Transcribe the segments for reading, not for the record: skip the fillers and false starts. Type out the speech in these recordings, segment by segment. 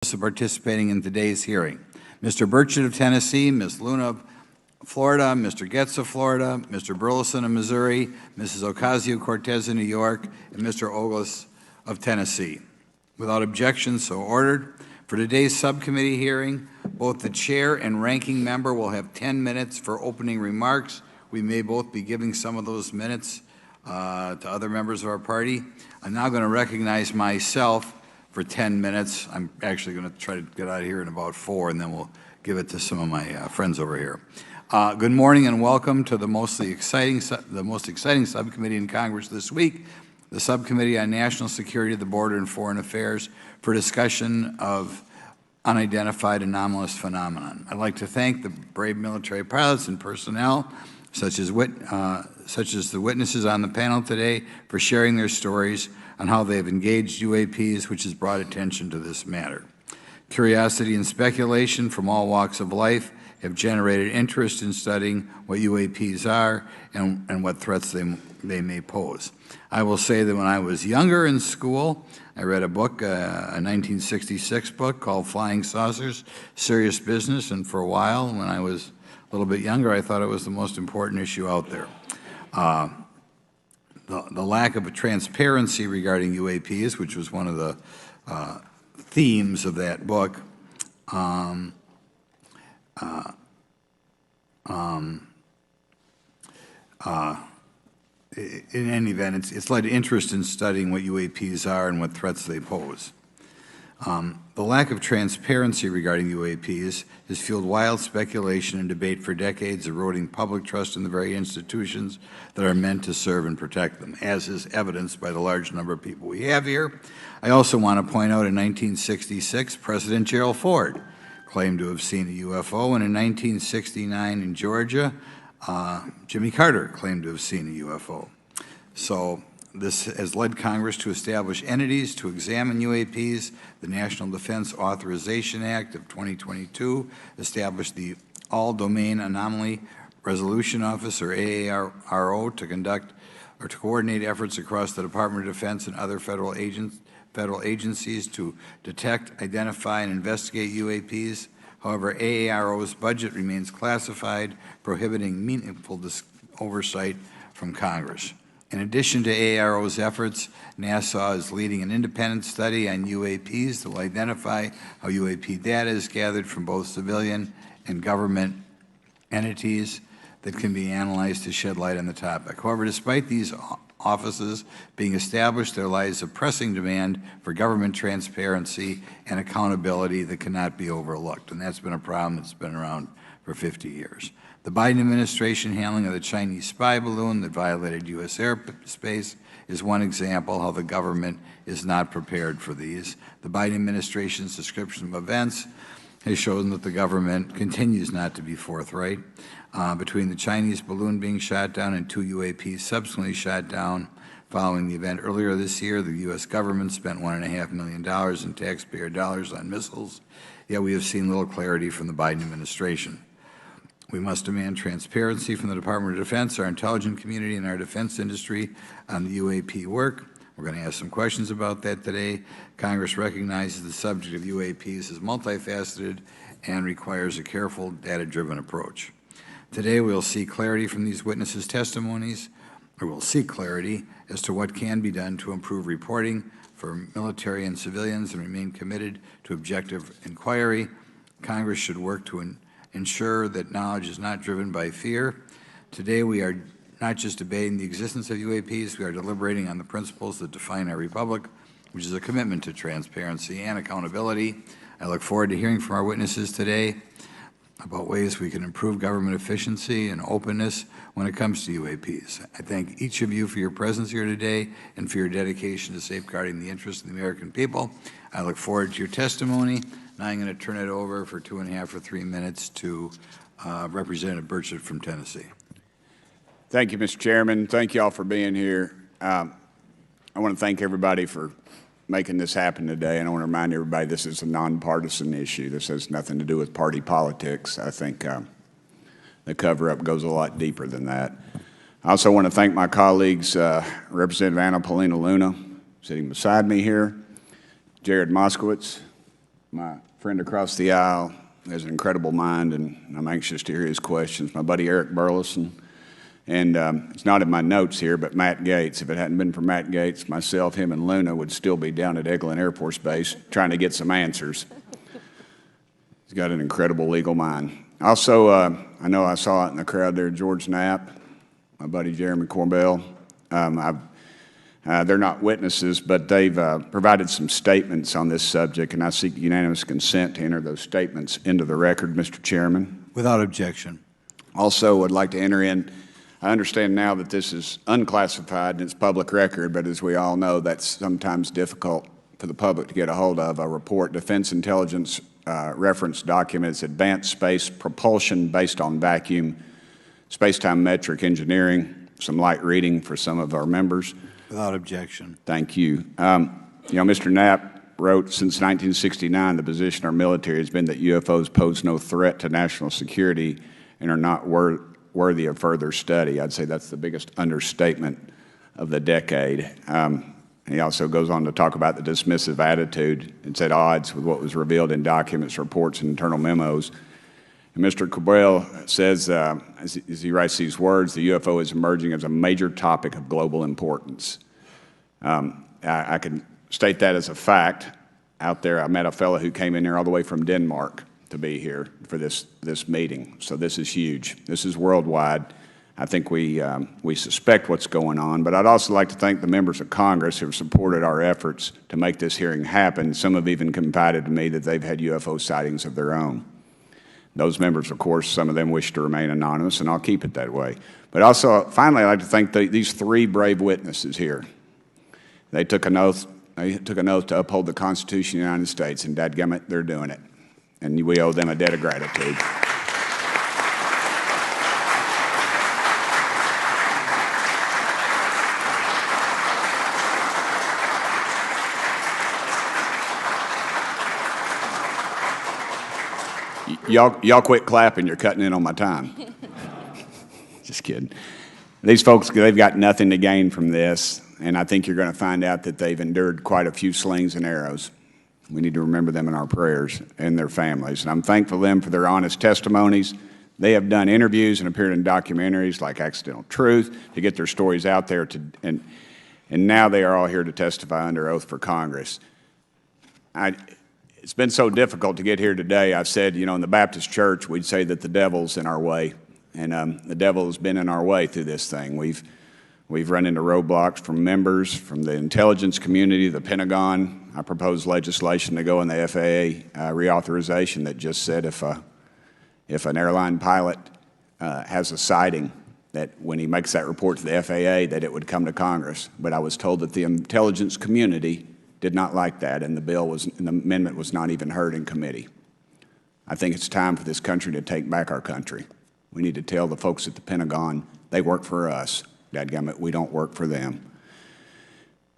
participating in today's hearing. Mr. Burchett of Tennessee, Ms. Luna of Florida, Mr. Getz of Florida, Mr. Burleson of Missouri, Mrs. Ocasio-Cortez of New York, and Mr. Ogles of Tennessee. Without objection, so ordered. For today's subcommittee hearing, both the chair and ranking member will have 10 minutes for opening remarks. We may both be giving some of those minutes to other members of our party. I'm now going to recognize myself for 10 minutes. I'm actually going to try to get out of here in about 4, and then we'll give it to some of my friends over here. Good morning and welcome to the most exciting subcommittee in Congress this week, the Subcommittee on National Security, the Border, and Foreign Affairs, for discussion of unidentified anomalous phenomenon. I'd like to thank the brave military pilots and personnel, such as the witnesses on the panel today, for sharing their stories on how they have engaged UAPs, which has brought attention to this matter. Curiosity and speculation from all walks of life have generated interest in studying what UAPs are and what threats they may pose. I will say that when I was younger in school, I read a book, a 1966 book called Flying Saucers, Serious Business, and for a while, when I was a little bit younger, I thought it was the most important issue out there. The lack of a transparency regarding UAPs, which was one of the themes of that book, in any event, it's led to interest in studying what UAPs are and what threats they pose. The lack of transparency regarding UAPs has fueled wild speculation and debate for decades, eroding public trust in the very institutions that are meant to serve and protect them, as is evidenced by the large number of people we have here. I also want to point out in 1966, President Gerald Ford claimed to have seen a UFO, and in 1969 in Georgia, Jimmy Carter claimed to have seen a UFO. So this has led Congress to establish entities to examine UAPs. The National Defense Authorization Act of 2022 established the All-Domain Anomaly Resolution Office, or AARO, to conduct or to coordinate efforts across the Department of Defense and other federal agencies to detect, identify, and investigate UAPs. However, AARO's budget remains classified, prohibiting meaningful oversight from Congress. In addition to AARO's efforts, NASA is leading an independent study on UAPs that will identify how UAP data is gathered from both civilian and government entities that can be analyzed to shed light on the topic. However, despite these offices being established, there lies a pressing demand for government transparency and accountability that cannot be overlooked, and that's been a problem that's been around for 50 years. The Biden administration handling of the Chinese spy balloon that violated U.S. airspace is one example how the government is not prepared for these. The Biden administration's description of events has shown that the government continues not to be forthright. Between the Chinese balloon being shot down and 2 UAPs subsequently shot down following the event earlier this year, the U.S. government spent $1.5 million in taxpayer dollars on missiles, yet we have seen little clarity from the Biden administration. We must demand transparency from the Department of Defense, our intelligence community, and our defense industry on the UAP work. We're going to ask some questions about that today. Congress recognizes the subject of UAPs as multifaceted and requires a careful, data-driven approach. Today, we'll see clarity from these witnesses' testimonies, or we'll seek clarity as to what can be done to improve reporting for military and civilians and remain committed to objective inquiry. Congress should work to ensure that knowledge is not driven by fear. Today, we are not just debating the existence of UAPs, we are deliberating on the principles that define our republic, which is a commitment to transparency and accountability. I look forward to hearing from our witnesses today about ways we can improve government efficiency and openness when it comes to UAPs. I thank each of you for your presence here today and for your dedication to safeguarding the interests of the American people. I look forward to your testimony. Now I'm going to turn it over for 2.5 or 3 minutes to Representative Burchett from Tennessee. Thank you, Mr. Chairman. Thank you all for being here. I want to thank everybody for making this happen today, and I want to remind everybody this is a nonpartisan issue. This has nothing to do with party politics. I think the cover-up goes a lot deeper than that. I also want to thank my colleagues, Representative Anna Paulina Luna, sitting beside me here, Jared Moskowitz, my friend across the aisle has an incredible mind, and I'm anxious to hear his questions. My buddy Eric Burleson, and it's not in my notes here, but Matt Gates. If it hadn't been for Matt Gates, myself, him, and Luna would still be down at Eglin Air Force Base trying to get some answers. He's got an incredible legal mind. Also, I know I saw it in the crowd there, George Knapp, my buddy Jeremy Corbell. They're not witnesses, but they've provided some statements on this subject, and I seek unanimous consent to enter those statements into the record, Mr. Chairman. Without objection. Also, would like to enter in, I understand now that this is unclassified and it's public record, but as we all know, that's sometimes difficult for the public to get a hold of. A report, Defense Intelligence Reference Documents, Advanced Space Propulsion Based on Vacuum, Space-Time Metric Engineering, some light reading for some of our members. Without objection. Thank you. Mr. Knapp wrote, since 1969, the position of our military has been that UFOs pose no threat to national security and are not worthy of further study. I'd say that's the biggest understatement of the decade. He also goes on to talk about the dismissive attitude. It's at odds with what was revealed in documents, reports, and internal memos. And Mr. Cabral says, as he writes these words, the UFO is emerging as a major topic of global importance. I can state that as a fact. Out there, I met a fellow who came in here all the way from Denmark to be here for this meeting. So this is huge. This is worldwide. I think we suspect what's going on, but I'd also like to thank the members of Congress who have supported our efforts to make this hearing happen. Some have even confided to me that they've had UFO sightings of their own. Those members, of course, some of them wish to remain anonymous, and I'll keep it that way. But also, finally, I'd like to thank these three brave witnesses here. They took an oath. They took an oath to uphold the Constitution of the United States, and dadgummit, they're doing it. And we owe them a debt of gratitude. Y'all quit clapping. You're cutting in on my time. Just kidding. These folks, they've got nothing to gain from this, and I think you're going to find out that they've endured quite a few slings and arrows. We need to remember them in our prayers and their families. And I'm thankful to them for their honest testimonies. They have done interviews and appeared in documentaries like Accidental Truth to get their stories out there, and now they are all here to testify under oath for Congress. It's been so difficult to get here today. I've said, in the Baptist church, we'd say that the devil's in our way, and the devil has been in our way through this thing. We've run into roadblocks from members, from the intelligence community, the Pentagon. I proposed legislation to go in the FAA reauthorization that just said if an airline pilot has a sighting, that when he makes that report to the FAA, that it would come to Congress. But I was told that the intelligence community did not like that, and the amendment was not even heard in committee. I think it's time for this country to take back our country. We need to tell the folks at the Pentagon they work for us. Dadgummit, we don't work for them.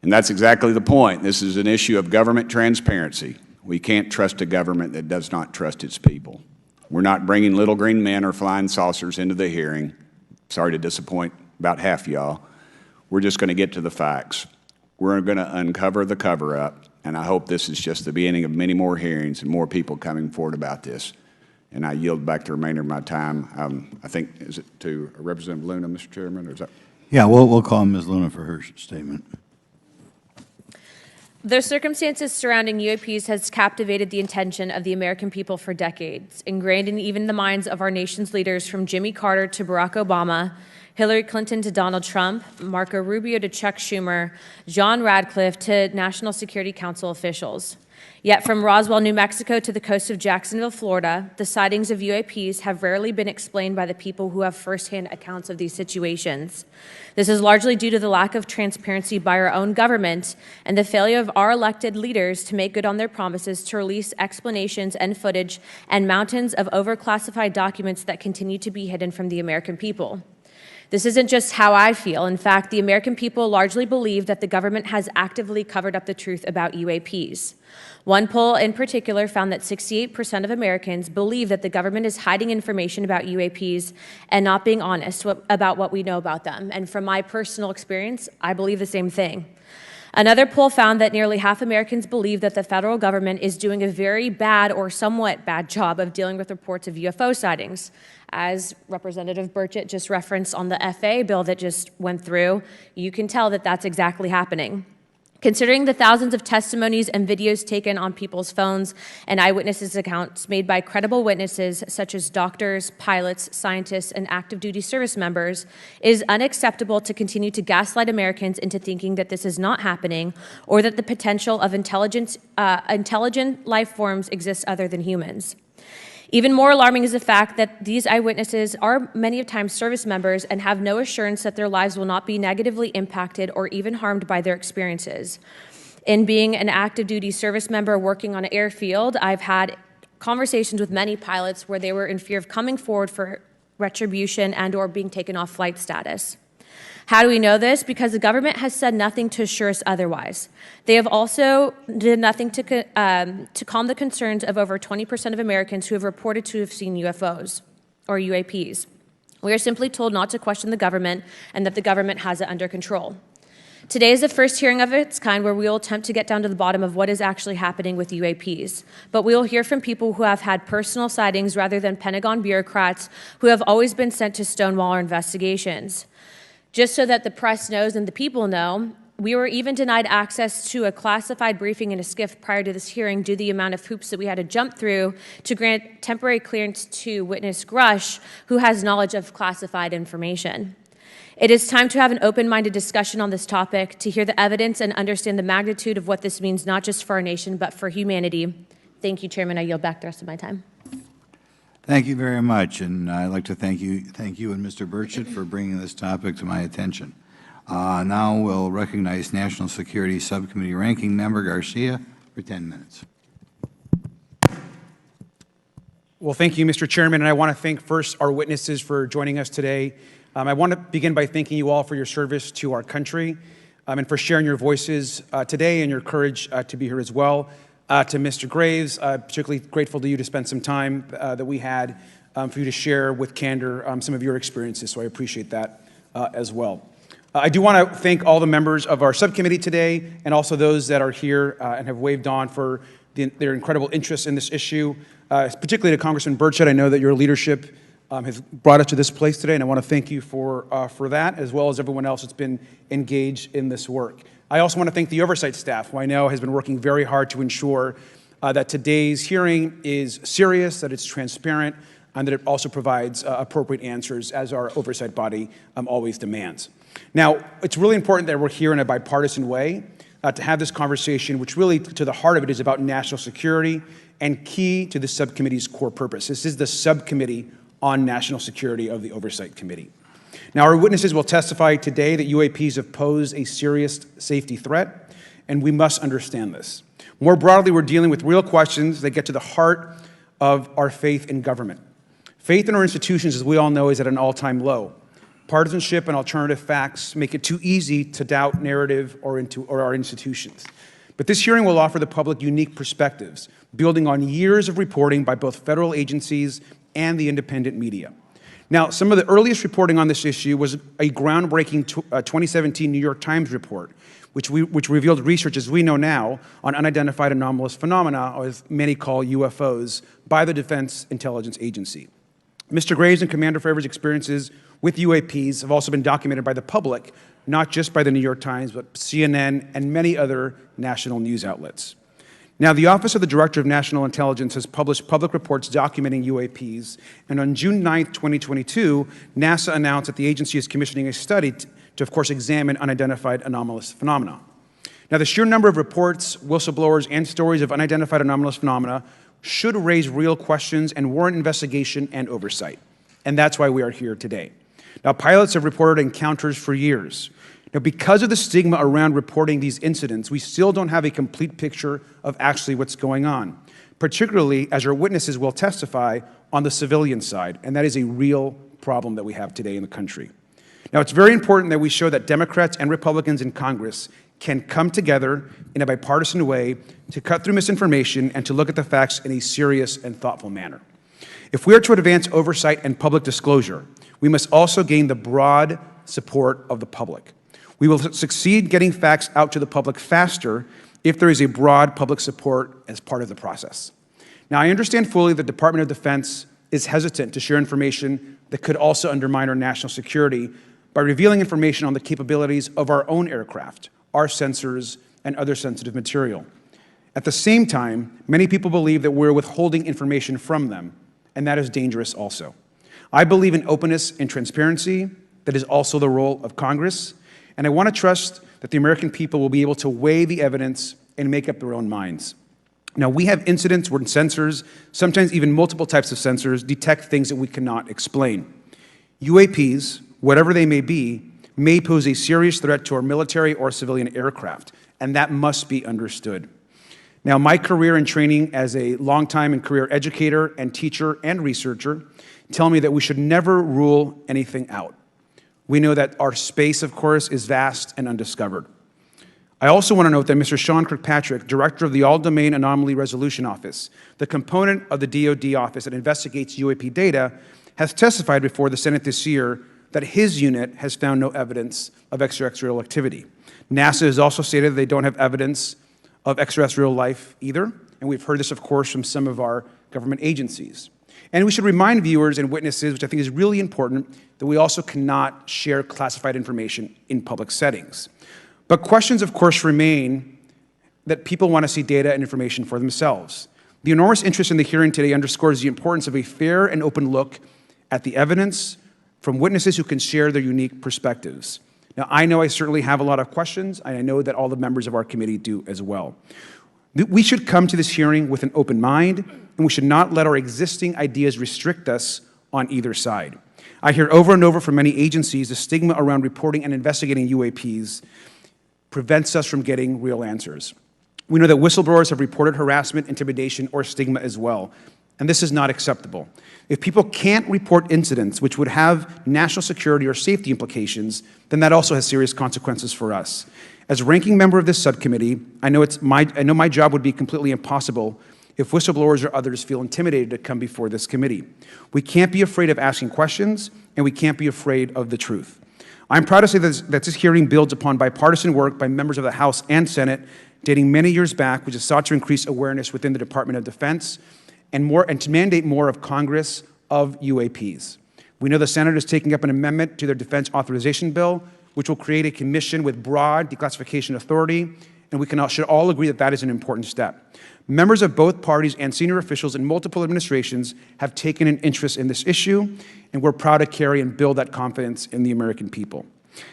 And that's exactly the point. This is an issue of government transparency. We can't trust a government that does not trust its people. We're not bringing little green men or flying saucers into the hearing. Sorry to disappoint about half y'all. We're just going to get to the facts. We're going to uncover the cover-up, and I hope this is just the beginning of many more hearings and more people coming forward about this. And I yield back the remainder of my time. I think, is it to Representative Luna, Mr. Chairman, or is that? Yeah, we'll call Ms. Luna for her statement. The circumstances surrounding UAPs has captivated the attention of the American people for decades, ingrained in even the minds of our nation's leaders from Jimmy Carter to Barack Obama, Hillary Clinton to Donald Trump, Marco Rubio to Chuck Schumer, John Radcliffe to National Security Council officials. Yet from Roswell, New Mexico to the coast of Jacksonville, Florida, the sightings of UAPs have rarely been explained by the people who have firsthand accounts of these situations. This is largely due to the lack of transparency by our own government and the failure of our elected leaders to make good on their promises to release explanations and footage and mountains of overclassified documents that continue to be hidden from the American people. This isn't just how I feel. In fact, the American people largely believe that the government has actively covered up the truth about UAPs. One poll in particular found that 68% of Americans believe that the government is hiding information about UAPs and not being honest about what we know about them. And from my personal experience, I believe the same thing. Another poll found that nearly half Americans believe that the federal government is doing a very bad or somewhat bad job of dealing with reports of UFO sightings. As Representative Burchett just referenced on the FAA bill that just went through, you can tell that that's exactly happening. Considering the thousands of testimonies and videos taken on people's phones and eyewitnesses' accounts made by credible witnesses such as doctors, pilots, scientists, and active duty service members, it is unacceptable to continue to gaslight Americans into thinking that this is not happening or that the potential of intelligent life forms exists other than humans. Even more alarming is the fact that these eyewitnesses are many times service members and have no assurance that their lives will not be negatively impacted or even harmed by their experiences. In being an active duty service member working on an airfield, I've had conversations with many pilots where they were in fear of coming forward for retribution and or being taken off flight status. How do we know this? Because the government has said nothing to assure us otherwise. They have also did nothing to calm the concerns of over 20% of Americans who have reported to have seen UFOs or UAPs. We are simply told not to question the government and that the government has it under control. Today is the first hearing of its kind where we will attempt to get down to the bottom of what is actually happening with UAPs. But we will hear from people who have had personal sightings rather than Pentagon bureaucrats who have always been sent to stonewall our investigations. Just so that the press knows and the people know, we were even denied access to a classified briefing in a SCIF prior to this hearing due to the amount of hoops that we had to jump through to grant temporary clearance to witness Grush, who has knowledge of classified information. It is time to have an open-minded discussion on this topic, to hear the evidence and understand the magnitude of what this means, not just for our nation, but for humanity. Thank you, Chairman. I yield back the rest of my time. Thank you very much, and I'd like to thank you and Mr. Burchett for bringing this topic to my attention. Now we'll recognize National Security Subcommittee Ranking Member Garcia for 10 minutes. Well, thank you, Mr. Chairman, and I want to thank first our witnesses for joining us today. I want to begin by thanking you all for your service to our country and for sharing your voices today and your courage to be here as well. To Mr. Graves, particularly grateful to you to spend some time that we had for you to share with candor some of your experiences, so I appreciate that as well. I do want to thank all the members of our subcommittee today and also those that are here and have waved on for their incredible interest in this issue, particularly to Congressman Burchett. I know that your leadership has brought us to this place today, and I want to thank you for that, as well as everyone else that's been engaged in this work. I also want to thank the oversight staff, who I know has been working very hard to ensure that today's hearing is serious, that it's transparent, and that it also provides appropriate answers, as our oversight body always demands. Now, it's really important that we're here in a bipartisan way to have this conversation, which really, to the heart of it, is about national security and key to the subcommittee's core purpose. This is the subcommittee on national security of the Oversight Committee. Now, our witnesses will testify today that UAPs have posed a serious safety threat, and we must understand this. More broadly, we're dealing with real questions that get to the heart of our faith in government. Faith in our institutions, as we all know, is at an all-time low. Partisanship and alternative facts make it too easy to doubt narrative or our institutions. But this hearing will offer the public unique perspectives, building on years of reporting by both federal agencies and the independent media. Now, some of the earliest reporting on this issue was a groundbreaking 2017 New York Times report, which revealed research, as we know now, on unidentified anomalous phenomena, or as many call UFOs, by the Defense Intelligence Agency. Mr. Graves and Commander Fravors' experiences with UAPs have also been documented by the public, not just by the New York Times, but CNN and many other national news outlets. Now, the Office of the Director of National Intelligence has published public reports documenting UAPs, and on June 9, 2022, NASA announced that the agency is commissioning a study to, of course, examine unidentified anomalous phenomena. Now, the sheer number of reports, whistleblowers, and stories of unidentified anomalous phenomena should raise real questions and warrant investigation and oversight, and that's why we are here today. Now, pilots have reported encounters for years. Now, because of the stigma around reporting these incidents, we still don't have a complete picture of actually what's going on, particularly as our witnesses will testify on the civilian side, and that is a real problem that we have today in the country. Now, it's very important that we show that Democrats and Republicans in Congress can come together in a bipartisan way to cut through misinformation and to look at the facts in a serious and thoughtful manner. If we are to advance oversight and public disclosure, we must also gain the broad support of the public. We will succeed getting facts out to the public faster if there is a broad public support as part of the process. Now, I understand fully the Department of Defense is hesitant to share information that could also undermine our national security by revealing information on the capabilities of our own aircraft, our sensors, and other sensitive material. At the same time, many people believe that we're withholding information from them, and that is dangerous also. I believe in openness and transparency. That is also the role of Congress, and I want to trust that the American people will be able to weigh the evidence and make up their own minds. Now, we have incidents where sensors, sometimes even multiple types of sensors, detect things that we cannot explain. UAPs, whatever they may be, may pose a serious threat to our military or civilian aircraft, and that must be understood. Now, my career and training as a longtime and career educator and teacher and researcher tell me that we should never rule anything out. We know that our space, of course, is vast and undiscovered. I also want to note that Mr. Sean Kirkpatrick, director of the All-Domain Anomaly Resolution Office, the component of the DoD office that investigates UAP data, has testified before the Senate this year that his unit has found no evidence of extraterrestrial activity. NASA has also stated they don't have evidence of extraterrestrial life either, and we've heard this, of course, from some of our government agencies. And we should remind viewers and witnesses, which I think is really important, that we also cannot share classified information in public settings. But questions, of course, remain that people want to see data and information for themselves. The enormous interest in the hearing today underscores the importance of a fair and open look at the evidence from witnesses who can share their unique perspectives. Now, I know I certainly have a lot of questions, and I know that all the members of our committee do as well. We should come to this hearing with an open mind, and we should not let our existing ideas restrict us on either side. I hear over and over from many agencies the stigma around reporting and investigating UAPs prevents us from getting real answers. We know that whistleblowers have reported harassment, intimidation, or stigma as well, and this is not acceptable. If people can't report incidents which would have national security or safety implications, then that also has serious consequences for us. As ranking member of this subcommittee, I know my job would be completely impossible if whistleblowers or others feel intimidated to come before this committee. We can't be afraid of asking questions, and we can't be afraid of the truth. I'm proud to say that this hearing builds upon bipartisan work by members of the House and Senate dating many years back, which has sought to increase awareness within the Department of Defense and to mandate more of Congress of UAPs. We know the Senate is taking up an amendment to their defense authorization bill, which will create a commission with broad declassification authority, and we should all agree that that is an important step. Members of both parties and senior officials in multiple administrations have taken an interest in this issue, and we're proud to carry and build that confidence in the American people.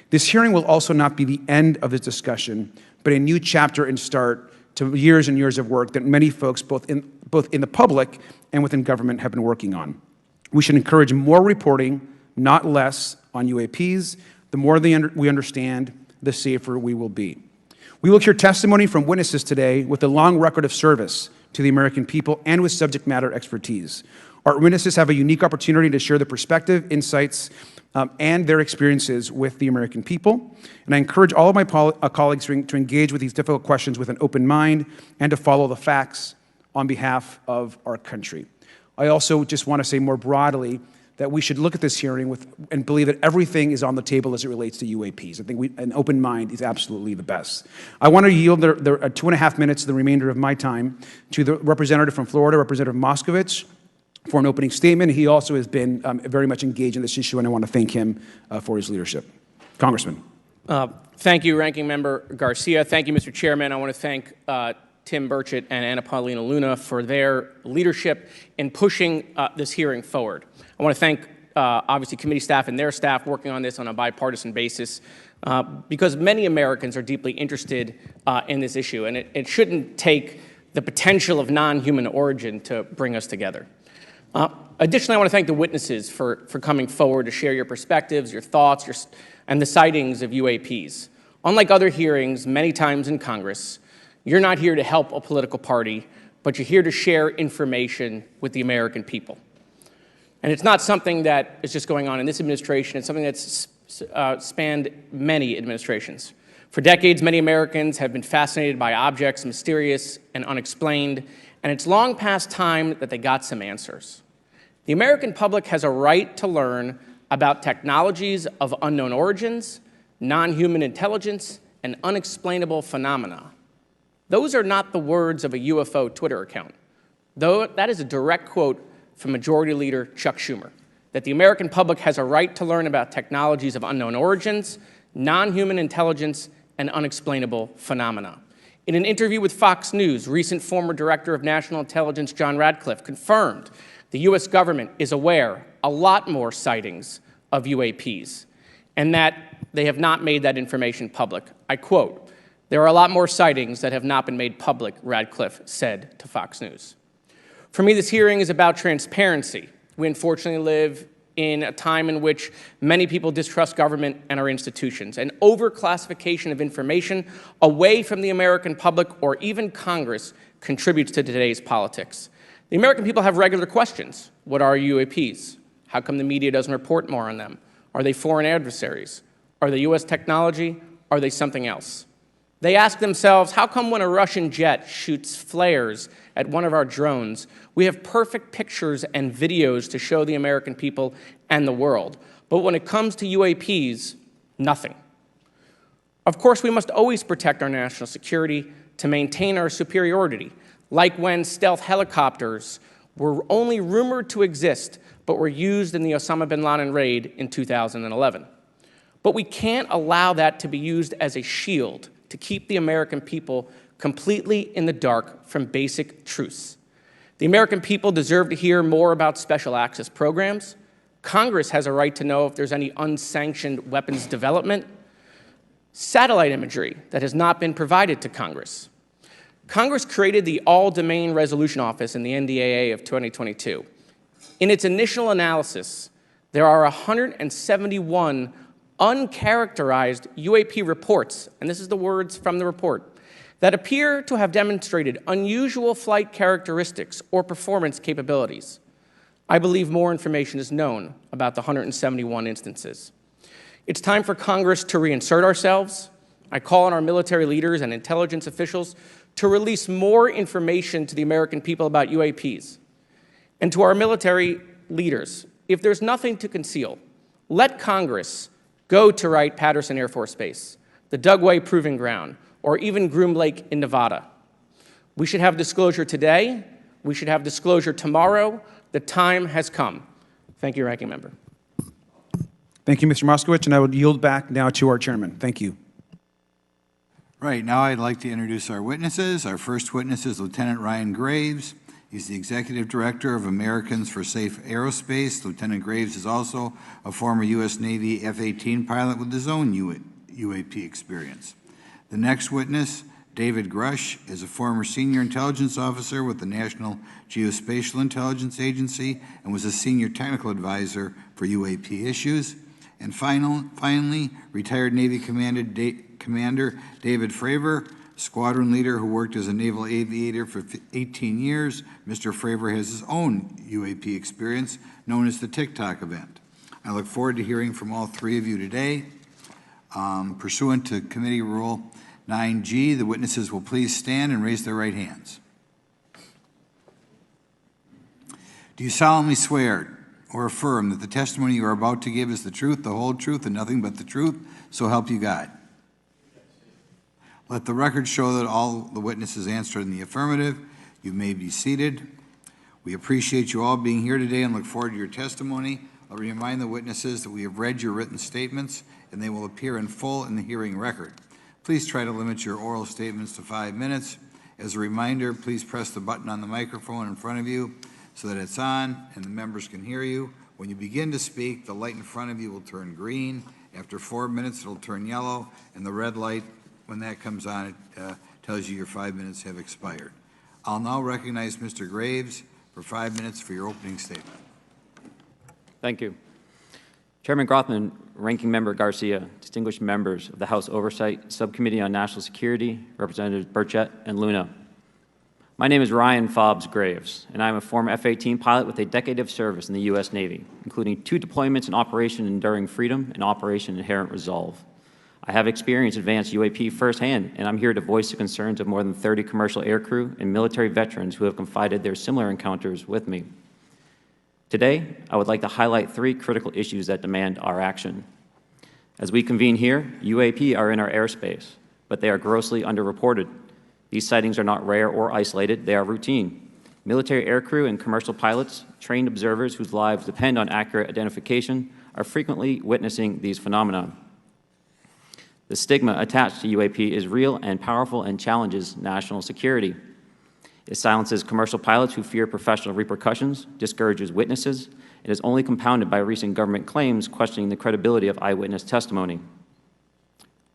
This hearing will also not be the end of this discussion, but a new chapter and start to years and years of work that many folks, both in the public and within government, have been working on. We should encourage more reporting, not less, on UAPs. The more we understand, the safer we will be. We will hear testimony from witnesses today with a long record of service to the American people and with subject matter expertise. Our witnesses have a unique opportunity to share their perspective, insights, and their experiences with the American people. And I encourage all of my colleagues to engage with these difficult questions with an open mind and to follow the facts on behalf of our country. I also just want to say more broadly that we should look at this hearing and believe that everything is on the table as it relates to UAPs. I think an open mind is absolutely the best. I want to yield the 2.5 minutes, the remainder of my time, to the representative from Florida, Representative Moskowitz, for an opening statement. He also has been very much engaged in this issue, and I want to thank him for his leadership. Congressman. Thank you, Ranking Member Garcia. Thank you, Mr. Chairman. I want to thank Tim Burchett and Anna Paulina Luna for their leadership in pushing this hearing forward. I want to thank, obviously, committee staff and their staff working on this on a bipartisan basis because many Americans are deeply interested in this issue, and it shouldn't take the potential of non-human origin to bring us together. Additionally, I want to thank the witnesses for coming forward to share your perspectives, your thoughts, and the sightings of UAPs. Unlike other hearings many times in Congress, you're not here to help a political party, but you're here to share information with the American people. And it's not something that is just going on in this administration. It's something that's spanned many administrations. For decades, many Americans have been fascinated by objects mysterious and unexplained, and it's long past time that they got some answers. The American public has a right to learn about technologies of unknown origins non-human intelligence, and unexplainable phenomena. Those are not the words of a UFO Twitter account. Though that is a direct quote from Majority Leader Chuck Schumer, that the American public has a right to learn about technologies of unknown origins, non-human intelligence, and unexplainable phenomena. In an interview with Fox News, recent former Director of National Intelligence John Radcliffe confirmed the U.S. government is aware a lot more sightings of UAPs, and that they have not made that information public. I quote, "There are a lot more sightings that have not been made public," Radcliffe said to Fox News. For me, this hearing is about transparency. We unfortunately live in a time in which many people distrust government and our institutions. And overclassification of information away from the American public or even Congress contributes to today's politics. The American people have regular questions. What are UAPs? How come the media doesn't report more on them? Are they foreign adversaries? Are they U.S. technology? Are they something else? They ask themselves, how come when a Russian jet shoots flares at one of our drones, we have perfect pictures and videos to show the American people and the world, but when it comes to UAPs, nothing? Of course, we must always protect our national security to maintain our superiority, like when stealth helicopters were only rumored to exist, but were used in the Osama bin Laden raid in 2011. But we can't allow that to be used as a shield to keep the American people completely in the dark from basic truths. The American people deserve to hear more about special access programs. Congress has a right to know if there's any unsanctioned weapons development, satellite imagery that has not been provided to Congress. Congress created the All-Domain Resolution Office in the NDAA of 2022. In its initial analysis, there are 171 uncharacterized UAP reports, and this is the words from the report, that appear to have demonstrated unusual flight characteristics or performance capabilities. I believe more information is known about the 171 instances. It's time for Congress to reinsert ourselves. I call on our military leaders and intelligence officials to release more information to the American people about UAPs. And to our military leaders, if there's nothing to conceal, let Congress go to Wright-Patterson Air Force Base, the Dugway Proving Ground, or even Groom Lake in Nevada. We should have disclosure today. We should have disclosure tomorrow. The time has come. Thank you, Ranking Member. Thank you, Mr. Moskowitz, and I would yield back now to our chairman. Thank you. Right, now I'd like to introduce our witnesses. Our first witness is Lieutenant Ryan Graves. He's the Executive Director of Americans for Safe Aerospace. Lieutenant Graves is also a former U.S. Navy F-18 pilot with his own UAP experience. The next witness, David Grush, is a former senior intelligence officer with the National Geospatial Intelligence Agency and was a senior technical advisor for UAP issues. And finally, retired Navy Commander David Fravor, squadron leader who worked as a naval aviator for 18 years. Mr. Fravor has his own UAP experience, known as the TikTok event. I look forward to hearing from all three of you today. Pursuant to Committee Rule 9G, the witnesses will please stand and raise their right hands. Do you solemnly swear or affirm that the testimony you are about to give is the truth, the whole truth, and nothing but the truth, so help you God? Let the record show that all the witnesses answered in the affirmative. You may be seated. We appreciate you all being here today and look forward to your testimony. I'll remind the witnesses that we have read your written statements and they will appear in full in the hearing record. Please try to limit your oral statements to 5 minutes. As a reminder, please press the button on the microphone in front of you so that it's on and the members can hear you. When you begin to speak, the light in front of you will turn green. After 4 minutes, it'll turn yellow, and the red light, when that comes on, it tells you your 5 minutes have expired. I'll now recognize Mr. Graves for 5 minutes for your opening statement. Thank you. Chairman Grothman, Ranking Member Garcia, distinguished members of the House Oversight Subcommittee on National Security, Representatives Burchett and Luna. My name is Ryan Fobbs Graves, and I am a former F-18 pilot with a decade of service in the U.S. Navy, including 2 deployments in Operation Enduring Freedom and Operation Inherent Resolve. I have experienced advanced UAP firsthand, and I'm here to voice the concerns of more than 30 commercial aircrew and military veterans who have confided their similar encounters with me. Today, I would like to highlight 3 critical issues that demand our action. As we convene here, UAP are in our airspace, but they are grossly underreported. These sightings are not rare or isolated, they are routine. Military aircrew and commercial pilots, trained observers whose lives depend on accurate identification, are frequently witnessing these phenomena. The stigma attached to UAP is real and powerful and challenges national security. It silences commercial pilots who fear professional repercussions, discourages witnesses, and is only compounded by recent government claims questioning the credibility of eyewitness testimony.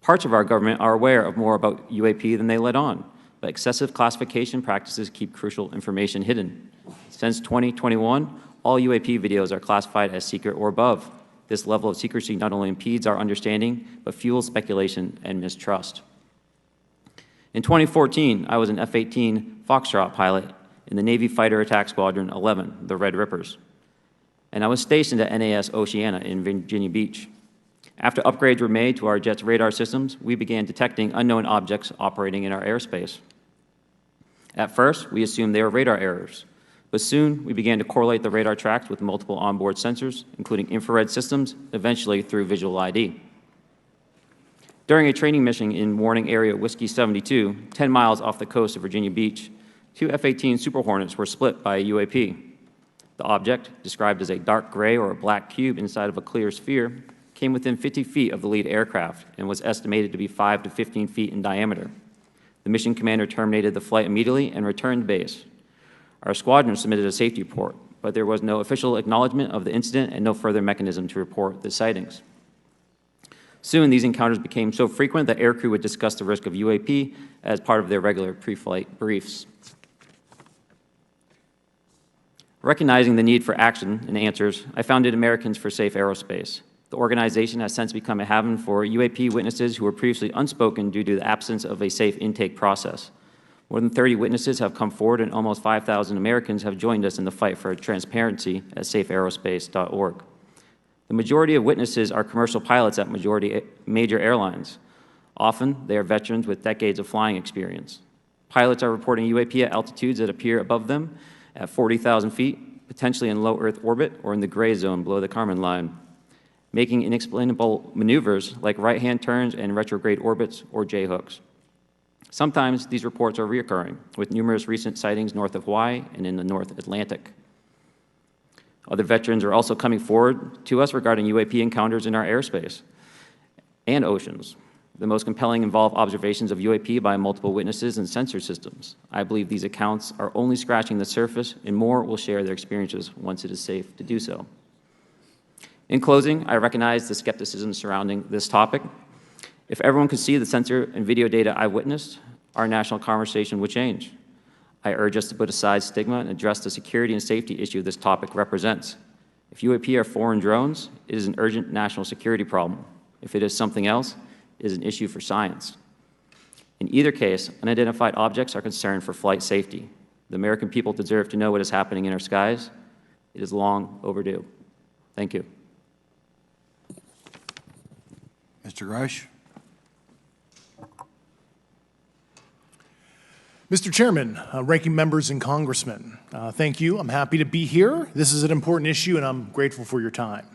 Parts of our government are aware of more about UAP than they let on, but excessive classification practices keep crucial information hidden. Since 2021, all UAP videos are classified as secret or above. This level of secrecy not only impedes our understanding, but fuels speculation and mistrust. In 2014, I was an F-18 Foxtrot pilot in the Navy Fighter Attack Squadron 11, the Red Rippers, and I was stationed at NAS Oceana in Virginia Beach. After upgrades were made to our jet's radar systems, we began detecting unknown objects operating in our airspace. At first, we assumed they were radar errors, but soon we began to correlate the radar tracks with multiple onboard sensors, including infrared systems, eventually through visual ID. During a training mission in Warning Area Whiskey 72, 10 miles off the coast of Virginia Beach, two F-18 Super Hornets were split by a UAP. The object, described as a dark gray or a black cube inside of a clear sphere, came within 50 feet of the lead aircraft and was estimated to be 5 to 15 feet in diameter. The mission commander terminated the flight immediately and returned to base. Our squadron submitted a safety report, but there was no official acknowledgement of the incident and no further mechanism to report the sightings. Soon, these encounters became so frequent that aircrew would discuss the risk of UAP as part of their regular pre-flight briefs. Recognizing the need for action and answers, I founded Americans for Safe Aerospace. The organization has since become a haven for UAP witnesses who were previously unspoken due to the absence of a safe intake process. More than 30 witnesses have come forward, and almost 5,000 Americans have joined us in the fight for transparency at safeaerospace.org. The majority of witnesses are commercial pilots at major airlines. Often, they are veterans with decades of flying experience. Pilots are reporting UAP at altitudes that appear above them at 40,000 feet, potentially in low Earth orbit or in the gray zone below the Kármán line, making inexplainable maneuvers like right-hand turns and retrograde orbits or J-hooks. Sometimes these reports are reoccurring, with numerous recent sightings north of Hawaii and in the North Atlantic. Other veterans are also coming forward to us regarding UAP encounters in our airspace and oceans. The most compelling involve observations of UAP by multiple witnesses and sensor systems. I believe these accounts are only scratching the surface, and more will share their experiences once it is safe to do so. In closing, I recognize the skepticism surrounding this topic. If everyone could see the sensor and video data I witnessed, our national conversation would change. I urge us to put aside stigma and address the security and safety issue this topic represents. If UAP are foreign drones, it is an urgent national security problem. If it is something else, it is an issue for science. In either case, unidentified objects are concerned for flight safety. The American people deserve to know what is happening in our skies. It is long overdue. Thank you. Mr. Grush? Mr. Chairman, ranking members and congressmen, thank you. I'm happy to be here. This is an important issue, and I'm grateful for your time.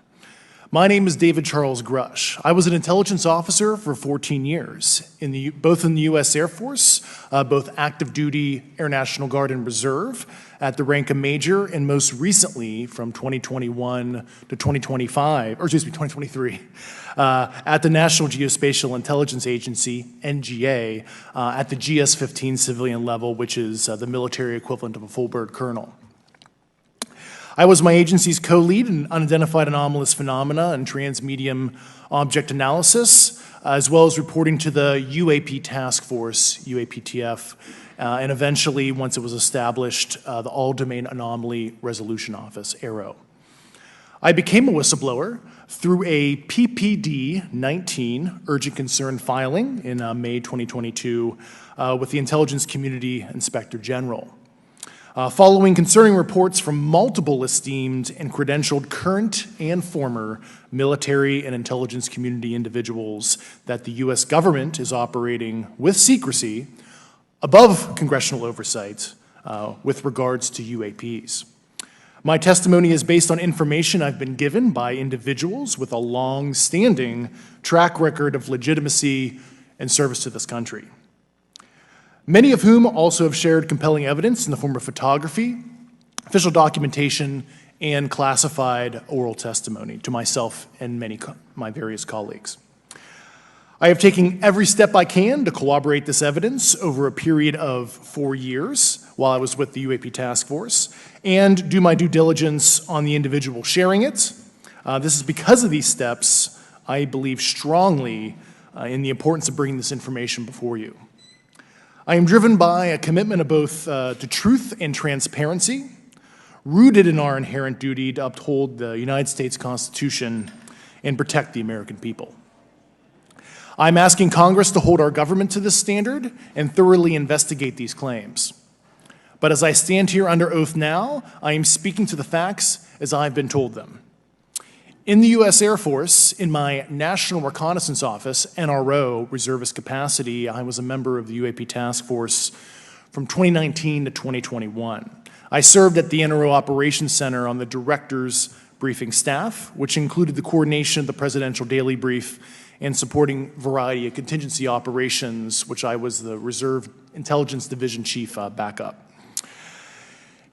My name is David Charles Grush. I was an intelligence officer for 14 years, both in the U.S. Air Force, both active duty, Air National Guard, and Reserve, at the rank of major, and most recently from 2021 to 2023, at the National Geospatial Intelligence Agency, NGA, at the GS-15 civilian level, which is the military equivalent of a full bird colonel. I was my agency's co-lead in unidentified anomalous phenomena and transmedium object analysis, as well as reporting to the UAP task force, UAPTF, and eventually, once it was established, the All-Domain Anomaly Resolution Office, AARO. I became a whistleblower through a PPD-19 urgent concern filing in May 2022 with the Intelligence Community Inspector General. Following concerning reports from multiple esteemed and credentialed current and former military and intelligence community individuals that the U.S. government is operating with secrecy above congressional oversight with regards to UAPs. My testimony is based on information I've been given by individuals with a long-standing track record of legitimacy and service to this country, many of whom also have shared compelling evidence in the form of photography, official documentation, and classified oral testimony to myself and my various colleagues. I have taken every step I can to corroborate this evidence over a period of 4 years while I was with the UAP task force and do my due diligence on the individual sharing it. This is because of these steps, I believe strongly in the importance of bringing this information before you. I am driven by a commitment of both to truth and transparency, rooted in our inherent duty to uphold the United States Constitution and protect the American people. I'm asking Congress to hold our government to this standard and thoroughly investigate these claims. But as I stand here under oath now, I am speaking to the facts as I've been told them. In the U.S. Air Force, in my National Reconnaissance Office, NRO, reservist capacity, I was a member of the UAP task force from 2019 to 2021. I served at the NRO Operations Center on the Director's Briefing staff, which included the coordination of the Presidential Daily Brief and supporting variety of contingency operations, which I was the Reserve Intelligence Division Chief backup.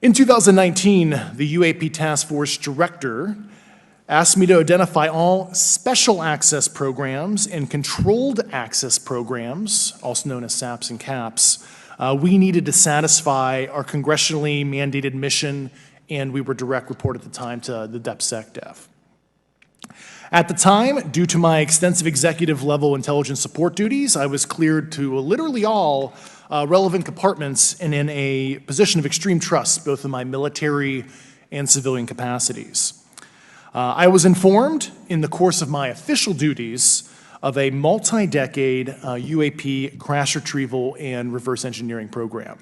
In 2019, the UAP Task Force Director asked me to identify all special access programs and controlled access programs, also known as SAPs and CAPs, we needed to satisfy our congressionally mandated mission, and we were direct report at the time to the DepSecDef. At the time, due to my extensive executive level intelligence support duties, I was cleared to literally all relevant compartments and in a position of extreme trust, both in my military and civilian capacities. I was informed in the course of my official duties of a multi-decade UAP crash retrieval and reverse engineering program,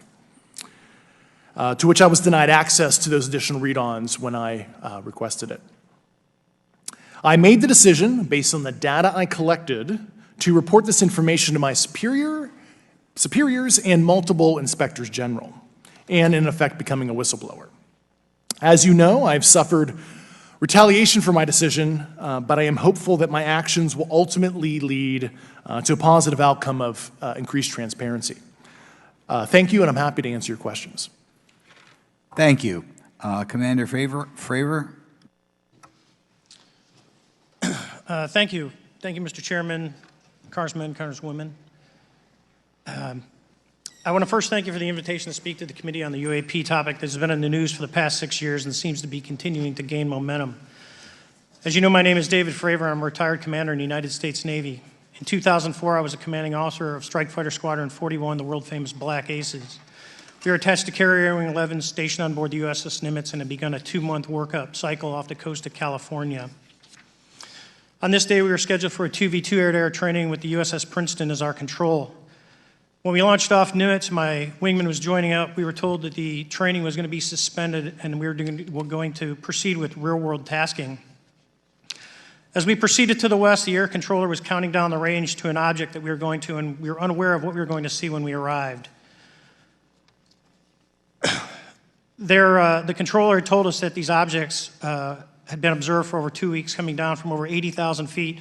to which I was denied access to those additional read-ons when I requested it. I made the decision, based on the data I collected, to report this information to my superiors and multiple inspectors general, and in effect becoming a whistleblower. As you know, I've suffered retaliation for my decision, but I am hopeful that my actions will ultimately lead to a positive outcome of increased transparency. Thank you, and I'm happy to answer your questions. Thank you. Commander Fravor? Thank you. Thank you, Mr. Chairman, Congressmen, Congresswomen. I want to first thank you for the invitation to speak to the committee on the UAP topic that has been in the news for the past 6 years and seems to be continuing to gain momentum. As you know, my name is David Fravor. I'm a retired commander in the United States Navy. In 2004, I was a commanding officer of Strike Fighter Squadron 41, the world-famous Black Aces. We were attached to Carrier Wing 11, stationed on board the USS Nimitz, and had begun a 2-month workup cycle off the coast of California. On this day, we were scheduled for a 2v2 air-to-air training with the USS Princeton as our control. When we launched off Nimitz, my wingman was joining up. We were told that the training was going to be suspended and we were going to proceed with real-world tasking. As we proceeded to the west, the air controller was counting down the range to an object that we were going to, and we were unaware of what we were going to see when we arrived. The controller had told us that these objects had been observed for over 2 weeks, coming down from over 80,000 feet,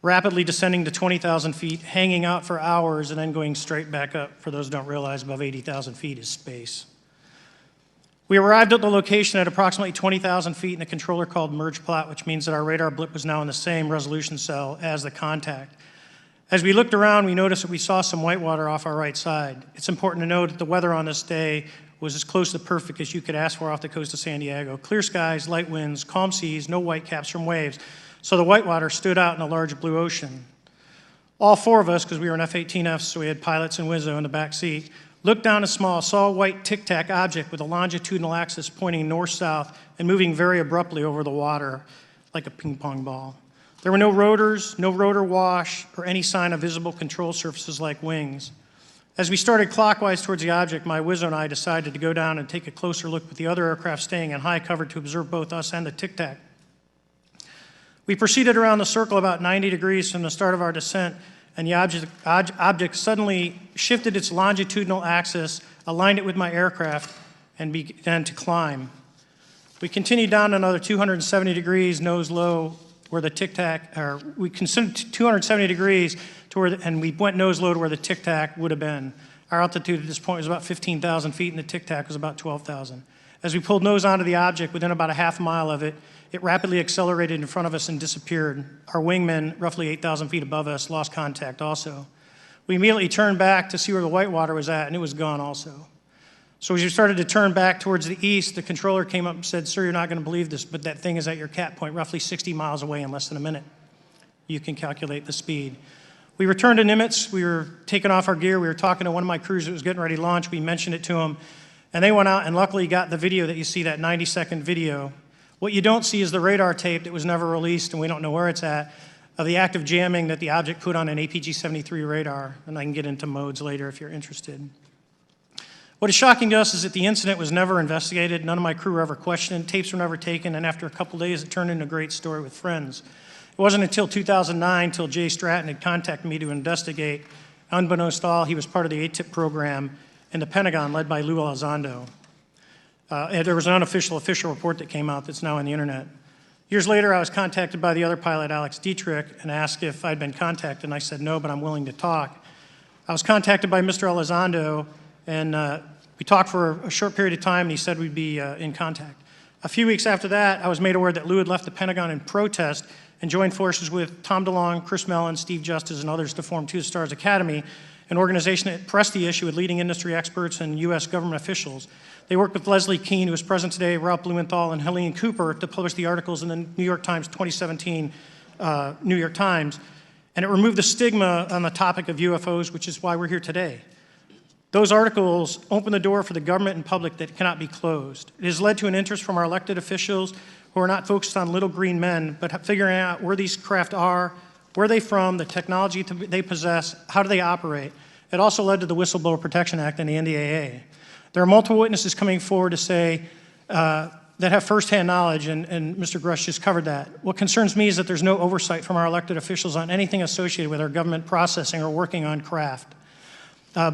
rapidly descending to 20,000 feet, hanging out for hours, and then going straight back up. For those who don't realize, above 80,000 feet is space. We arrived at the location at approximately 20,000 feet, and the controller called merge plot, which means that our radar blip was now in the same resolution cell as the contact. As we looked around, we noticed that we saw some whitewater off our right side. It's important to note that the weather on this day was as close to perfect as you could ask for off the coast of San Diego. Clear skies, light winds, calm seas, no whitecaps from waves. So the whitewater stood out in a large blue ocean. All 4 of us, because we were in F-18Fs, so we had pilots and Wizzo in the back seat, looked down and saw a white tic-tac object with a longitudinal axis pointing north-south and moving very abruptly over the water like a ping-pong ball. There were no rotors, no rotor wash, or any sign of visible control surfaces like wings. As we started clockwise towards the object, my Wizzo and I decided to go down and take a closer look with the other aircraft staying in high cover to observe both us and the tic-tac. We proceeded around the circle about 90 degrees from the start of our descent, and the object suddenly shifted its longitudinal axis, aligned it with my aircraft, and began to climb. We continued down another 270 degrees, nose low, where the Tic Tac, or we considered 270 degrees to where, and we went nose low to where the Tic Tac would have been. Our altitude at this point was about 15,000 feet, and the Tic Tac was about 12,000. As we pulled nose onto the object, within about a half mile of it, it rapidly accelerated in front of us and disappeared. Our wingmen, roughly 8,000 feet above us, lost contact also. We immediately turned back to see where the white water was at, and it was gone also. So as we started to turn back towards the east, the controller came up and said, "Sir, you're not going to believe this, but that thing is at your cat point, roughly 60 miles away in less than a minute. You can calculate the speed." We returned to Nimitz. We were taking off our gear. We were talking to one of my crews that was getting ready to launch. We mentioned it to them, and they went out and luckily got the video that you see, that 90-second video. What you don't see is the radar tape that was never released, and we don't know where it's at, of the active jamming that the object put on an APG-73 radar, and I can get into modes later if you're interested. What is shocking to us is that the incident was never investigated. None of my crew were ever questioned. Tapes were never taken, and after a couple days, it turned into a great story with friends. It wasn't until 2009 until Jay Stratton had contacted me to investigate. Unbeknownst to all, he was part of the ATIP program in the Pentagon led by Lou Elizondo. And there was an official report that came out that's now on the internet. Years later, I was contacted by the other pilot, Alex Dietrich, and asked if I'd been contacted, and I said no, but I'm willing to talk. I was contacted by Mr. Elizondo, and we talked for a short period of time, and he said we'd be in contact. A few weeks after that, I was made aware that Lou had left the Pentagon in protest and joined forces with Tom DeLonge, Chris Mellon, Steve Justice, and others to form Two Stars Academy, an organization that pressed the issue with leading industry experts and U.S. government officials. They worked with Leslie Kean, who is present today, Ralph Blumenthal, and Helene Cooper to publish the articles in the New York Times 2017 New York Times, and it removed the stigma on the topic of UFOs, which is why we're here today. Those articles open the door for the government and public that cannot be closed. It has led to an interest from our elected officials who are not focused on little green men, but figuring out where these craft are, where are they from, the technology they possess, how do they operate. It also led to the Whistleblower Protection Act and the NDAA. There are multiple witnesses coming forward to say that have firsthand knowledge, and Mr. Grush just covered that. What concerns me is that there's no oversight from our elected officials on anything associated with our government processing or working on craft.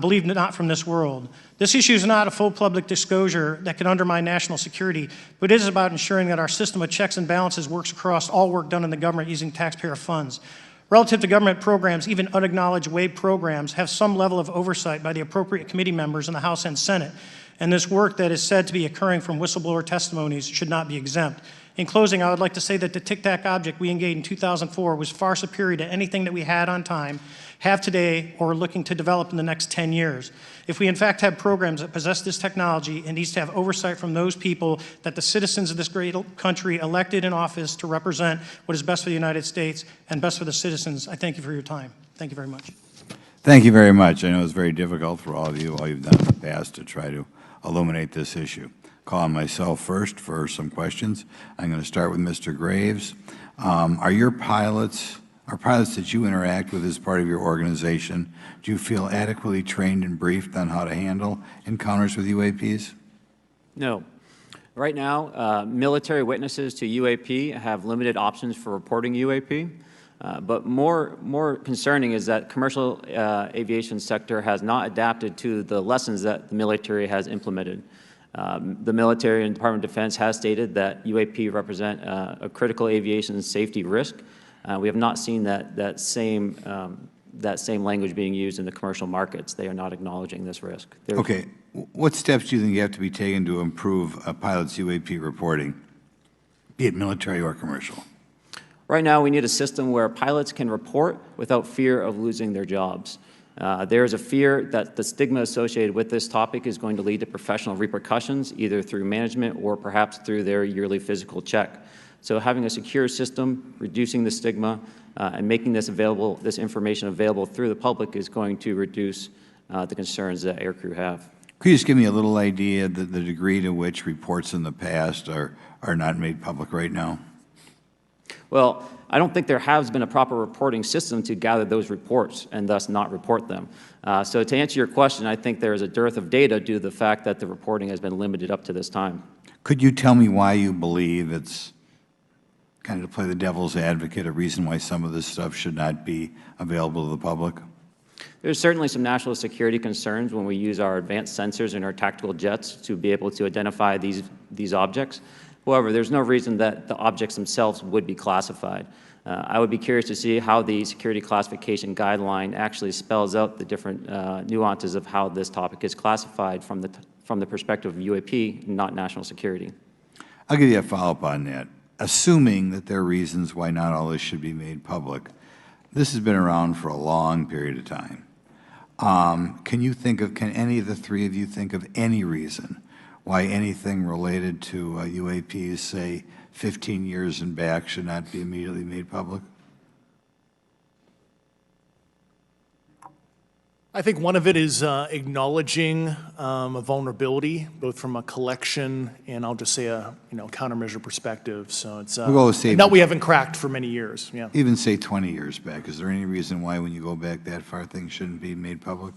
Believe it not from this world. This issue is not a full public disclosure that can undermine national security, but it is about ensuring that our system of checks and balances works across all work done in the government using taxpayer funds. Relative to government programs, even unacknowledged WAVE programs have some level of oversight by the appropriate committee members in the House and Senate, and this work that is said to be occurring from whistleblower testimonies should not be exempt. In closing, I would like to say that the Tic Tac object we engaged in 2004 was far superior to anything that we had on time, have today, or are looking to develop in the next 10 years. If we in fact have programs that possess this technology, it needs to have oversight from those people that the citizens of this great country elected in office to represent what is best for the United States and best for the citizens. I thank you for your time. Thank you very much. Thank you very much. I know it's very difficult for all of you, all you've done in the past to try to illuminate this issue. Call on myself first for some questions. I'm going to start with Mr. Graves. Are pilots that you interact with as part of your organization, do you feel adequately trained and briefed on how to handle encounters with UAPs? No. Right now, military witnesses to UAP have limited options for reporting UAP. But more concerning is that commercial aviation sector has not adapted to the lessons that the military has implemented. The military and Department of Defense has stated that UAP represent a critical aviation safety risk. We have not seen that same language being used in the commercial markets. They are not acknowledging this risk. Okay. What steps do you think have to be taken to improve a pilot's UAP reporting, be it military or commercial? Right now, we need a system where pilots can report without fear of losing their jobs. There is a fear that the stigma associated with this topic is going to lead to professional repercussions, either through management or perhaps through their yearly physical check. So having a secure system, reducing the stigma, and making this information available through the public is going to reduce the concerns that aircrew have. Could you just give me a little idea of the degree to which reports in the past are not made public right now? Well, I don't think there has been a proper reporting system to gather those reports and thus not report them. So to answer your question, I think there is a dearth of data due to the fact that the reporting has been limited up to this time. Could you tell me why you believe it's, kind of to play the devil's advocate, a reason why some of this stuff should not be available to the public? There's certainly some national security concerns when we use our advanced sensors in our tactical jets to be able to identify these objects. However, there's no reason that the objects themselves would be classified. I would be curious to see how the security classification guideline actually spells out the different nuances of how this topic is classified from the perspective of UAP, not national security. I'll give you a follow-up on that. Assuming that there are reasons why not all this should be made public, this has been around for a long period of time. Can any of the three of you think of any reason why anything related to UAPs, say 15 years and back, should not be immediately made public? I think one of it is acknowledging a vulnerability, both from a collection and I'll just say a countermeasure perspective. So it's that we haven't cracked for many years. Yeah. Even say 20 years back. Is there any reason why, when you go back that far, things shouldn't be made public?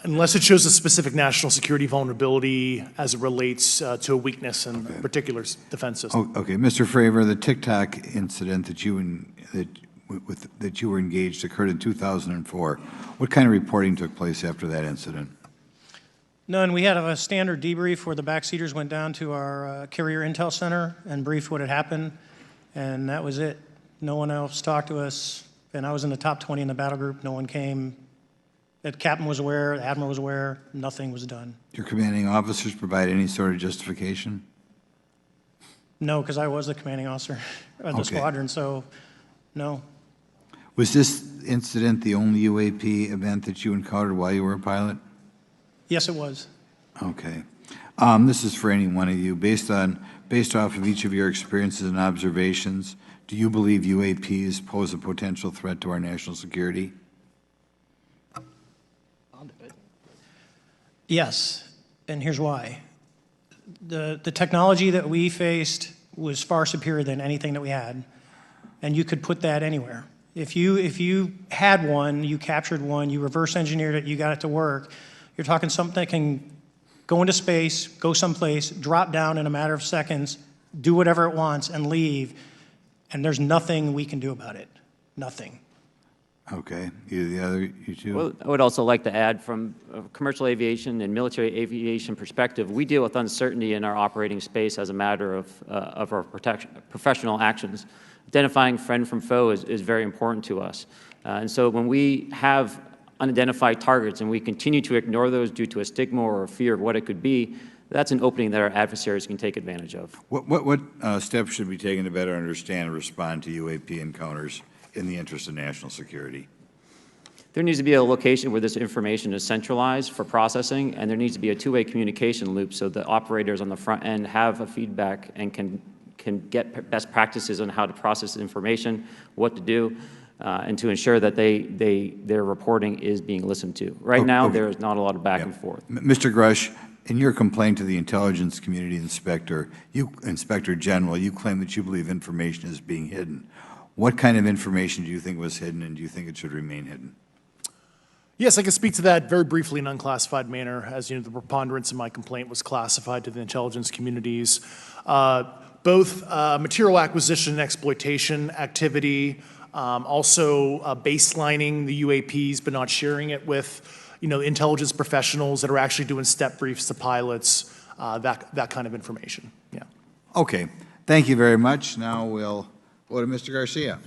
Unless it shows a specific national security vulnerability as it relates to a weakness in a particular defense system. Oh, okay, Mr. Fravor, the TikTok incident that you were engaged occurred in 2004. What kind of reporting took place after that incident? None. We had a standard debrief where the backseaters went down to our carrier intel center and briefed what had happened, and that was it. No one else talked to us, and I was in the top 20 in the battle group. No one came. The captain was aware, the admiral was aware, nothing was done. Your commanding officers provide any sort of justification? No, because I was the commanding officer of the squadron, so no. Was this incident the only UAP event that you encountered while you were a pilot? Yes, it was. Okay. This is for any one of you. Based off of each of your experiences and observations, do you believe UAPs pose a potential threat to our national security? Yes, and here's why. The technology that we faced was far superior than anything that we had, and you could put that anywhere. If you had one, you captured one, you reverse engineered it, you got it to work, you're talking something that can go into space, go someplace, drop down in a matter of seconds, do whatever it wants, and leave, and there's nothing we can do about it. Nothing. Okay. You two? Well, I would also like to add, from a commercial aviation and military aviation perspective, we deal with uncertainty in our operating space as a matter of our professional actions. Identifying friend from foe is very important to us. And so when we have unidentified targets and we continue to ignore those due to a stigma or a fear of what it could be, that's an opening that our adversaries can take advantage of. What steps should be taken to better understand and respond to UAP encounters in the interest of national security? There needs to be a location where this information is centralized for processing, and there needs to be a two-way communication loop so the operators on the front end have a feedback and can get best practices on how to process information, what to do, and to ensure that their reporting is being listened to. Right now, there is not a lot of back and forth. Mr. Grush, in your complaint to the Intelligence Community Inspector General, you claim that you believe information is being hidden. What kind of information do you think was hidden, and do you think it should remain hidden? Yes, I can speak to that very briefly in unclassified manner. As you know, the preponderance of my complaint was classified to the intelligence communities. Both material acquisition and exploitation activity, also baselining the UAPs but not sharing it with intelligence professionals that are actually doing step briefs to pilots, that kind of information. Yeah. Okay. Thank you very much. Now we'll go to Mr. Garcia.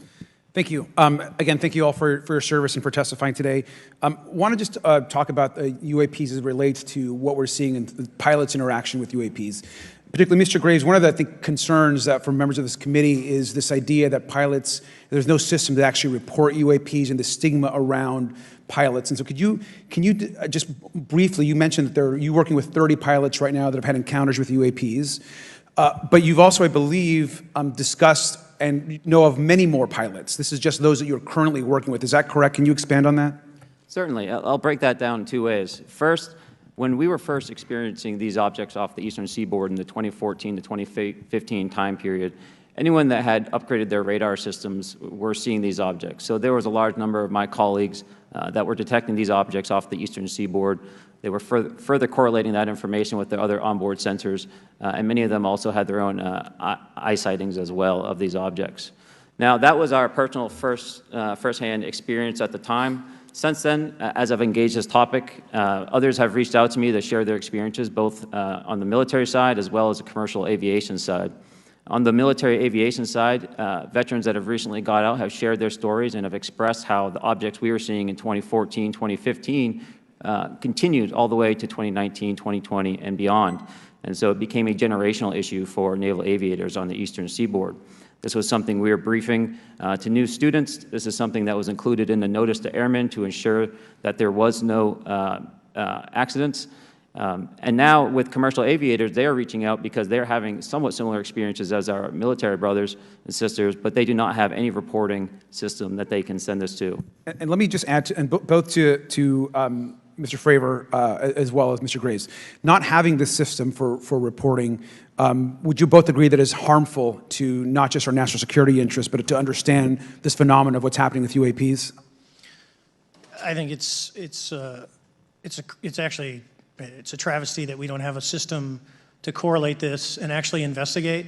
Thank you. Again, thank you all for your service and for testifying today. Want to just talk about the UAPs as it relates to what we're seeing in the pilots' interaction with UAPs. Particularly, Mr. Graves, one of the concerns that for members of this committee is this idea that pilots, there's no system to actually report UAPs and the stigma around pilots. And so can you just briefly, you mentioned that you're working with 30 pilots right now that have had encounters with UAPs, but you've also, I believe, discussed and know of many more pilots. This is just those that you're currently working with. Is that correct? Can you expand on that? Certainly. I'll break that down in two ways. First, when we were first experiencing these objects off the eastern seaboard in the 2014 to 2015 time period, anyone that had upgraded their radar systems were seeing these objects. So there was a large number of my colleagues that were detecting these objects off the eastern seaboard. They were further correlating that information with their other onboard sensors, and many of them also had their own eye sightings as well of these objects. Now, that was our personal first-hand experience at the time. Since then, as I've engaged this topic, others have reached out to me to share their experiences, both on the military side as well as the commercial aviation side. On the military aviation side, veterans that have recently got out have shared their stories and have expressed how the objects we were seeing in 2014, 2015 continued all the way to 2019, 2020, and beyond. And so it became a generational issue for naval aviators on the eastern seaboard. This was something we were briefing to new students. This is something that was included in the notice to airmen to ensure that there was no accidents. And now with commercial aviators, they are reaching out because they're having somewhat similar experiences as our military brothers and sisters, but they do not have any reporting system that they can send us to. And let me just add, both to Mr. Fravor as well as Mr. Graves, not having this system for reporting, would you both agree that is harmful to not just our national security interests, but to understand this phenomenon of what's happening with UAPs? I think it's actually a travesty that we don't have a system to correlate this and actually investigate.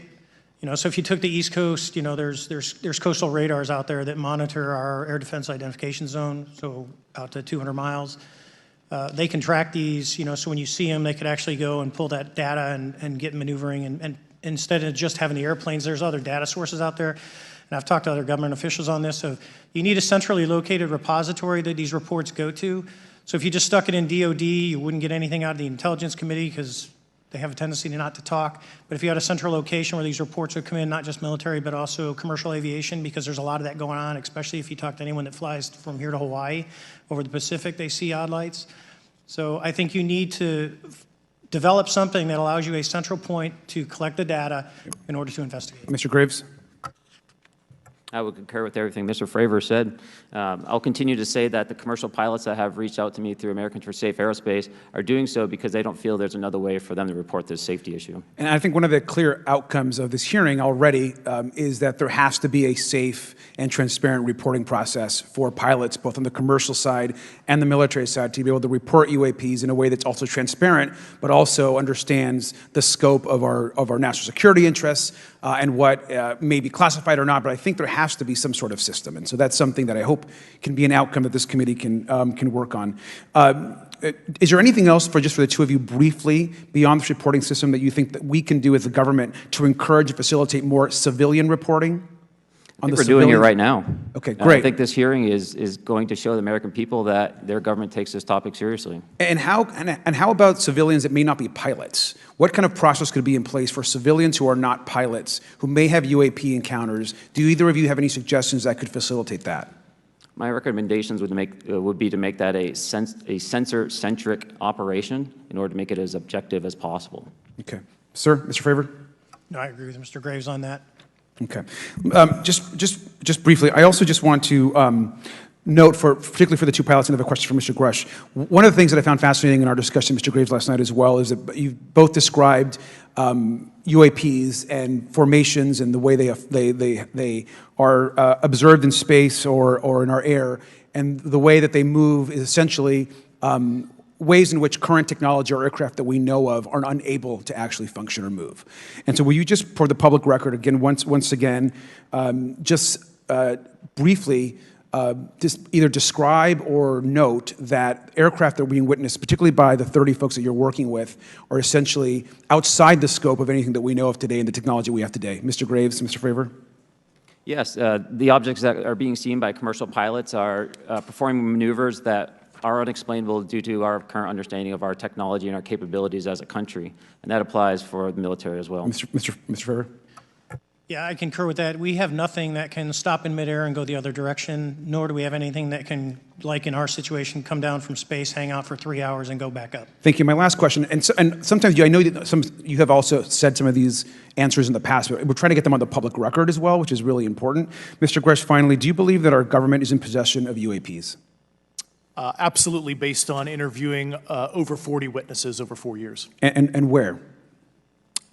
You know, so if you took the East Coast, you know, there's coastal radars out there that monitor our air defense identification zone, so out to 200 miles. They can track these, you know, so when you see them, they could actually go and pull that data and get maneuvering. And instead of just having the airplanes, there's other data sources out there. And I've talked to other government officials on this. So you need a centrally located repository that these reports go to. So if you just stuck it in DOD, you wouldn't get anything out of the Intelligence Committee because they have a tendency not to talk. But if you had a central location where these reports would come in, not just military, but also commercial aviation, because there's a lot of that going on, especially if you talk to anyone that flies from here to Hawaii, over the Pacific, they see odd lights. So I think you need to develop something that allows you a central point to collect the data in order to investigate. Mr. Graves? I would concur with everything Mr. Fravor said. I'll continue to say that the commercial pilots that have reached out to me through Americans for Safe Aerospace are doing so because they don't feel there's another way for them to report this safety issue. And I think one of the clear outcomes of this hearing already is that there has to be a safe and transparent reporting process for pilots, both on the commercial side and the military side, to be able to report UAPs in a way that's also transparent, but also understands the scope of our national security interests and what may be classified or not. But I think there has to be some sort of system, and so that's something that I hope can be an outcome that this committee can work on. Is there anything else for the two of you briefly beyond this reporting system that you think that we can do as a government to encourage and facilitate more civilian reporting? I think we're doing it right now. Okay, great. I think this hearing is going to show the American people that their government takes this topic seriously. And how about civilians that may not be pilots? What kind of process could be in place for civilians who are not pilots, who may have UAP encounters? Do either of you have any suggestions that could facilitate that? My recommendations would be to make that a sensor-centric operation in order to make it as objective as possible. Okay. Sir, Mr. Fravor? No, I agree with Mr. Graves on that. Okay. Just briefly, I also just want to note, particularly for the two pilots, and I have a question for Mr. Grush. One of the things that I found fascinating in our discussion, Mr. Graves, last night as well, is that you both described UAPs and formations and the way they are observed in space or in our air, and the way that they move is essentially ways in which current technology or aircraft that we know of are unable to actually function or move. And so will you just, for the public record, again, once again, briefly, just either describe or note that aircraft that are being witnessed, particularly by the 30 folks that you're working with, are essentially outside the scope of anything that we know of today and the technology we have today. Mr. Graves, Mr. Fravor? Yes, the objects that are being seen by commercial pilots are performing maneuvers that are unexplainable due to our current understanding of our technology and our capabilities as a country, and that applies for the military as well. Mr. Fravor? Yeah, I concur with that. We have nothing that can stop in midair and go the other direction, nor do we have anything that can, like in our situation, come down from space, hang out for 3 hours, and go back up. Thank you. My last question, and sometimes I know that you have also said some of these answers in the past, but we're trying to get them on the public record as well, which is really important. Mr. Gresh, finally, do you believe that our government is in possession of UAPs? Absolutely, based on interviewing over 40 witnesses over 4 years. And where?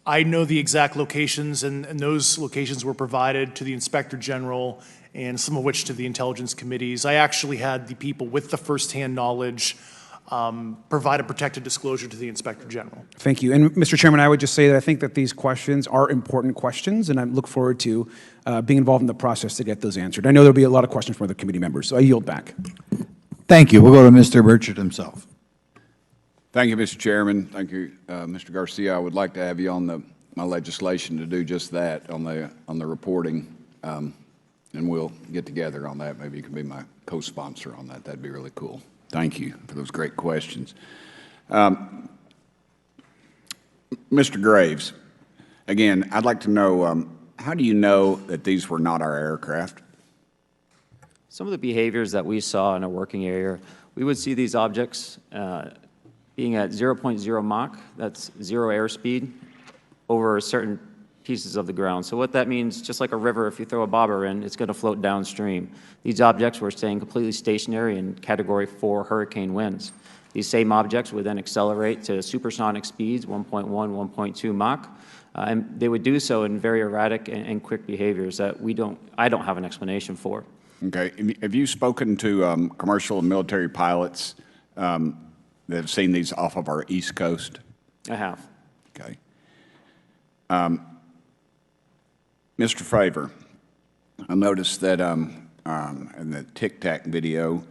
I know the exact locations, and those locations were provided to the Inspector General and some of which to the intelligence committees. I actually had the people with the firsthand knowledge provide a protected disclosure to the Inspector General. Thank you. And Mr. Chairman, I would just say that I think that these questions are important questions, and I look forward to being involved in the process to get those answered. I know there'll be a lot of questions from other committee members, so I yield back. Thank you. We'll go to Mr. Burchett himself. Thank you, Mr. Chairman. Thank you, Mr. Garcia. I would like to have you on my legislation to do just that, on the reporting, and we'll get together on that. Maybe you can be my co-sponsor on that. That'd be really cool. Thank you for those great questions. Mr. Graves, again, I'd like to know, how do you know that these were not our aircraft? Some of the behaviors that we saw in a working area, we would see these objects being at 0.0 Mach, that's 0 airspeed, over certain pieces of the ground. So what that means, just like a river, if you throw a bobber in, it's going to float downstream. These objects were staying completely stationary in Category 4 hurricane winds. These same objects would then accelerate to supersonic speeds, 1.1, 1.2 Mach, and they would do so in very erratic and quick behaviors that I don't have an explanation for. Okay. Have you spoken to commercial and military pilots that have seen these off of our East Coast? I have. Okay. Mr. Favor, I noticed that in the Tic Tac video,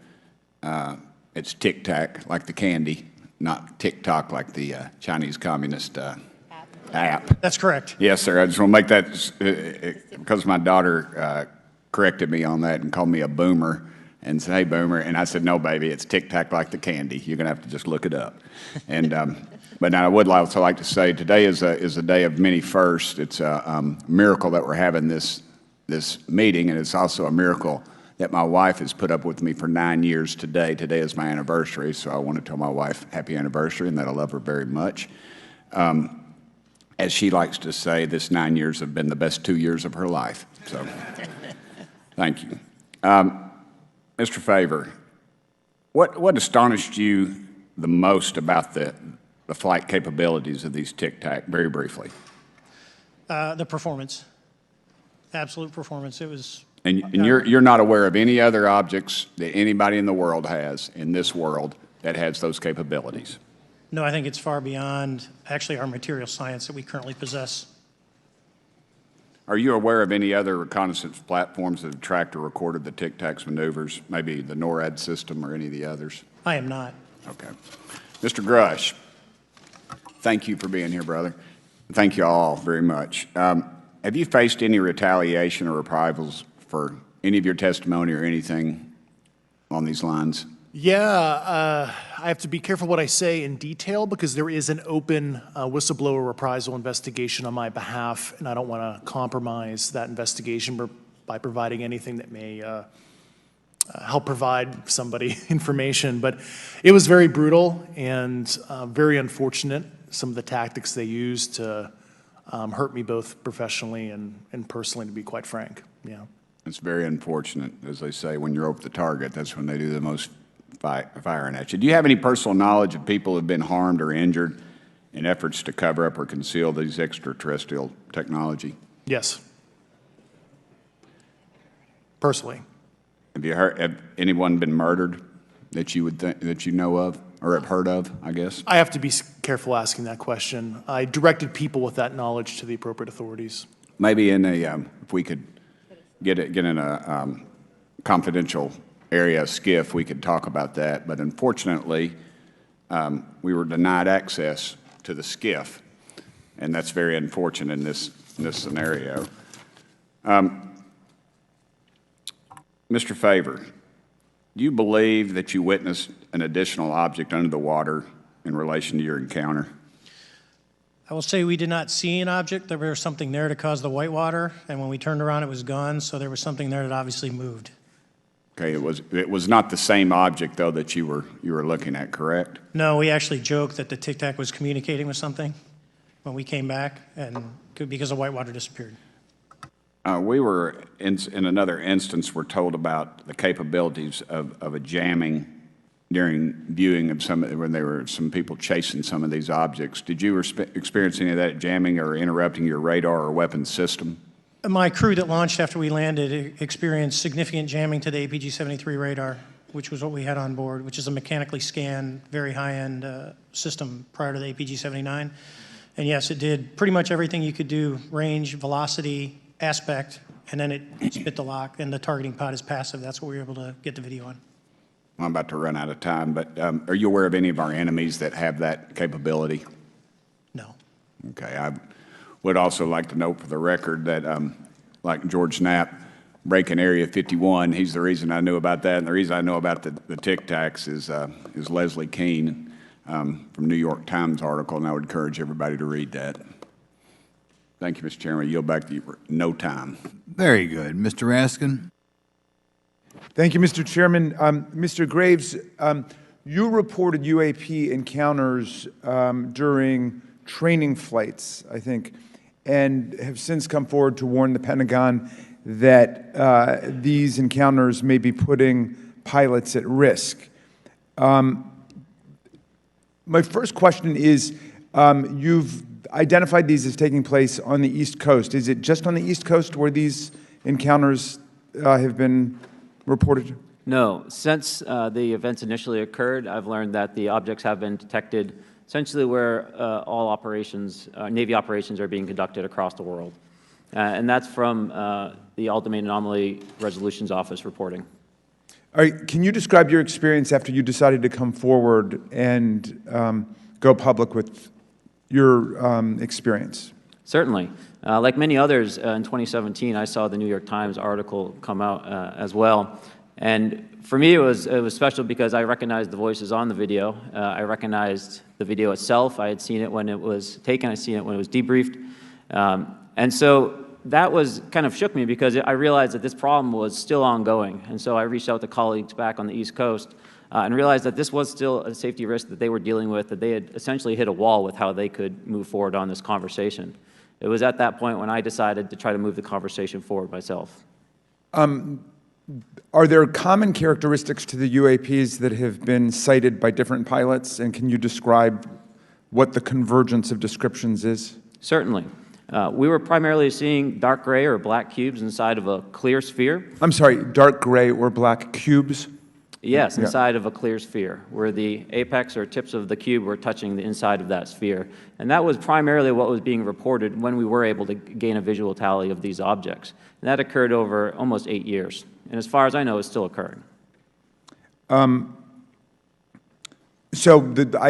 it's Tic Tac like the candy, not TikTok like the Chinese Communist app. That's correct. Yes, sir. I just want to make that, because my daughter corrected me on that and called me a boomer and said, "Hey, boomer," and I said, "No, baby, it's Tic Tac like the candy. You're going to have to just look it up." And but now I would also like to say today is a day of many firsts. It's a miracle that we're having this meeting, and it's also a miracle that my wife has put up with me for 9 years today. Today is my anniversary, so I want to tell my wife happy anniversary and that I love her very much. As she likes to say, this 9 years have been the best 2 years of her life. So, thank you. Mr. Favor, what astonished you the most about the flight capabilities of these Tic Tac, very briefly? The performance, absolute performance. It was. And you're not aware of any other objects that anybody in the world has, in this world, that has those capabilities? No, I think it's far beyond actually our material science that we currently possess. Are you aware of any other reconnaissance platforms that have tracked or recorded the Tic Tac's maneuvers, maybe the NORAD system or any of the others? I am not. Okay. Mr. Grush, thank you for being here, brother. Thank you all very much. Have you faced any retaliation or reprisals for any of your testimony or anything on these lines? Yeah, I have to be careful what I say in detail because there is an open whistleblower reprisal investigation on my behalf, and I don't want to compromise that investigation by providing anything that may help provide somebody information. But it was very brutal and very unfortunate, some of the tactics they used to hurt me both professionally and personally, to be quite frank. Yeah. It's very unfortunate. As they say, when you're over the target, that's when they do the most firing at you. Do you have any personal knowledge of people who have been harmed or injured in efforts to cover up or conceal these extraterrestrial technology? Yes. Personally. Have anyone been murdered that you would that you know of or have heard of, I guess? I have to be careful asking that question. I directed people with that knowledge to the appropriate authorities. Maybe in a, if we could get in a confidential area, SCIF, we could talk about that. But unfortunately, we were denied access to the SCIF, and that's very unfortunate in this scenario. Mr. Favor, do you believe that you witnessed an additional object under the water in relation to your encounter? I will say we did not see an object. There was something there to cause the whitewater, and when we turned around, it was gone. So there was something there that obviously moved. Okay, it was not the same object though that you were looking at, correct? No, we actually joked that the Tic Tac was communicating with something when we came back, and because the whitewater disappeared. We were in another instance. We're told about the capabilities of a jamming during viewing of when there were some people chasing some of these objects. Did you experience any of that jamming or interrupting your radar or weapons system? My crew that launched after we landed experienced significant jamming to the APG-73 radar, which was what we had on board, which is a mechanically scanned, very high-end system prior to the APG-79. And yes, it did pretty much everything you could do, range, velocity, aspect, and then it spit the lock, and the targeting pod is passive. That's what we were able to get the video on. I'm about to run out of time, but are you aware of any of our enemies that have that capability? No. Okay. I would also like to note for the record that, like George Knapp, breaking Area 51, he's the reason I knew about that. And the reason I know about the Tic Tacs is Leslie Keene from New York Times article, and I would encourage everybody to read that. Thank you, Mr. Chairman. I yield back to you for no time. Very good. Mr. Raskin? Thank you, Mr. Chairman. Mr. Graves, you reported UAP encounters during training flights, I think, and have since come forward to warn the Pentagon that these encounters may be putting pilots at risk. My first question is, you've identified these as taking place on the East Coast. Is it just on the East Coast where these encounters have been reported? No. Since the events initially occurred, I've learned that the objects have been detected essentially where all operations, Navy operations are being conducted across the world. And that's from the All-Domain Anomaly Resolutions Office reporting. All right, can you describe your experience after you decided to come forward and go public with your experience? Certainly. Like many others, in 2017, I saw the New York Times article come out as well. And for me, it was special because I recognized the voices on the video. I recognized the video itself. I had seen it when it was taken. I seen it when it was debriefed. And so that was kind of shook me because I realized that this problem was still ongoing. And so I reached out to colleagues back on the East Coast and realized that this was still a safety risk that they were dealing with, that they had essentially hit a wall with how they could move forward on this conversation. It was at that point when I decided to try to move the conversation forward myself. Are there common characteristics to the UAPs that have been cited by different pilots, and can you describe what the convergence of descriptions is? Certainly. We were primarily seeing dark gray or black cubes inside of a clear sphere. I'm sorry, dark gray or black cubes? Yes, inside of a clear sphere, where the apex or tips of the cube were touching the inside of that sphere. And that was primarily what was being reported when we were able to gain a visual tally of these objects. And that occurred over almost 8 years. And as far as I know, it's still occurring. I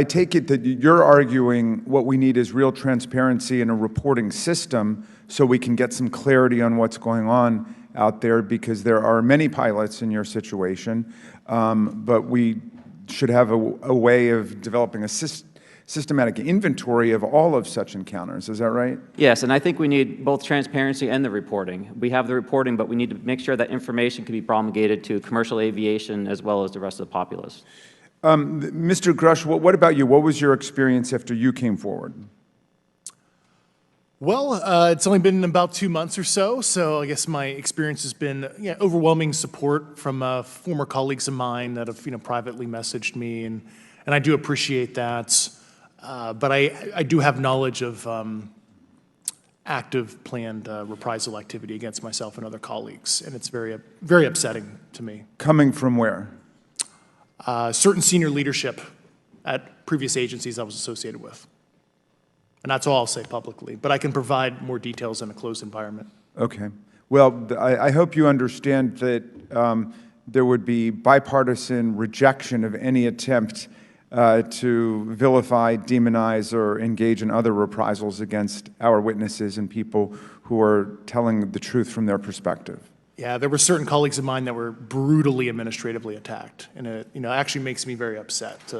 take it that you're arguing what we need is real transparency in a reporting system so we can get some clarity on what's going on out there, because there are many pilots in your situation, but we should have a way of developing a systematic inventory of all of such encounters. Is that right? Yes, and I think we need both transparency and the reporting. We have the reporting, but we need to make sure that information can be promulgated to commercial aviation as well as the rest of the populace. Mr. Grush, what about you? What was your experience after you came forward? Well, it's only been about 2 months or so I guess my experience has been overwhelming support from former colleagues of mine that have privately messaged me, and I do appreciate that. But I do have knowledge of active planned reprisal activity against myself and other colleagues, and it's very, very upsetting to me. Coming from where? Certain senior leadership at previous agencies I was associated with. And that's all I'll say publicly, but I can provide more details in a closed environment. Okay. Well, I hope you understand that there would be bipartisan rejection of any attempt to vilify, demonize, or engage in other reprisals against our witnesses and people who are telling the truth from their perspective. Yeah, there were certain colleagues of mine that were brutally administratively attacked, and it actually makes me very upset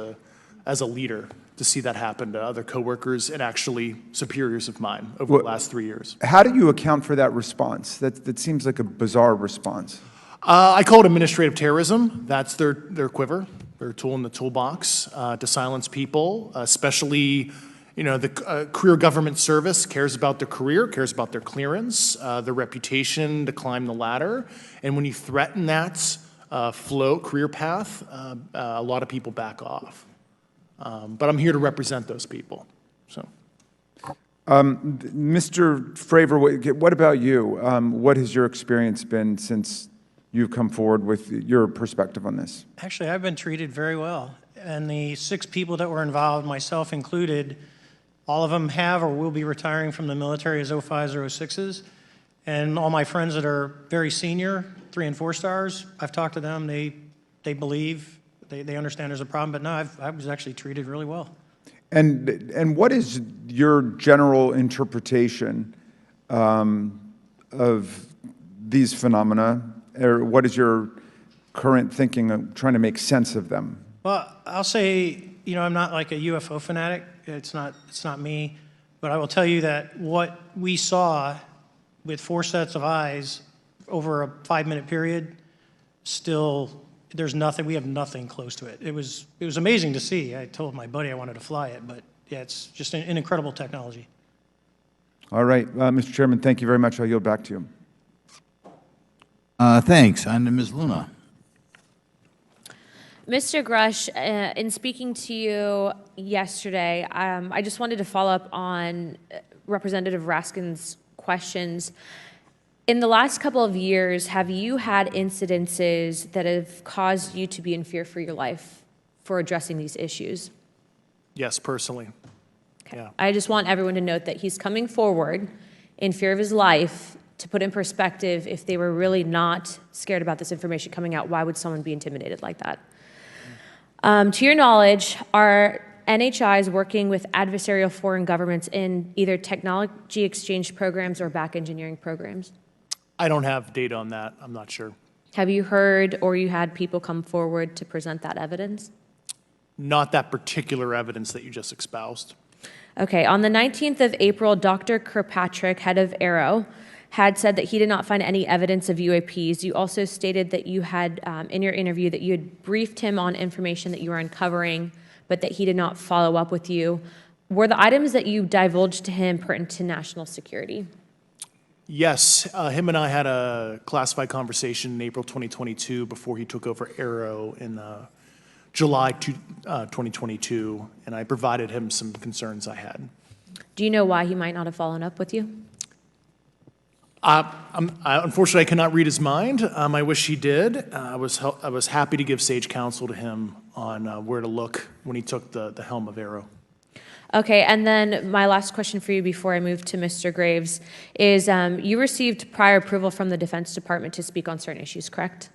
as a leader to see that happen to other coworkers and actually superiors of mine over the last 3 years. How do you account for that response? That seems like a bizarre response. I call it administrative terrorism. That's their quiver, their tool in the toolbox to silence people, especially the career government service cares about their career, cares about their clearance, their reputation to climb the ladder. And when you threaten that career path, a lot of people back off. But I'm here to represent those people. So, Mr. Fravor, what about you? What has your experience been since you've come forward with your perspective on this? Actually, I've been treated very well. And the 6 people that were involved, myself included, all of them have or will be retiring from the military as 05s or 06s. And all my friends that are very senior, 3 and 4 stars, I've talked to them. They believe they understand there's a problem, but no, I was actually treated really well. And what is your general interpretation of these phenomena, or what is your current thinking of trying to make sense of them? Well, I'll say, I'm not like a UFO fanatic. It's not me. But I will tell you that what we saw with 4 sets of eyes over a 5-minute period, still, we have nothing close to it. It was amazing to see. I told my buddy I wanted to fly it, but yeah, it's just an incredible technology. All right, Mr. Chairman, thank you very much. I'll yield back to you. Thanks. On to Ms. Luna. Mr. Grush, in speaking to you yesterday, I just wanted to follow up on Representative Raskin's questions. In the last couple of years, have you had incidences that have caused you to be in fear for your life for addressing these issues? Yes, personally. Okay. Yeah. I just want everyone to note that he's coming forward in fear of his life. To put in perspective, if they were really not scared about this information coming out, why would someone be intimidated like that? To your knowledge, are NHIs working with adversarial foreign governments in either technology exchange programs or back engineering programs? I don't have data on that. I'm not sure. Have you heard or you had people come forward to present that evidence? Not that particular evidence that you just espoused. Okay, on the 19th of April, Dr. Kirkpatrick, head of Aero, had said that he did not find any evidence of UAPs. You also stated that you had, in your interview, that you had briefed him on information that you were uncovering, but that he did not follow up with you. Were the items that you divulged to him pertinent to national security? Yes, him and I had a classified conversation in April 2022 before he took over Aero in July 2022, and I provided him some concerns I had. Do you know why he might not have followed up with you? Unfortunately, I cannot read his mind. I wish he did. I was happy to give sage counsel to him on where to look when he took the helm of Aero. Okay, and then my last question for you before I move to Mr. Graves is you received prior approval from the Defense Department to speak on certain issues, correct?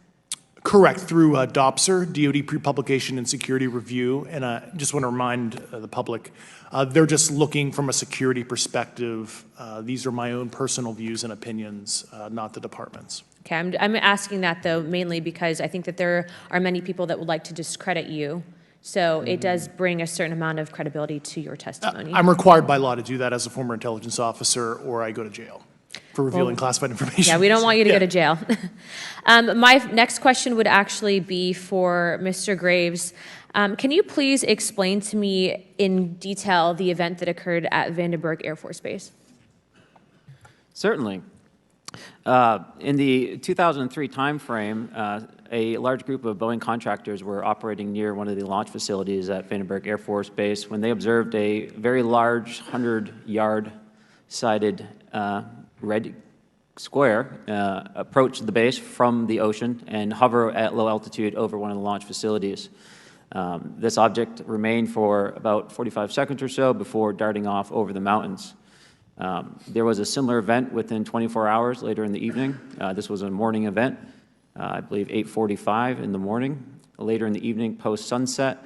Correct, through DOPSR, DoD Pre-Publication and Security Review, and I just want to remind the public, they're just looking from a security perspective. These are my own personal views and opinions, not the department's. Okay, I'm asking that though mainly because I think that there are many people that would like to discredit you, so it does bring a certain amount of credibility to your testimony. I'm required by law to do that as a former intelligence officer, or I go to jail for revealing classified information. Yeah, we don't want you to go to jail. My next question would actually be for Mr. Graves. Can you please explain to me in detail the event that occurred at Vandenberg Air Force Base? Certainly. In the 2003 timeframe, a large group of Boeing contractors were operating near one of the launch facilities at Vandenberg Air Force Base when they observed a very large 100-yard sided red square approach the base from the ocean and hover at low altitude over one of the launch facilities. This object remained for about 45 seconds or so before darting off over the mountains. There was a similar event within 24 hours later in the evening. This was a morning event, I believe 8:45 in the morning. Later in the evening, post-sunset,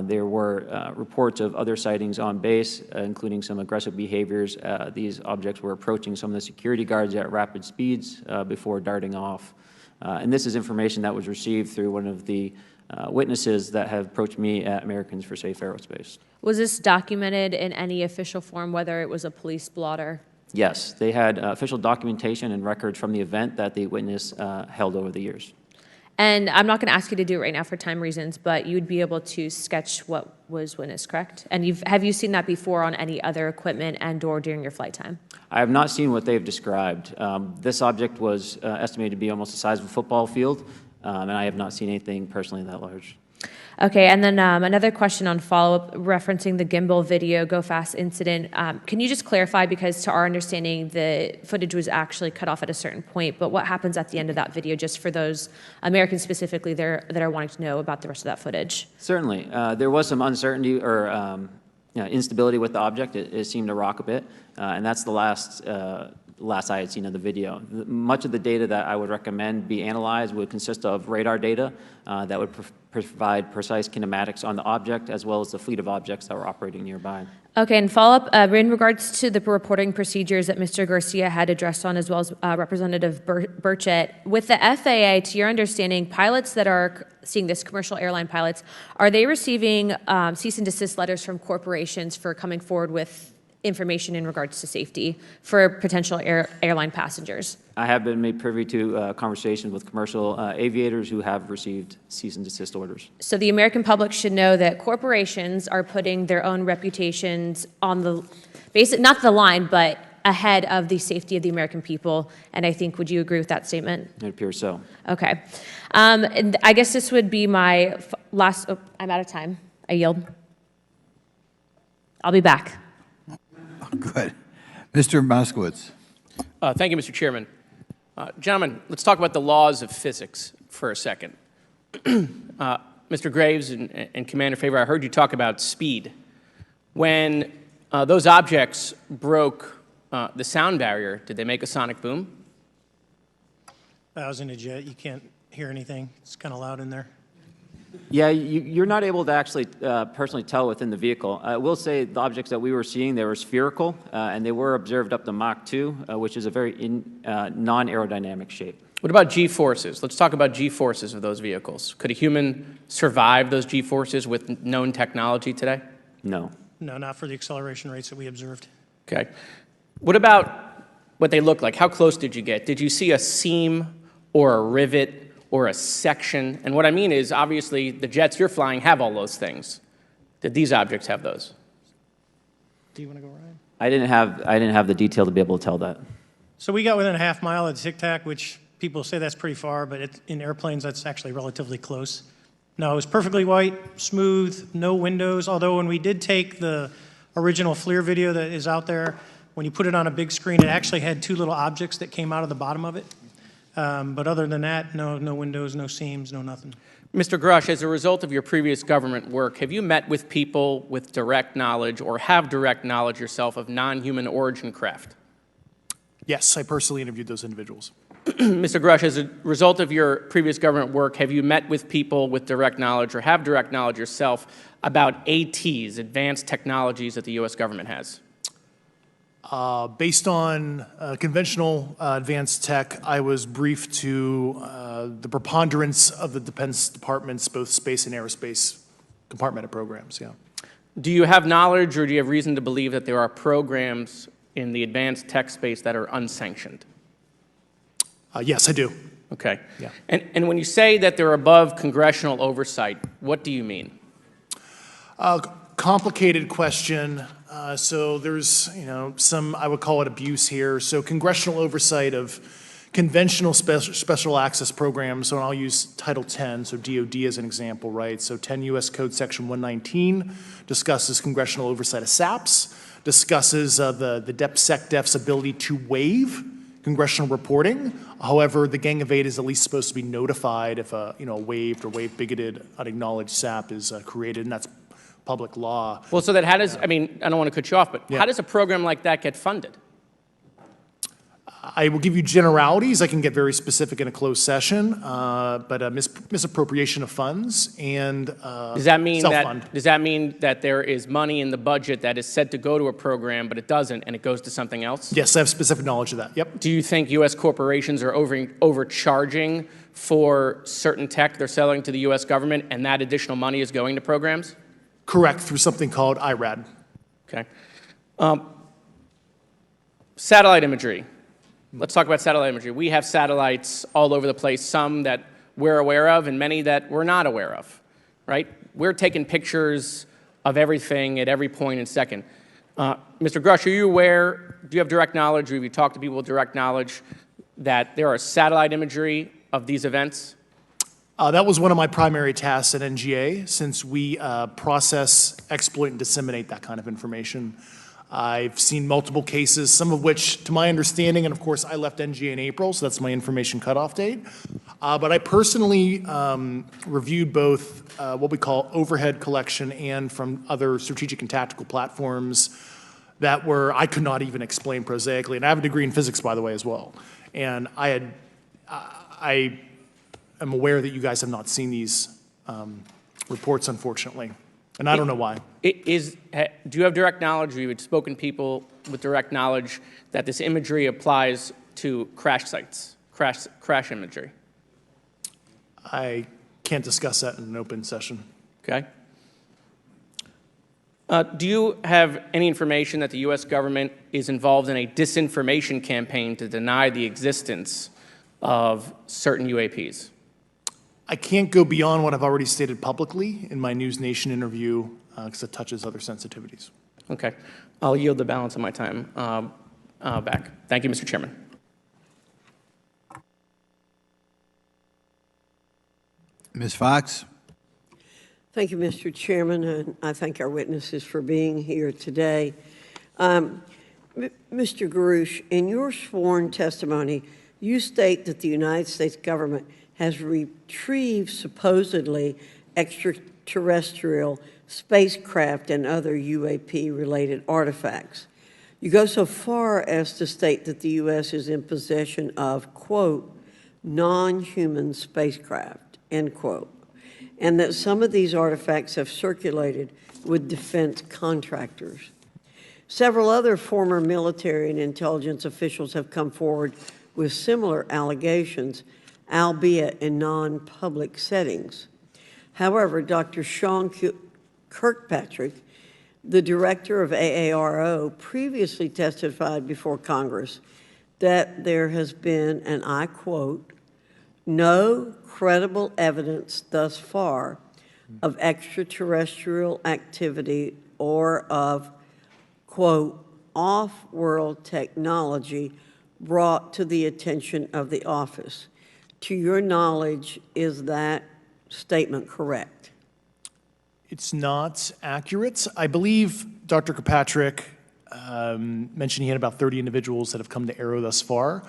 there were reports of other sightings on base, including some aggressive behaviors. These objects were approaching some of the security guards at rapid speeds before darting off. And this is information that was received through one of the witnesses that have approached me at Americans for Safe Aerospace. Was this documented in any official form, whether it was a police blotter? Yes, they had official documentation and records from the event that the witness held over the years. And I'm not going to ask you to do it right now for time reasons, but you would be able to sketch what was witnessed, correct? And have you seen that before on any other equipment and/or during your flight time? I have not seen what they've described. This object was estimated to be almost the size of a football field, and I have not seen anything personally that large. Okay, and then another question on follow-up referencing the gimbal video Go Fast incident. Can you just clarify, because to our understanding, the footage was actually cut off at a certain point, but what happens at the end of that video, just for those Americans specifically that are wanting to know about the rest of that footage? Certainly. There was some uncertainty or instability with the object. It seemed to rock a bit, and that's the last last I had seen of the video. Much of the data that I would recommend be analyzed would consist of radar data that would provide precise kinematics on the object as well as the fleet of objects that were operating nearby. Okay, and follow-up, in regards to the reporting procedures that Mr. Garcia had addressed on, as well as Representative Burchett, with the FAA, to your understanding, pilots that are seeing this, commercial airline pilots, are they receiving cease and desist letters from corporations for coming forward with information in regards to safety for potential airline passengers? I have been made privy to conversations with commercial aviators who have received cease and desist orders. So the American public should know that corporations are putting their own reputations on the basic, not the line, but ahead of the safety of the American people. And I think, would you agree with that statement? It appears so. Okay. And I guess this would be my last, I'm out of time. I yield. I'll be back. Good. Mr. Moskowitz. Thank you, Mr. Chairman. Gentlemen, let's talk about the laws of physics for a second. Mr. Graves and Commander Favor, I heard you talk about speed. When those objects broke the sound barrier, did they make a sonic boom? I was in a jet. You can't hear anything. It's kind of loud in there. Yeah, you're not able to actually personally tell within the vehicle. I will say the objects that we were seeing, they were spherical, and they were observed up to Mach 2, which is a very non-aerodynamic shape. What about G-forces? Let's talk about G-forces of those vehicles. Could a human survive those G-forces with known technology today? No. No, not for the acceleration rates that we observed. Okay. What about what they look like? How close did you get? Did you see a seam or a rivet or a section? And what I mean is, obviously, the jets you're flying have all those things. Did these objects have those? Do you want to go, Ryan? I didn't have the detail to be able to tell that. So we got within a half mile of Tic Tac, which people say that's pretty far, but in airplanes, that's actually relatively close. No, it was perfectly white, smooth, no windows, although when we did take the original FLIR video that is out there, when you put it on a big screen, it actually had two little objects that came out of the bottom of it. But other than that, no windows, no seams, no nothing. Mr. Grush, as a result of your previous government work, have you met with people with direct knowledge or have direct knowledge yourself of non-human origin craft? Yes, I personally interviewed those individuals. Mr. Grush, as a result of your previous government work, have you met with people with direct knowledge or have direct knowledge yourself about ATs, advanced technologies that the U.S. government has? Based on conventional advanced tech, I was briefed to the preponderance of the Defense Department's both space and aerospace compartmented programs, yeah. Do you have knowledge or do you have reason to believe that there are programs in the advanced tech space that are unsanctioned? Yes, I do. Okay. Yeah. And when you say that they're above congressional oversight, what do you mean? Complicated question. So there's, some, I would call it abuse here. So congressional oversight of conventional special access programs, so I'll use Title 10, so DOD as an example, right? So 10 U.S. Code Section 119 discusses congressional oversight of SAPs, discusses the DepSecDef's ability to waive congressional reporting. However, the Gang of Eight is at least supposed to be notified if a waived or waive-bigoted unacknowledged SAP is created, and that's public law. Well, so that how does, I don't want to cut you off, but Yeah. how does a program like that get funded? I will give you generalities. I can get very specific in a closed session, but misappropriation of funds and Does that mean self-fund. that there is money in the budget that is said to go to a program, but it doesn't, and it goes to something else? Yes, I have specific knowledge of that. Yep. Do you think U.S. corporations are overcharging for certain tech they're selling to the U.S. government, and that additional money is going to programs? Correct, through something called IRAD. Okay. Satellite imagery. Let's talk about satellite imagery. We have satellites all over the place, some that we're aware of and many that we're not aware of, right? We're taking pictures of everything at every point and second. Mr. Grush, are you aware, do you have direct knowledge, or have you talked to people with direct knowledge that there are satellite imagery of these events? That was one of my primary tasks at NGA, since we process, exploit, and disseminate that kind of information. I've seen multiple cases, some of which, to my understanding, and of course I left NGA in April, so that's my information cutoff date. But I personally reviewed both what we call overhead collection and from other strategic and tactical platforms, that I could not even explain prosaically. And I have a degree in physics, by the way, as well. And I am aware that you guys have not seen these reports, unfortunately. And I don't know why. Do you have direct knowledge, or you've spoken to people with direct knowledge that this imagery applies to crash sites, crash imagery? I can't discuss that in an open session. Okay. Do you have any information that the U.S. government is involved in a disinformation campaign to deny the existence of certain UAPs? I can't go beyond what I've already stated publicly in my News Nation interview because it touches other sensitivities. Okay. I'll yield the balance of my time back. Thank you, Mr. Chairman. Ms. Fox? Thank you, Mr. Chairman, and I thank our witnesses for being here today. Mr. Garouche, in your sworn testimony, you state that the United States government has retrieved supposedly extraterrestrial spacecraft and other UAP-related artifacts. You go so far as to state that the U.S. is in possession of, quote, non-human spacecraft, end quote, and that some of these artifacts have circulated with defense contractors. Several other former military and intelligence officials have come forward with similar allegations, albeit in non-public settings. However, Dr. Sean Kirkpatrick, the director of AARO, previously testified before Congress that there has been, and I quote, no credible evidence thus far of extraterrestrial activity or of, quote, off-world technology brought to the attention of the office. To your knowledge, is that statement correct? It's not accurate. I believe Dr. Kirkpatrick mentioned he had about 30 individuals that have come to AARO thus far.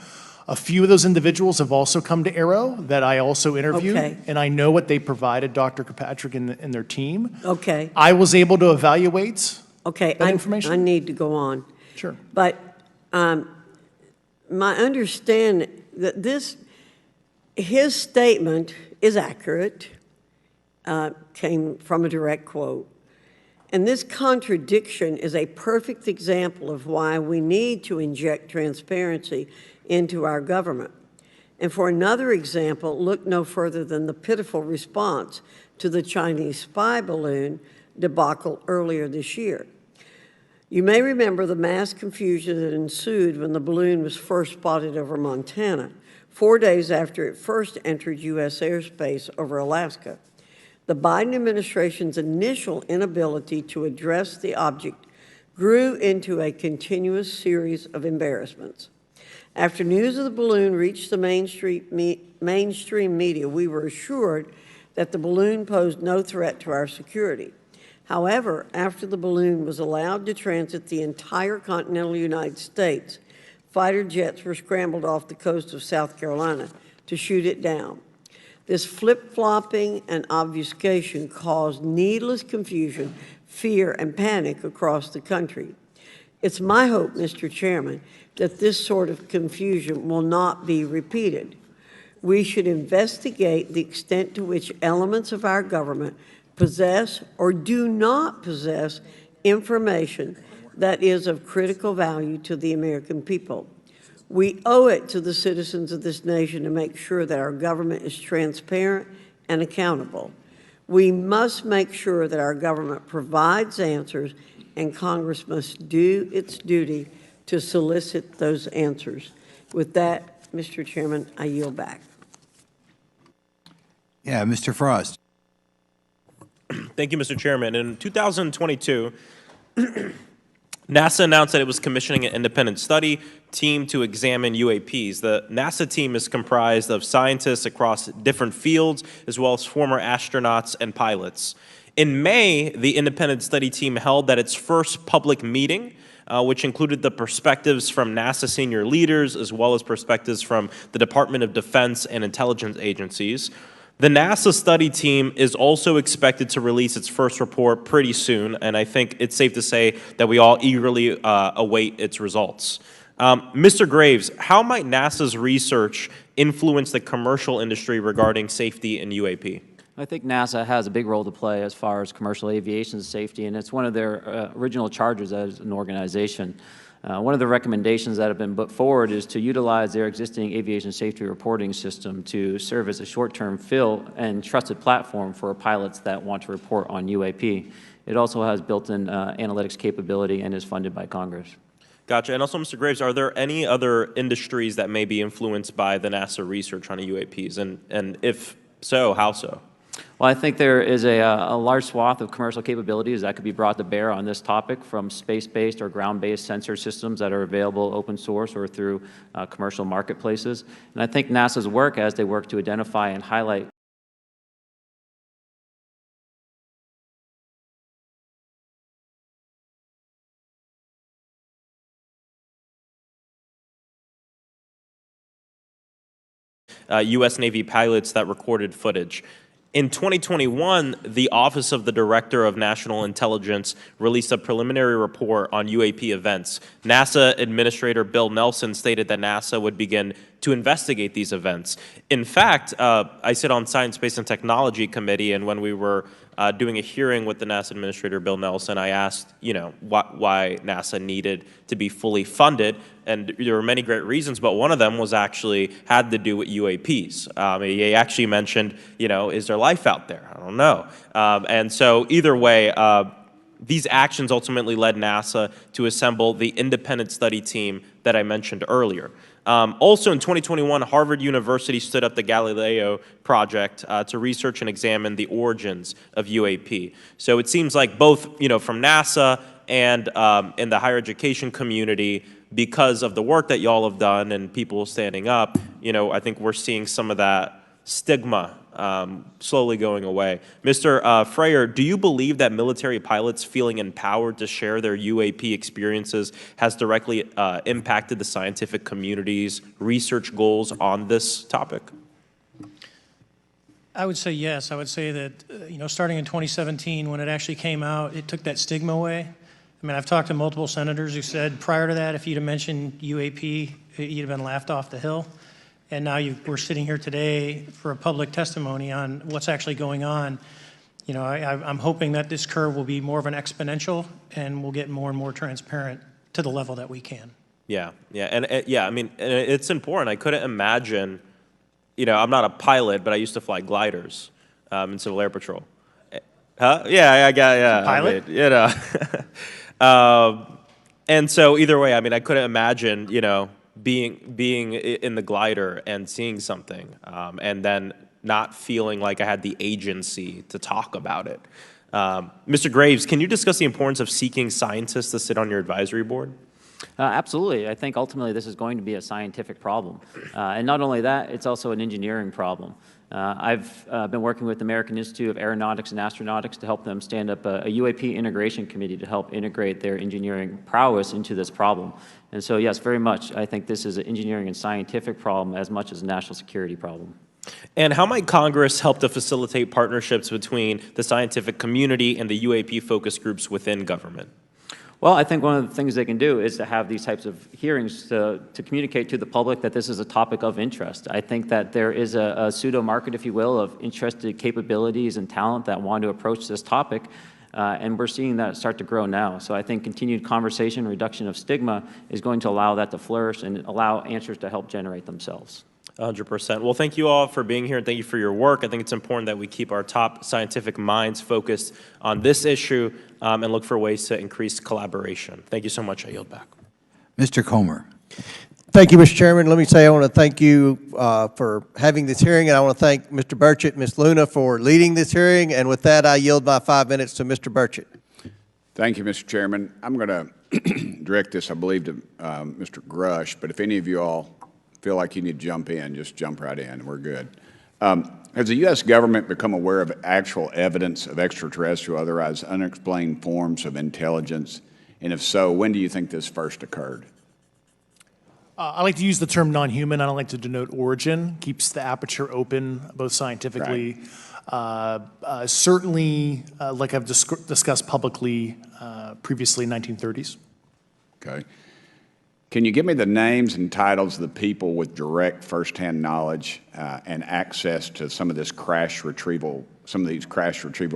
A few of those individuals have also come to AARO that I also interviewed, Okay. and I know what they provided Dr. Kirkpatrick and their team. Okay. I was able to evaluate Okay, that information. I need to go on. Sure. But my understanding that his statement is accurate, came from a direct quote. And this contradiction is a perfect example of why we need to inject transparency into our government. And for another example, look no further than the pitiful response to the Chinese spy balloon debacle earlier this year. You may remember the mass confusion that ensued when the balloon was first spotted over Montana, 4 days after it first entered U.S. airspace over Alaska. The Biden administration's initial inability to address the object grew into a continuous series of embarrassments. After news of the balloon reached the mainstream media, we were assured that the balloon posed no threat to our security. However, after the balloon was allowed to transit the entire continental United States, fighter jets were scrambled off the coast of South Carolina to shoot it down. This flip-flopping and obfuscation caused needless confusion, fear, and panic across the country. It's my hope, Mr. Chairman, that this sort of confusion will not be repeated. We should investigate the extent to which elements of our government possess or do not possess information that is of critical value to the American people. We owe it to the citizens of this nation to make sure that our government is transparent and accountable. We must make sure that our government provides answers, and Congress must do its duty to solicit those answers. With that, Mr. Chairman, I yield back. Yeah, Mr. Frost. Thank you, Mr. Chairman. In 2022, NASA announced that it was commissioning an independent study team to examine UAPs. The NASA team is comprised of scientists across different fields, as well as former astronauts and pilots. In May, the independent study team held its first public meeting, which included the perspectives from NASA senior leaders, as well as perspectives from the Department of Defense and intelligence agencies. The NASA study team is also expected to release its first report pretty soon, and I think it's safe to say that we all eagerly await its results. Mr. Graves, how might NASA's research influence the commercial industry regarding safety in UAP? I think NASA has a big role to play as far as commercial aviation safety, and it's one of their original charges as an organization. One of the recommendations that have been put forward is to utilize their existing aviation safety reporting system to serve as a short-term fill and trusted platform for pilots that want to report on UAP. It also has built-in analytics capability and is funded by Congress. Gotcha. And also, Mr. Graves, are there any other industries that may be influenced by the NASA research on UAPs? And if so, how so? Well, I think there is a large swath of commercial capabilities that could be brought to bear on this topic, from space-based or ground-based sensor systems that are available open source or through commercial marketplaces. And I think NASA's work, as they work to identify and highlight U.S. Navy pilots that recorded footage. In 2021, the Office of the Director of National Intelligence released a preliminary report on UAP events. NASA Administrator Bill Nelson stated that NASA would begin to investigate these events. In fact, I sit on Science, Space, and Technology Committee, and when we were doing a hearing with the NASA Administrator Bill Nelson, I asked, why NASA needed to be fully funded, and there were many great reasons, but one of them was actually had to do with UAPs. He actually mentioned, is there life out there? I don't know. And so either way, these actions ultimately led NASA to assemble the independent study team that I mentioned earlier. Also in 2021, Harvard University stood up the Galileo project to research and examine the origins of UAP. So it seems like both, from NASA and in the higher education community, because of the work that y'all have done and people standing up, I think we're seeing some of that stigma slowly going away. Mr. Freyer, do you believe that military pilots feeling empowered to share their UAP experiences has directly impacted the scientific community's research goals on this topic? I would say yes. I would say that, starting in 2017, when it actually came out, it took that stigma away. I mean, I've talked to multiple senators who said prior to that, if you'd have mentioned UAP, you'd have been laughed off the hill. And now we're sitting here today for a public testimony on what's actually going on. I'm hoping that this curve will be more of an exponential, and we'll get more and more transparent to the level that we can. Yeah, and I mean, it's important. I couldn't imagine, I'm not a pilot, but I used to fly gliders in Civil Air Patrol. Huh? Yeah, Pilot? I mean, and so either way, I mean, I couldn't imagine, being in the glider and seeing something, and then not feeling like I had the agency to talk about it. Mr. Graves, can you discuss the importance of seeking scientists to sit on your advisory board? Absolutely. I think ultimately this is going to be a scientific problem. And not only that, it's also an engineering problem. I've been working with the American Institute of Aeronautics and Astronautics to help them stand up a UAP integration committee to help integrate their engineering prowess into this problem. And so, yes, very much, I think this is an engineering and scientific problem as much as a national security problem. And how might Congress help to facilitate partnerships between the scientific community and the UAP focus groups within government? Well, I think one of the things they can do is to have these types of hearings to communicate to the public that this is a topic of interest. I think that there is a pseudo-market, if you will, of interested capabilities and talent that want to approach this topic, and we're seeing that start to grow now. So I think continued conversation, reduction of stigma is going to allow that to flourish and allow answers to help generate themselves. 100%. Well, thank you all for being here, and thank you for your work. I think it's important that we keep our top scientific minds focused on this issue and look for ways to increase collaboration. Thank you so much. I yield back. Mr. Comer. Thank you, Mr. Chairman. Let me say I want to thank you for having this hearing, and I want to thank Mr. Burchett, Ms. Luna for leading this hearing. And with that, I yield my 5 minutes to Mr. Burchett. Thank you, Mr. Chairman. I'm going to direct this, I believe, to Mr. Grush, but if any of you all feel like you need to jump in, just jump right in. We're good. Has the U.S. government become aware of actual evidence of extraterrestrial, otherwise unexplained forms of intelligence? And if so, when do you think this first occurred? I like to use the term non-human. I don't like to denote origin. Keeps the aperture open, both scientifically. Certainly, like I've discussed publicly previously, 1930s. Okay. Can you give me the names and titles of the people with direct firsthand knowledge and access to some of these crash retrieval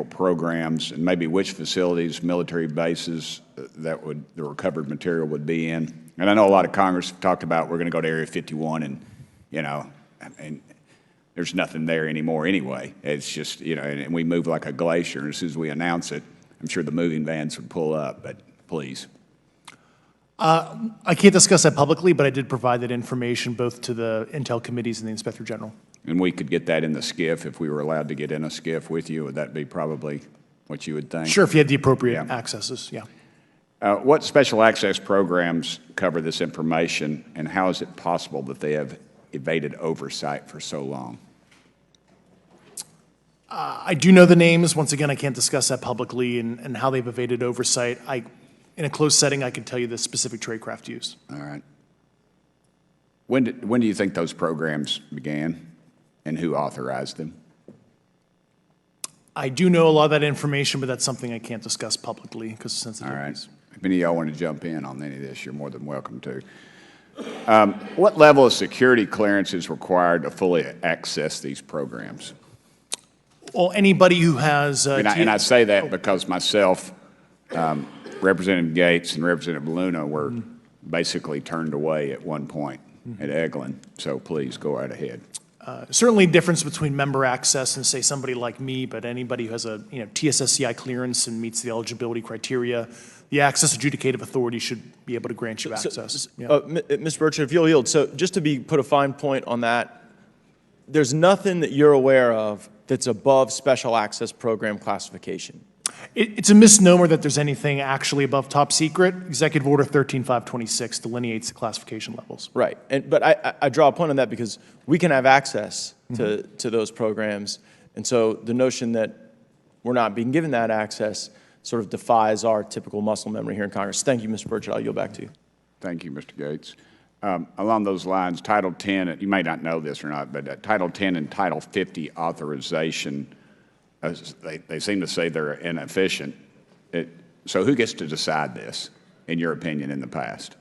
programs, and maybe which facilities, military bases the recovered material would be in? And I know a lot of Congress have talked about we're going to go to Area 51, and and there's nothing there anymore anyway. It's just and we move like a glacier. And as soon as we announce it, I'm sure the moving vans would pull up. But please. I can't discuss that publicly, but I did provide that information both to the Intel committees and the Inspector General. And we could get that in the SCIF if we were allowed to get in a SCIF with you. Would that be probably what you would think? Sure, if you had the appropriate accesses, yeah. What special access programs cover this information, and how is it possible that they have evaded oversight for so long? I do know the names. Once again, I can't discuss that publicly and how they've evaded oversight. In a closed setting, I can tell you the specific tradecraft used. All right. When do you think those programs began, and who authorized them? I do know a lot of that information, but that's something I can't discuss publicly because of sensitivities. All right. If any of y'all want to jump in on any of this, you're more than welcome to. What level of security clearance is required to fully access these programs? Well, anybody who has... and I say that because myself, Representative Gates and Representative Luna were basically turned away at one point at Eglin. So please go right ahead. Certainly difference between member access and, say, somebody like me, but anybody who has a TSSCI clearance and meets the eligibility criteria, the access adjudicative authority should be able to grant you access. Mr. Burchett, if you'll yield, so just to put a fine point on that, there's nothing that you're aware of that's above special access program classification. It's a misnomer that there's anything actually above top secret. Executive Order 13526 delineates the classification levels. Right, but I draw a point on that because we can have access to those programs, and so the notion that we're not being given that access sort of defies our typical muscle memory here in Congress. Thank you, Mr. Burchett. I'll yield back to you. Thank you, Mr. Gates. Along those lines, Title 10, you may not know this or not, but Title 10 and Title 50 authorization, they seem to say they're inefficient. So who gets to decide this, in your opinion, in the past?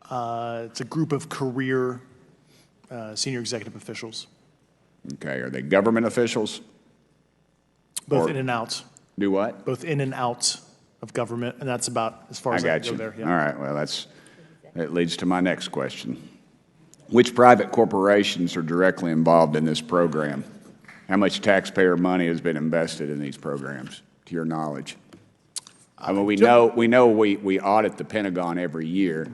It's a group of career senior executive officials. Okay, are they government officials? Both in and out. Do what? Both in and out of government, and that's about as far as I can go there. Yeah. All right, well, that leads to my next question. Which private corporations are directly involved in this program? How much taxpayer money has been invested in these programs, to your knowledge? I mean, we know we audit the Pentagon every year,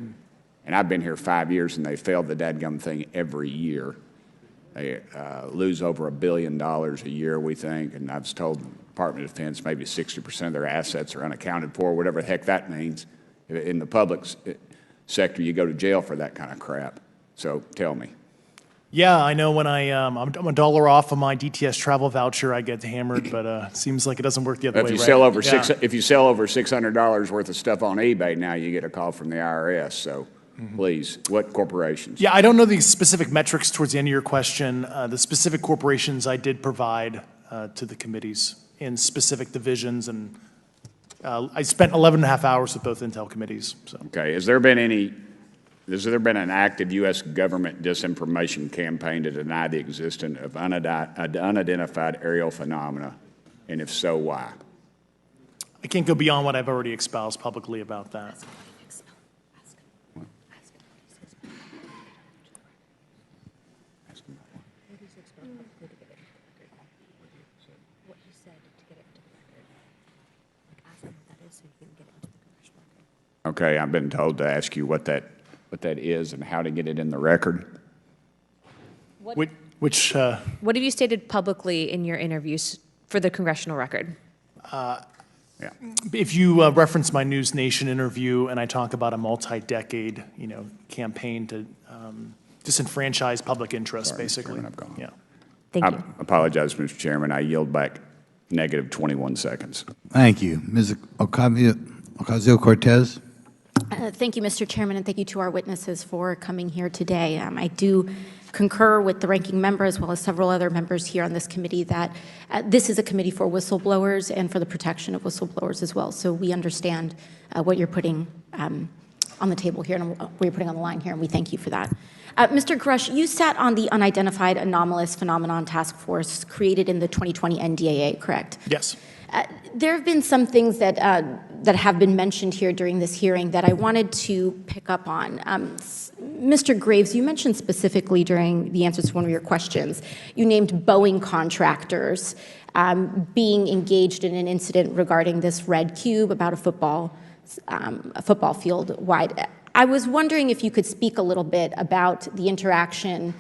and I've been here 5 years, and they failed the dadgum thing every year. They lose over $1 billion a year, we think, and I've told the Department of Defense maybe 60% of their assets are unaccounted for, whatever the heck that means. In the public sector, you go to jail for that kind of crap. So tell me. Yeah, I know when I'm $1 off of my DTS travel voucher, I get hammered, but it seems like it doesn't work the other way. If you sell over $600 worth of stuff on eBay now, you get a call from the IRS. So please, what corporations? Yeah, I don't know the specific metrics towards the end of your question. The specific corporations I did provide to the committees in specific divisions, and I spent 11 and a half hours with both Intel committees. So. Okay, has there been an active U.S. government disinformation campaign to deny the existence of unidentified aerial phenomena, and if so, why? I can't go beyond what I've already espoused publicly about that. Okay, I've been told to ask you what that is and how to get it in the record. What have you stated publicly in your interviews for the congressional record? If you reference my News Nation interview, and I talk about a multi-decade, campaign to disenfranchise public interest, basically. Chairman, I've gone. Yeah. Thank you. I apologize, Mr. Chairman. I yield back negative 21 seconds. Thank you. Ms. Ocasio-Cortez? Thank you, Mr. Chairman, and thank you to our witnesses for coming here today. I do concur with the ranking member as well as several other members here on this committee that this is a committee for whistleblowers and for the protection of whistleblowers as well. So we understand what you're putting on the table here and what you're putting on the line here, and we thank you for that. Mr. Grush, you sat on the Unidentified Anomalous Phenomenon Task Force created in the 2020 NDAA, correct? Yes. There have been some things that have been mentioned here during this hearing that I wanted to pick up on. Mr. Graves, you mentioned specifically during the answers to one of your questions, you named Boeing contractors being engaged in an incident regarding this red cube about a football field wide. I was wondering if you could speak a little bit about the interaction,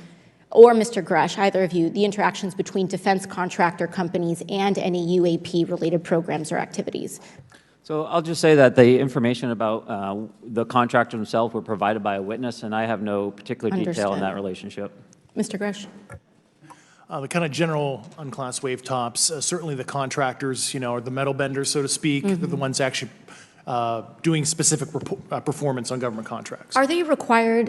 or Mr. Grush, either of you, the interactions between defense contractor companies and any UAP-related programs or activities. So I'll just say that the information about the contractor himself were provided by a witness, and I have no particular detail in that relationship. Mr. Grush. The kind of general unclassed wave tops, certainly the contractors, are the metal benders, so to speak. They're the ones actually doing specific performance on government contracts. Are they required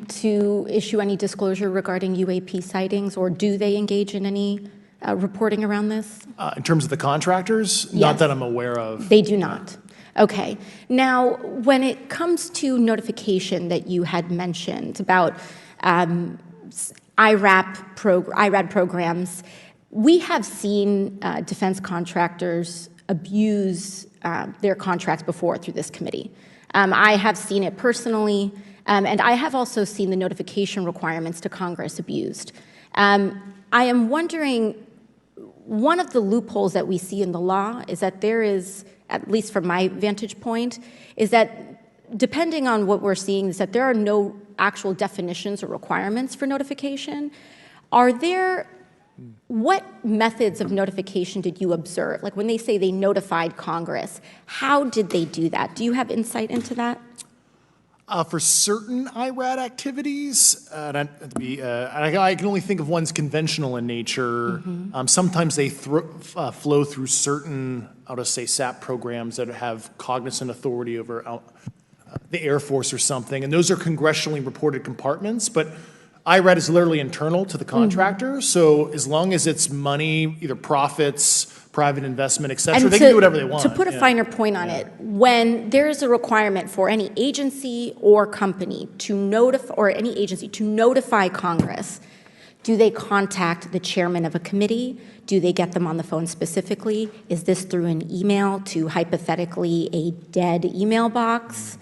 to issue any disclosure regarding UAP sightings, or do they engage in any reporting around this? In terms of the contractors? Yes. Not that I'm aware of. They do not. Okay. Now, when it comes to notification that you had mentioned about IRAD programs, we have seen defense contractors abuse their contracts before through this committee. I have seen it personally, and I have also seen the notification requirements to Congress abused. I am wondering, one of the loopholes that we see in the law is that there is, at least from my vantage point, is that depending on what we're seeing, is that there are no actual definitions or requirements for notification. What methods of notification did you observe? Like when they say they notified Congress, how did they do that? Do you have insight into that? For certain IRAD activities, I can only think of ones conventional in nature. Sometimes they flow through certain, I'll just say, SAP programs that have cognizant authority over the Air Force or something, and those are congressionally reported compartments, but IRAD is literally internal to the contractor, so as long as it's money, either profits, private investment, et cetera, they can do whatever they want. To put a finer point on it, when there is a requirement for any agency or company to notify Congress, do they contact the chairman of a committee? Do they get them on the phone specifically? Is this through an email to hypothetically a dead email box?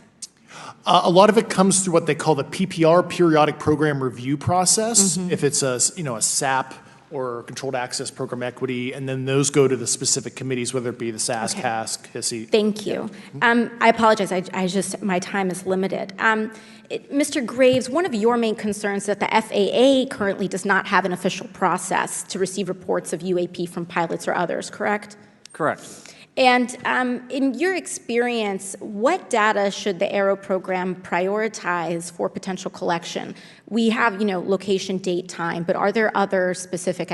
A lot of it comes through what they call the PPR, Periodic Program Review Process, if it's a SAP or Controlled Access Program Equity, and then those go to the specific committees, whether it be the SAS, CASC, HISI. Thank you. I apologize, my time is limited. Mr. Graves, one of your main concerns is that the FAA currently does not have an official process to receive reports of UAP from pilots or others, correct? Correct. And in your experience, what data should the Aero program prioritize for potential collection? We have, location, date, time, but are there other specific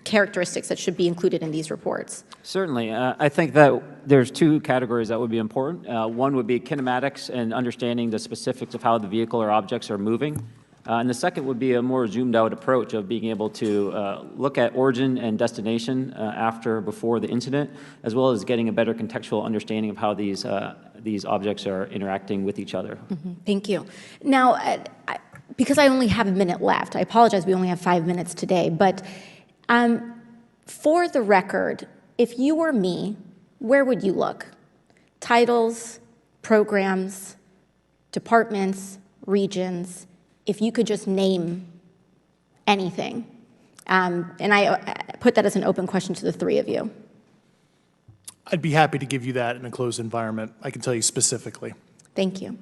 characteristics that should be included in these reports? Certainly. I think that there's two categories that would be important. One would be kinematics and understanding the specifics of how the vehicle or objects are moving. And the second would be a more zoomed out approach of being able to look at origin and destination before the incident, as well as getting a better contextual understanding of how these objects are interacting with each other. Thank you. Now, because I only have a minute left, I apologize, we only have 5 minutes today, but for the record, if you were me, where would you look? Titles, programs, departments, regions, if you could just name anything. And I put that as an open question to the three of you. I'd be happy to give you that in a closed environment. I can tell you specifically. Thank you.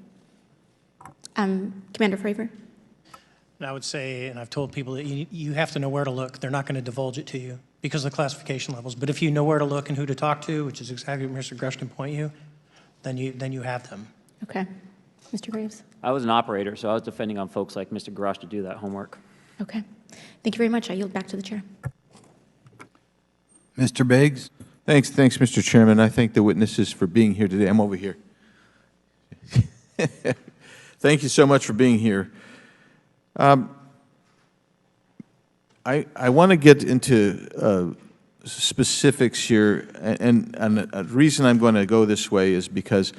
Commander Fravor? And I would say, and I've told people that you have to know where to look. They're not going to divulge it to you because of the classification levels. But if you know where to look and who to talk to, which is exactly what Mr. Grush can point you, then you have them. Okay. Mr. Graves? I was an operator, so I was depending on folks like Mr. Grush to do that homework. Okay. Thank you very much. I yield back to the chair. Mr. Biggs? Thanks, Mr. Chairman. I thank the witnesses for being here today. I'm over here. Thank you so much for being here. I want to get into specifics here, and a reason I'm going to go this way is because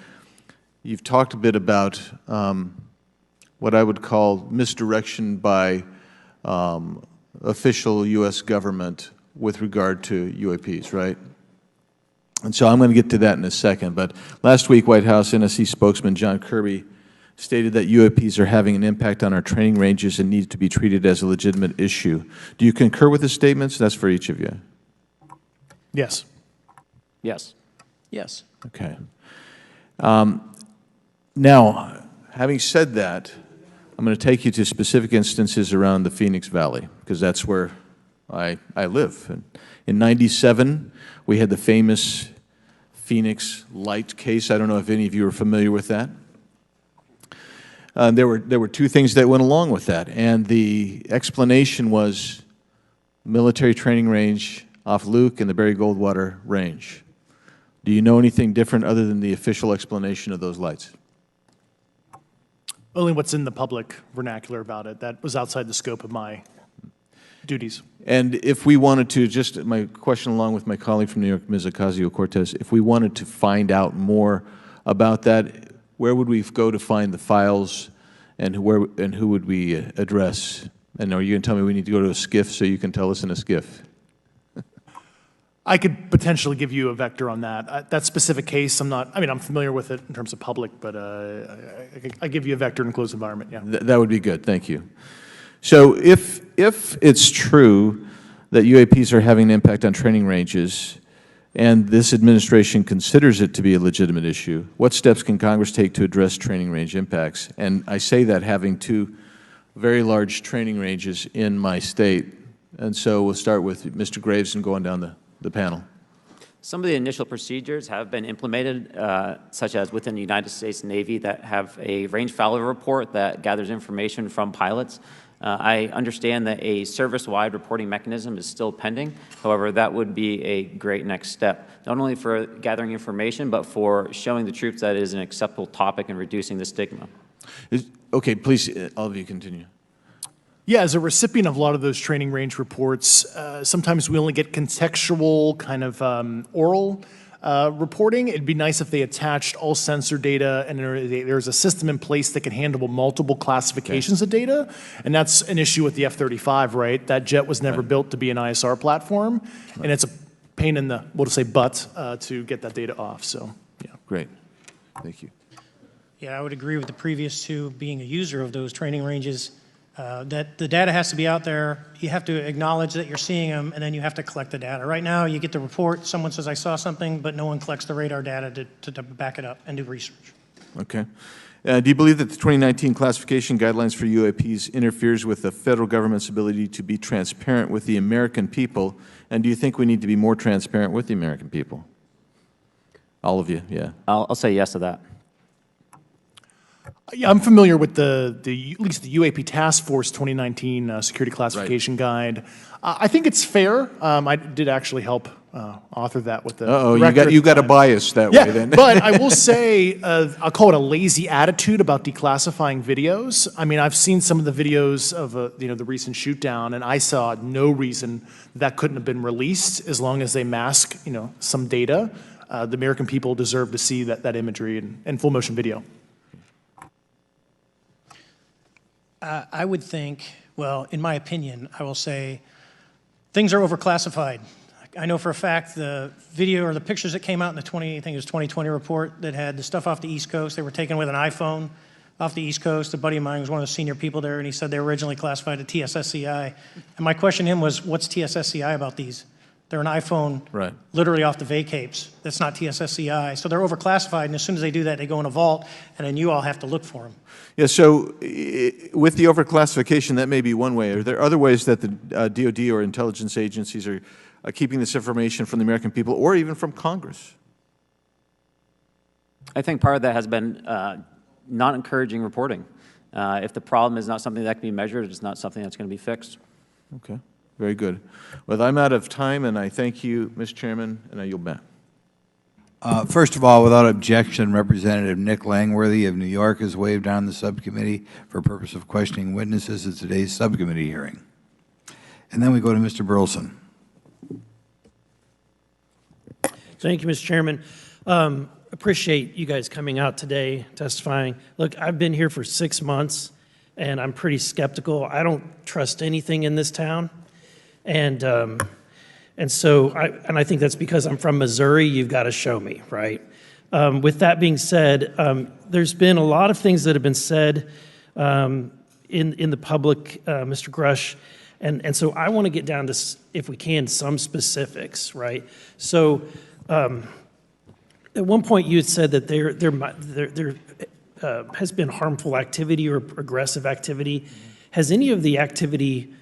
you've talked a bit about what I would call misdirection by official U.S. government with regard to UAPs, right? And so I'm going to get to that in a second. But last week, White House NSC spokesman John Kirby stated that UAPs are having an impact on our training ranges and need to be treated as a legitimate issue. Do you concur with his statements? That's for each of you. Yes. Yes. Yes. Okay. Now, having said that, I'm going to take you to specific instances around the Phoenix Valley, because that's where I live. And in '97, we had the famous Phoenix Light case. I don't know if any of you are familiar with that. There were two things that went along with that, and the explanation was military training range off Luke and the Barry Goldwater Range. Do you know anything different other than the official explanation of those lights? Only what's in the public vernacular about it. That was outside the scope of my duties. And if we wanted to, just my question along with my colleague from New York, Ms. Ocasio-Cortez, if we wanted to find out more about that, where would we go to find the files, and who would we address? And are you going to tell me we need to go to a SCIF so you can tell us in a SCIF? I could potentially give you a vector on that. That specific case, I'm familiar with it in terms of public, but I give you a vector in a closed environment, yeah. That would be good, thank you. So if it's true that UAPs are having an impact on training ranges, and this administration considers it to be a legitimate issue, what steps can Congress take to address training range impacts? And I say that having two very large training ranges in my state. And so we'll start with Mr. Graves and going down the panel. Some of the initial procedures have been implemented, such as within the United States Navy, that have a range failure report that gathers information from pilots. I understand that a service-wide reporting mechanism is still pending. However, that would be a great next step, not only for gathering information, but for showing the troops that it is an acceptable topic and reducing the stigma. Okay, please, all of you continue. Yeah, as a recipient of a lot of those training range reports, sometimes we only get contextual kind of oral reporting. It'd be nice if they attached all sensor data and there's a system in place that can handle multiple classifications of data. And that's an issue with the F-35, right? That jet was never built to be an ISR platform. And it's a pain in the, we'll just say, butt to get that data off. So, yeah. Great. Thank you. Yeah, I would agree with the previous two, being a user of those training ranges, that the data has to be out there. You have to acknowledge that you're seeing them, and then you have to collect the data. Right now, you get the report, someone says, I saw something, but no one collects the radar data to back it up and do research. Okay. Do you believe that the 2019 classification guidelines for UAPs interferes with the federal government's ability to be transparent with the American people? And do you think we need to be more transparent with the American people? All of you, yeah. I'll say yes to that. Yeah, I'm familiar with at least the UAP Task Force 2019 Security Classification Guide. I think it's fair. I did actually help author that with the director. You got a bias that way then. But I will say, I'll call it a lazy attitude about declassifying videos. I mean, I've seen some of the videos of the recent shoot down, and I saw no reason that couldn't have been released as long as they mask some data. The American people deserve to see that imagery in full motion video. I would think, well, in my opinion, I will say things are overclassified. I know for a fact the video or the pictures that came out in the 2020 report that had the stuff off the East Coast, they were taken with an iPhone off the East Coast. A buddy of mine was one of the senior people there, and he said they were originally classified at TSSCI. And my question to him was, what's TSSCI about these? They're an iPhone literally off the vacapes. That's not TSSCI. So they're overclassified, and as soon as they do that, they go in a vault, and then you all have to look for them. Yeah, so with the overclassification, that may be one way. Are there other ways that the DOD or intelligence agencies are keeping this information from the American people or even from Congress? I think part of that has been not encouraging reporting. If the problem is not something that can be measured, it's not something that's going to be fixed. Okay, very good. Well, I'm out of time, and I thank you, Mr. Chairman, and I yield back. First of all, without objection, Representative Nick Langworthy of New York has waived on the subcommittee for purpose of questioning witnesses at today's subcommittee hearing. And then we go to Mr. Burleson. Thank you, Mr. Chairman. Appreciate you guys coming out today, testifying. Look, I've been here for 6 months, and I'm pretty skeptical. I don't trust anything in this town. And so I think that's because I'm from Missouri. You've got to show me, right? With that being said, there's been a lot of things that have been said in the public, Mr. Grush, and so I want to get down to, if we can, some specifics, right? So at one point you had said that there has been harmful activity or aggressive activity. Has any of the activity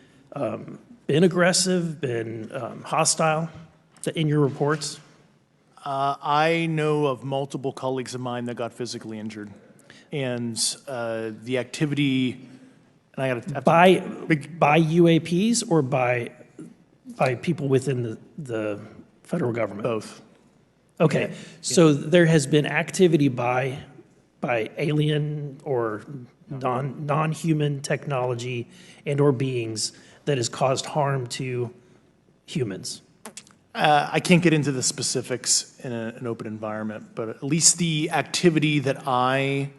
been aggressive, been hostile in your reports? I know of multiple colleagues of mine that got physically injured. And the activity, and I got to by UAPs or by people within the federal government? Both. Okay, Yeah. so there has been activity by alien or non-human technology and or beings that has caused harm to humans. I can't get into the specifics in an open environment, but at least the activity that I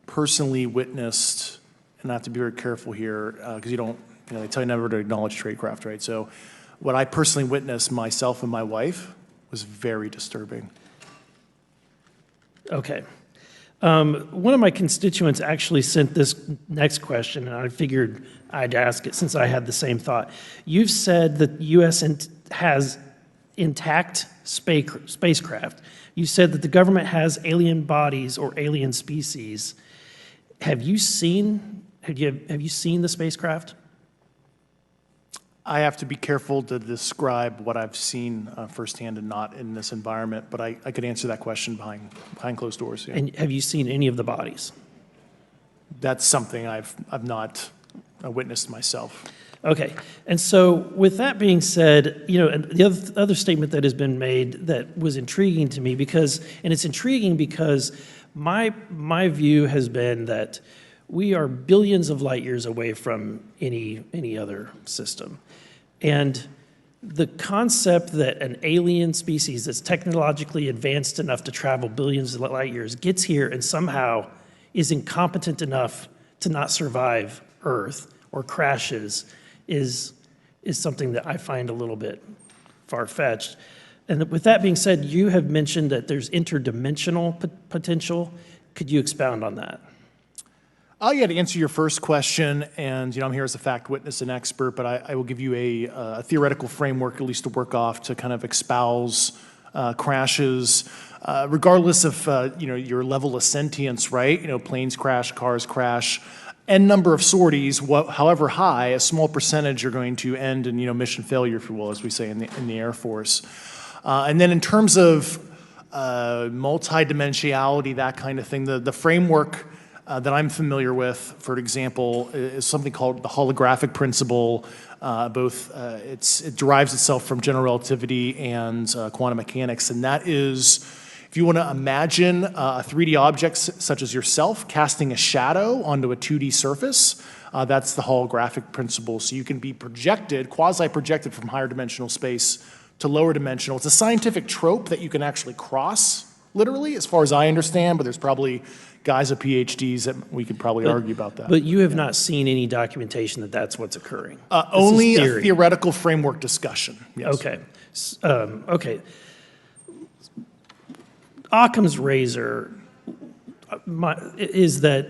personally witnessed, and I have to be very careful here, because they tell you never to acknowledge tradecraft, right? So what I personally witnessed, myself and my wife, was very disturbing. Okay. One of my constituents actually sent this next question, and I figured I'd ask it since I had the same thought. You've said that the U.S. has intact spacecraft. You said that the government has alien bodies or alien species. Have you seen the spacecraft? I have to be careful to describe what I've seen firsthand and not in this environment, but I could answer that question behind closed doors. Yeah. And have you seen any of the bodies? That's something I've not witnessed myself. Okay, and so with that being said, and the other statement that has been made that was intriguing to me it's intriguing because my view has been that we are billions of light years away from any other system. And the concept that an alien species that's technologically advanced enough to travel billions of light years gets here and somehow is incompetent enough to not survive Earth or crashes is something that I find a little bit far-fetched. And with that being said, you have mentioned that there's interdimensional potential. Could you expound on that? Yeah, to answer your first question, and I'm here as a fact witness and expert, but I will give you a theoretical framework, at least to work off, to kind of espouse crashes, regardless of your level of sentience, right? Planes crash, cars crash, n number of sorties, however high, a small percentage are going to end in mission failure, if you will, as we say in the Air Force. And then in terms of multidimensionality, that kind of thing, the framework that I'm familiar with, for example, is something called the holographic principle. It derives itself from general relativity and quantum mechanics, and that is, if you want to imagine a 3D object such as yourself casting a shadow onto a 2D surface, that's the holographic principle. So you can be projected, quasi-projected from higher dimensional space to lower dimensional. It's a scientific trope that you can actually cross, literally, as far as I understand, but there's probably guys with PhDs that we could probably argue about that. But you have not seen any documentation that that's what's occurring? Only a theoretical framework discussion, yes. Okay. Okay. Occam's razor is that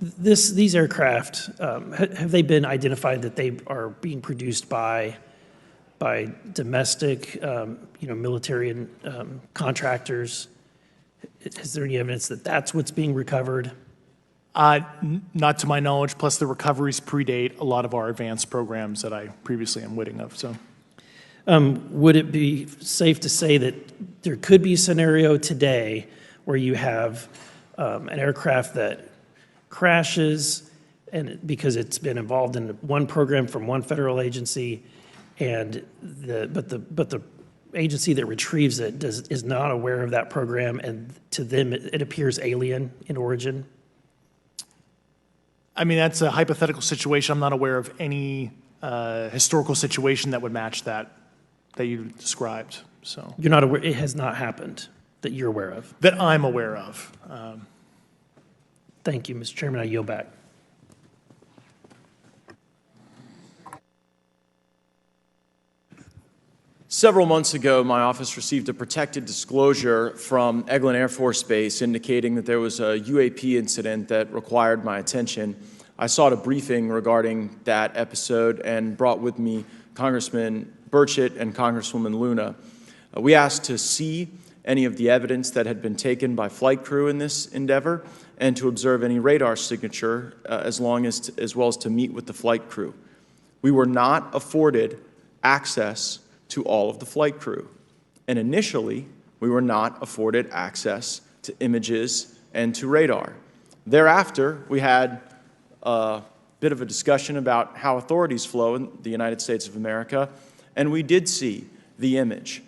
these aircraft, have they been identified that they are being produced by domestic, military and contractors? Is there any evidence that that's what's being recovered? Not to my knowledge, plus the recoveries predate a lot of our advanced programs that I previously am witting of, so. Would it be safe to say that there could be a scenario today where you have an aircraft that crashes because it's been involved in one program from one federal agency, but the agency that retrieves it is not aware of that program, and to them it appears alien in origin? I mean, that's a hypothetical situation. I'm not aware of any historical situation that would match that you described. So You're not aware, it has not happened that you're aware of? that I'm aware of. Thank you, Mr. Chairman. I yield back. Several months ago, my office received a protected disclosure from Eglin Air Force Base indicating that there was a UAP incident that required my attention. I sought a briefing regarding that episode and brought with me Congressman Burchett and Congresswoman Luna. We asked to see any of the evidence that had been taken by flight crew in this endeavor and to observe any radar signature as well as to meet with the flight crew. We were not afforded access to all of the flight crew. And initially, we were not afforded access to images and to radar. Thereafter, we had a bit of a discussion about how authorities flow in the United States of America, and we did see the image.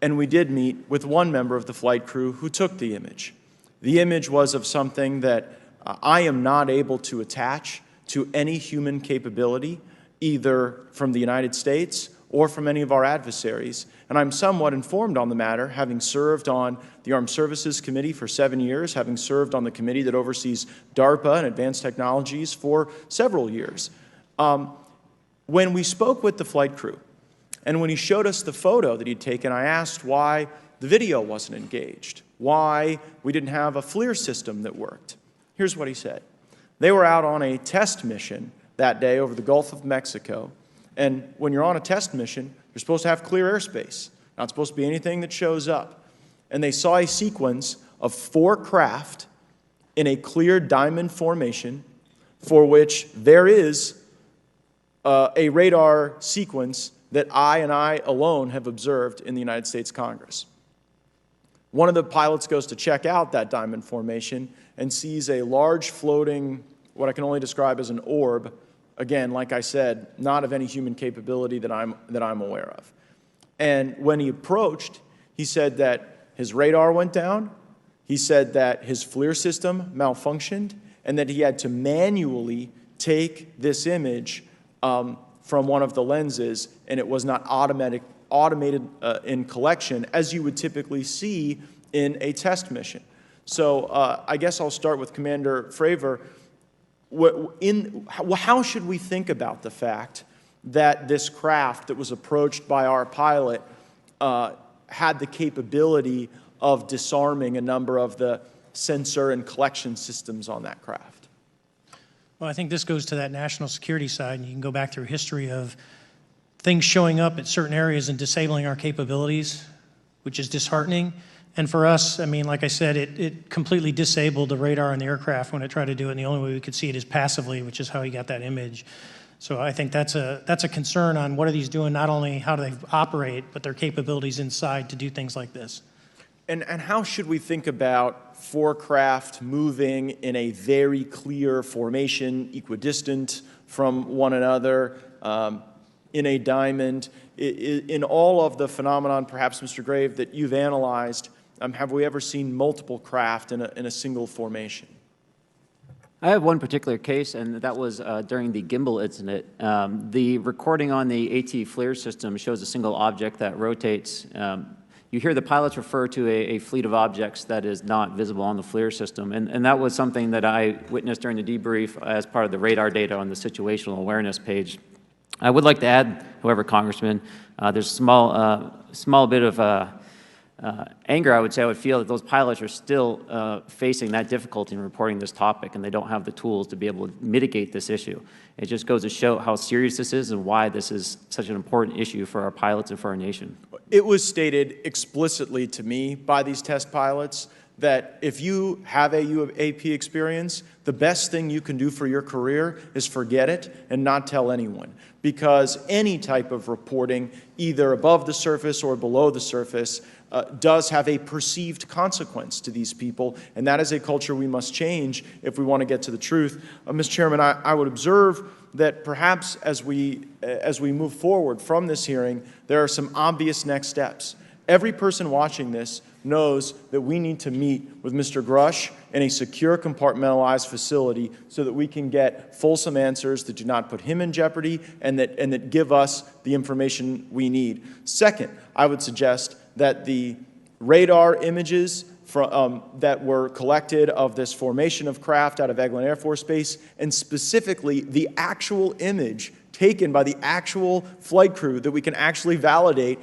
And we did meet with one member of the flight crew who took the image. The image was of something that I am not able to attach to any human capability, either from the United States or from any of our adversaries. And I'm somewhat informed on the matter, having served on the Armed Services Committee for 7 years, having served on the committee that oversees DARPA and advanced technologies for several years. When we spoke with the flight crew, and when he showed us the photo that he'd taken, I asked why the video wasn't engaged, why we didn't have a FLIR system that worked. Here's what he said. They were out on a test mission that day over the Gulf of Mexico. And when you're on a test mission, you're supposed to have clear airspace. Not supposed to be anything that shows up. And they saw a sequence of 4 craft in a clear diamond formation for which there is a radar sequence that I alone have observed in the United States Congress. One of the pilots goes to check out that diamond formation and sees a large floating, what I can only describe as an orb. Again, like I said, not of any human capability that I'm aware of. And when he approached, he said that his radar went down, he said that his FLIR system malfunctioned, and that he had to manually take this image from one of the lenses, and it was not automated in collection as you would typically see in a test mission. So I guess I'll start with Commander Fravor. How should we think about the fact that this craft that was approached by our pilot had the capability of disarming a number of the sensor and collection systems on that craft? Well, I think this goes to that national security side, and you can go back through history of things showing up at certain areas and disabling our capabilities, which is disheartening. And for us, I mean, like I said, it completely disabled the radar on the aircraft when it tried to do it, and the only way we could see it is passively, which is how he got that image. So I think that's a concern on what are these doing, not only how do they operate, but their capabilities inside to do things like this. And how should we think about 4 craft moving in a very clear formation, equidistant from one another, in a diamond? In all of the phenomenon, perhaps, Mr. Grave, that you've analyzed, have we ever seen multiple craft in a single formation? I have one particular case, and that was during the gimbal incident. The recording on the AT FLIR system shows a single object that rotates. You hear the pilots refer to a fleet of objects that is not visible on the FLIR system, and that was something that I witnessed during the debrief as part of the radar data on the situational awareness page. I would like to add, however, Congressman, there's a small bit of anger, I would say, I would feel that those pilots are still facing that difficulty in reporting this topic, and they don't have the tools to be able to mitigate this issue. It just goes to show how serious this is and why this is such an important issue for our pilots and for our nation. It was stated explicitly to me by these test pilots that if you have a UAP experience, the best thing you can do for your career is forget it and not tell anyone. Because any type of reporting, either above the surface or below the surface, does have a perceived consequence to these people, and that is a culture we must change if we want to get to the truth. Mr. Chairman, I would observe that perhaps as we move forward from this hearing, there are some obvious next steps. Every person watching this knows that we need to meet with Mr. Grush in a secure, compartmentalized facility so that we can get fulsome answers that do not put him in jeopardy and that give us the information we need. Second, I would suggest that the radar images that were collected of this formation of craft out of Eglin Air Force Base, and specifically the actual image taken by the actual flight crew that we can actually validate,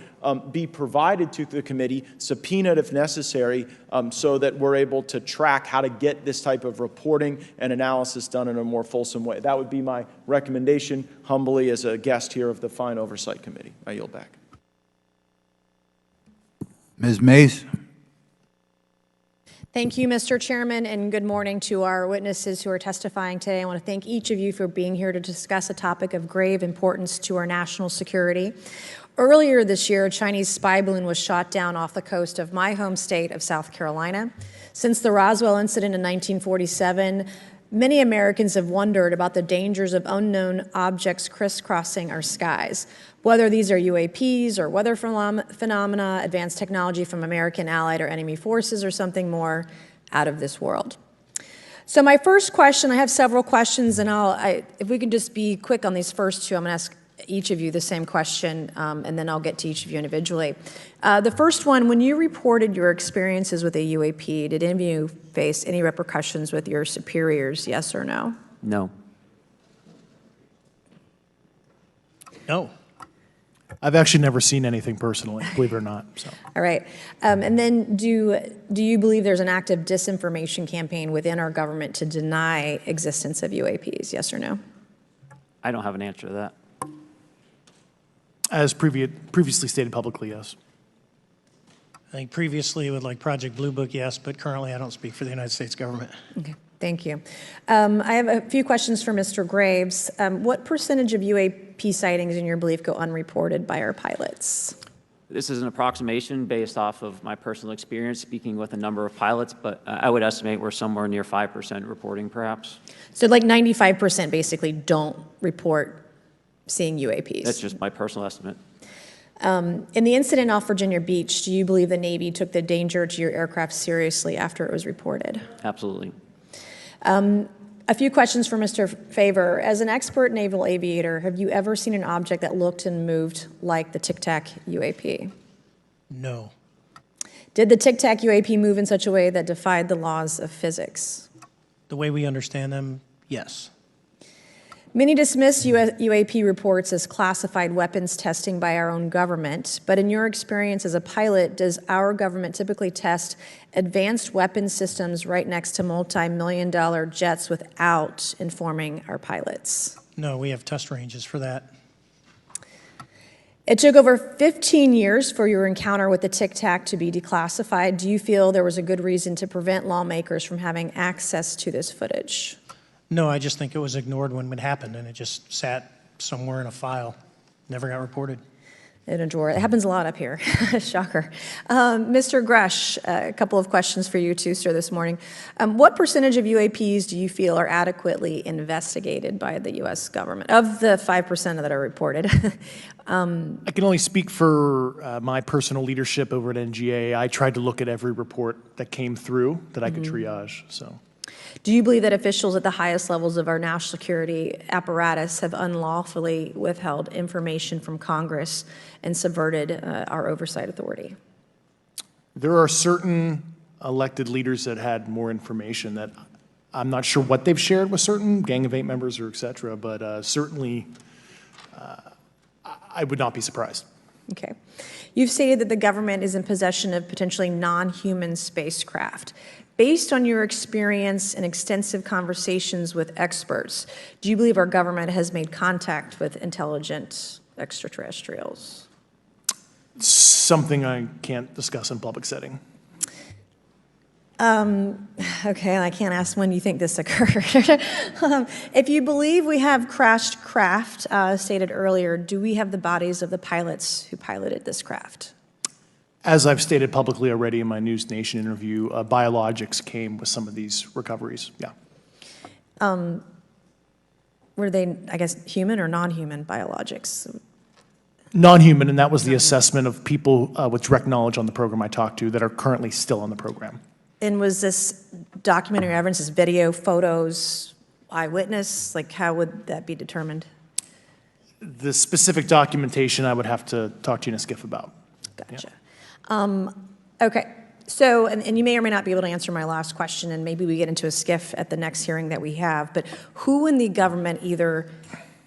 be provided to the committee, subpoenaed if necessary, so that we're able to track how to get this type of reporting and analysis done in a more fulsome way. That would be my recommendation, humbly, as a guest here of the Fine Oversight Committee. I yield back. Ms. Mays? Thank you, Mr. Chairman, and good morning to our witnesses who are testifying today. I want to thank each of you for being here to discuss a topic of grave importance to our national security. Earlier this year, a Chinese spy balloon was shot down off the coast of my home state of South Carolina. Since the Roswell incident in 1947, many Americans have wondered about the dangers of unknown objects crisscrossing our skies. Whether these are UAPs or weather phenomena, advanced technology from American allied or enemy forces, or something more out of this world. So my first question, I have several questions, and if we can just be quick on these first two, I'm going to ask each of you the same question, and then I'll get to each of you individually. The first one, when you reported your experiences with a UAP, did any of you face any repercussions with your superiors, yes or no? No. No. I've actually never seen anything personally, believe it or not. So. All right. And then do you believe there's an active disinformation campaign within our government to deny existence of UAPs, yes or no? I don't have an answer to that. As previously stated publicly, yes. I think previously with like Project Blue Book, yes, but currently I don't speak for the United States government. Okay, thank you. I have a few questions for Mr. Graves. What percentage of UAP sightings, in your belief, go unreported by our pilots? This is an approximation based off of my personal experience speaking with a number of pilots, but I would estimate we're somewhere near 5% reporting, perhaps. So like 95% basically don't report seeing UAPs? That's just my personal estimate. In the incident off Virginia Beach, do you believe the Navy took the danger to your aircraft seriously after it was reported? Absolutely. A few questions for Mr. Favor. As an expert naval aviator, have you ever seen an object that looked and moved like the Tic Tac UAP? No. Did the Tic Tac UAP move in such a way that defied the laws of physics? The way we understand them, yes. Many dismiss UAP reports as classified weapons testing by our own government, but in your experience as a pilot, does our government typically test advanced weapon systems right next to multi-million-dollar jets without informing our pilots? No, we have test ranges for that. It took over 15 years for your encounter with the Tic Tac to be declassified. Do you feel there was a good reason to prevent lawmakers from having access to this footage? No, I just think it was ignored when it happened, and it just sat somewhere in a file, never got reported. In a drawer. It happens a lot up here. Shocker. Mr. Grush, a couple of questions for you too, sir, this morning. What percentage of UAPs do you feel are adequately investigated by the U.S. government, of the 5% that are reported? I can only speak for my personal leadership over at NGA. I tried to look at every report that came through that I could triage, so. Do you believe that officials at the highest levels of our national security apparatus have unlawfully withheld information from Congress and subverted our oversight authority? There are certain elected leaders that had more information that I'm not sure what they've shared with certain Gang of Eight members or et cetera, but certainly I would not be surprised. Okay. You've stated that the government is in possession of potentially non-human spacecraft. Based on your experience and extensive conversations with experts, do you believe our government has made contact with intelligent extraterrestrials? Something I can't discuss in public setting. Okay, I can't ask when you think this occurred. If you believe we have crashed craft, stated earlier, do we have the bodies of the pilots who piloted this craft? As I've stated publicly already in my News Nation interview, biologics came with some of these recoveries, yeah. were they, I guess, human or non-human biologics? Non-human, and that was the assessment of people with direct knowledge on the program I talked to that are currently still on the program. And was this documentary evidence, this video, photos, eyewitness? Like, how would that be determined? The specific documentation I would have to talk to you in a skiff about. Gotcha. Yeah. Okay. So, and you may or may not be able to answer my last question, and maybe we get into a skiff at the next hearing that we have, but who in the government, either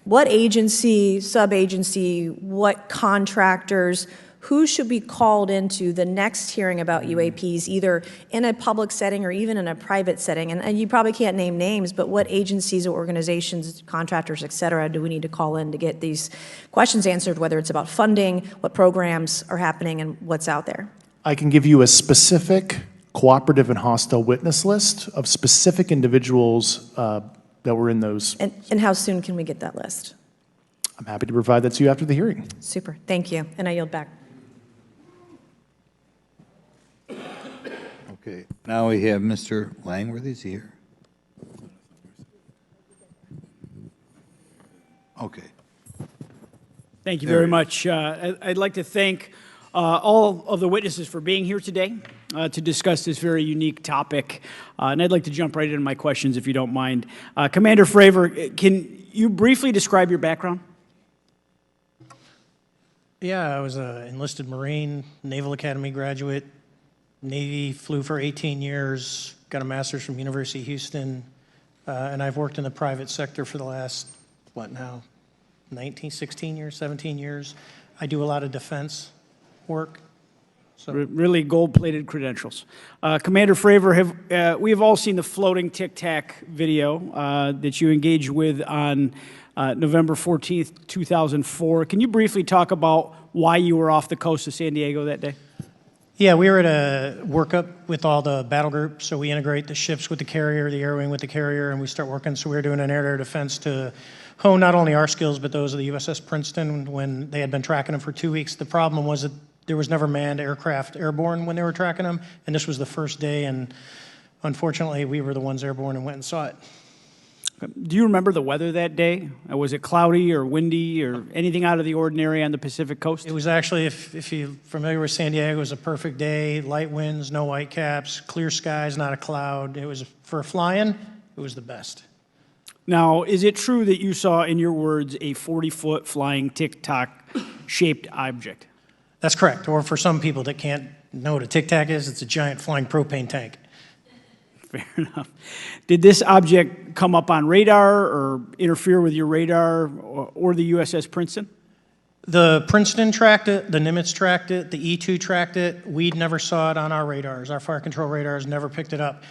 what agency, sub-agency, what contractors, who should be called into the next hearing about UAPs, either in a public setting or even in a private setting? And you probably can't name names, but what agencies or organizations, contractors, et cetera, do we need to call in to get these questions answered, whether it's about funding, what programs are happening, and what's out there? I can give you a specific cooperative and hostile witness list of specific individuals that were in those. And how soon can we get that list? I'm happy to provide that to you after the hearing. Super. Thank you. And I yield back. Okay, now we have Mr. Langworthy. Is he here? Okay. Thank you very much. I'd like to thank all of the witnesses for being here today to discuss this very unique topic. And I'd like to jump right into my questions, if you don't mind. Commander Fravor, can you briefly describe your background? Yeah, I was an enlisted Marine, Naval Academy graduate, Navy, flew for 18 years, got a master's from University of Houston, and I've worked in the private sector for the last, 16 years, 17 years. I do a lot of defense work. So. Really gold-plated credentials. Commander Fravor, we have all seen the floating Tic Tac video that you engaged with on November 14th, 2004. Can you briefly talk about why you were off the coast of San Diego that day? Yeah, we were at a workup with all the battle groups, so we integrate the ships with the carrier, the air wing with the carrier, and we start working. So we were doing an air-to-air defense to hone not only our skills, but those of the USS Princeton when they had been tracking them for 2 weeks. The problem was that there was never manned aircraft airborne when they were tracking them, and this was the first day, and unfortunately, we were the ones airborne and went and saw it. Do you remember the weather that day? Was it cloudy or windy or anything out of the ordinary on the Pacific coast? It was actually, if you're familiar with San Diego, it was a perfect day, light winds, no whitecaps, clear skies, not a cloud. It was, for flying, it was the best. Now, is it true that you saw, in your words, a 40-foot flying tic-tac-shaped object? That's correct. Or for some people that can't know what a tic-tac is, it's a giant flying propane tank. Fair enough. Did this object come up on radar or interfere with your radar or the USS Princeton? The Princeton tracked it, the Nimitz tracked it, the E-2 tracked it. We never saw it on our radars. Our fire control radars never picked it up.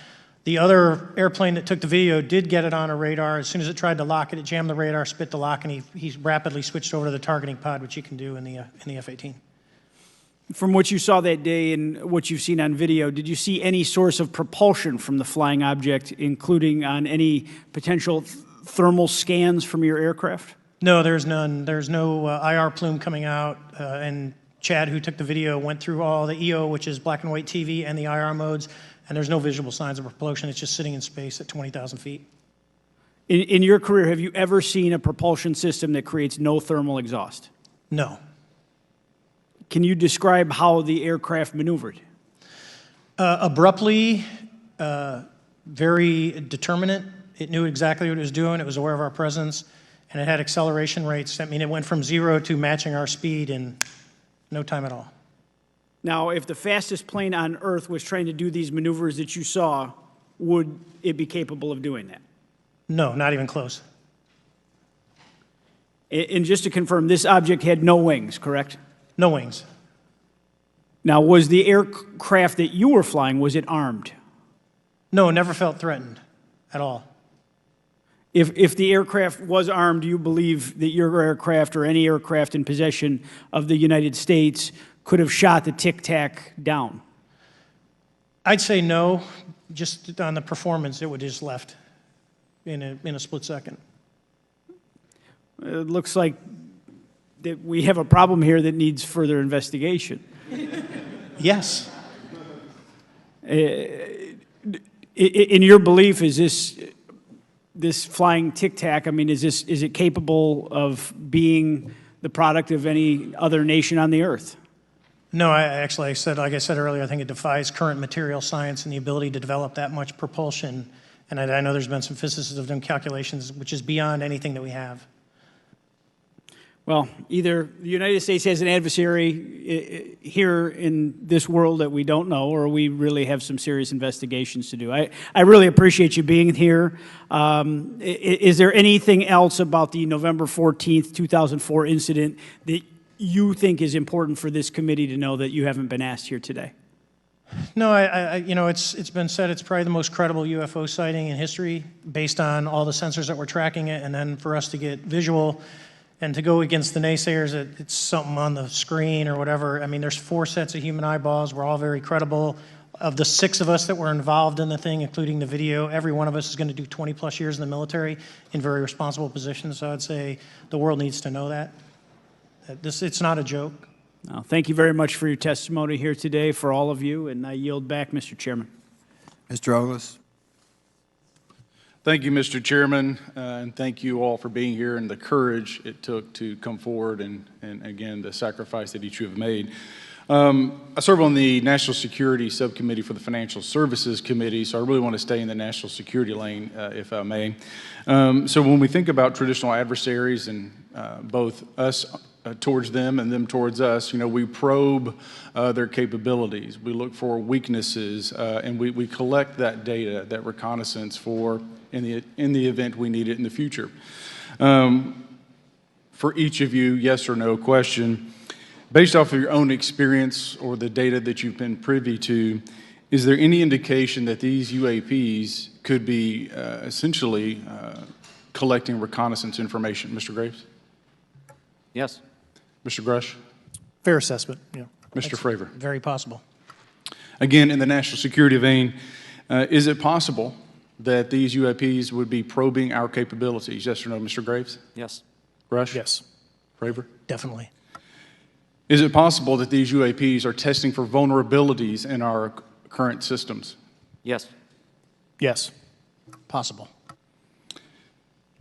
The other airplane that took the video did get it on a radar. As soon as it tried to lock it, it jammed the radar, spit the lock, and he rapidly switched over to the targeting pod, which you can do in the F-18. From what you saw that day and what you've seen on video, did you see any source of propulsion from the flying object, including on any potential thermal scans from your aircraft? No, there's none. There's no IR plume coming out. And Chad, who took the video, went through all the EO, which is black and white TV, and the IR modes, and there's no visible signs of propulsion. It's just sitting in space at 20,000 feet. In your career, have you ever seen a propulsion system that creates no thermal exhaust? No. Can you describe how the aircraft maneuvered? Abruptly, very determinate. It knew exactly what it was doing. It was aware of our presence, and it had acceleration rates. I mean, it went from 0 to matching our speed in no time at all. Now, if the fastest plane on Earth was trying to do these maneuvers that you saw, would it be capable of doing that? No, not even close. And just to confirm, this object had no wings, correct? No wings. Now, was the aircraft that you were flying, was it armed? No, never felt threatened at all. If the aircraft was armed, do you believe that your aircraft or any aircraft in possession of the United States could have shot the Tic Tac down? I'd say no. Just on the performance, it would have just left in a split second. It looks like that we have a problem here that needs further investigation. Yes. In your belief, is this this flying Tic Tac, I mean, is it capable of being the product of any other nation on the Earth? No, like I said earlier, I think it defies current material science and the ability to develop that much propulsion. And I know there's been some physicists have done calculations, which is beyond anything that we have. Well, either the United States has an adversary here in this world that we don't know, or we really have some serious investigations to do. I really appreciate you being here. Is there anything else about the November 14th, 2004 incident that you think is important for this committee to know that you haven't been asked here today? No, it's been said it's probably the most credible UFO sighting in history based on all the sensors that were tracking it, and then for us to get visual and to go against the naysayers that it's something on the screen or whatever. I mean, there's 4 sets of human eyeballs. We're all very credible. Of the 6 of us that were involved in the thing, including the video, every one of us is going to do 20-plus years in the military in very responsible positions. So I'd say the world needs to know that. It's not a joke. Well, thank you very much for your testimony here today for all of you, and I yield back, Mr. Chairman. Mr. Ogles. Thank you, Mr. Chairman, and thank you all for being here and the courage it took to come forward and again, the sacrifice that each of you have made. I serve on the National Security Subcommittee for the Financial Services Committee, so I really want to stay in the national security lane, if I may. So when we think about traditional adversaries and both us towards them and them towards us, we probe their capabilities. We look for weaknesses, and we collect that data, that reconnaissance for in the event we need it in the future. For each of you, yes or no question, based off of your own experience or the data that you've been privy to, is there any indication that these UAPs could be essentially collecting reconnaissance information? Mr. Graves? Yes. Mr. Grush? Fair assessment, yeah. Mr. Fravor? Very possible. Again, in the national security vein, is it possible that these UAPs would be probing our capabilities? Yes or no, Mr. Graves? Yes. Grush? Yes. Fravor? Definitely. Is it possible that these UAPs are testing for vulnerabilities in our current systems? Yes. Yes. Possible.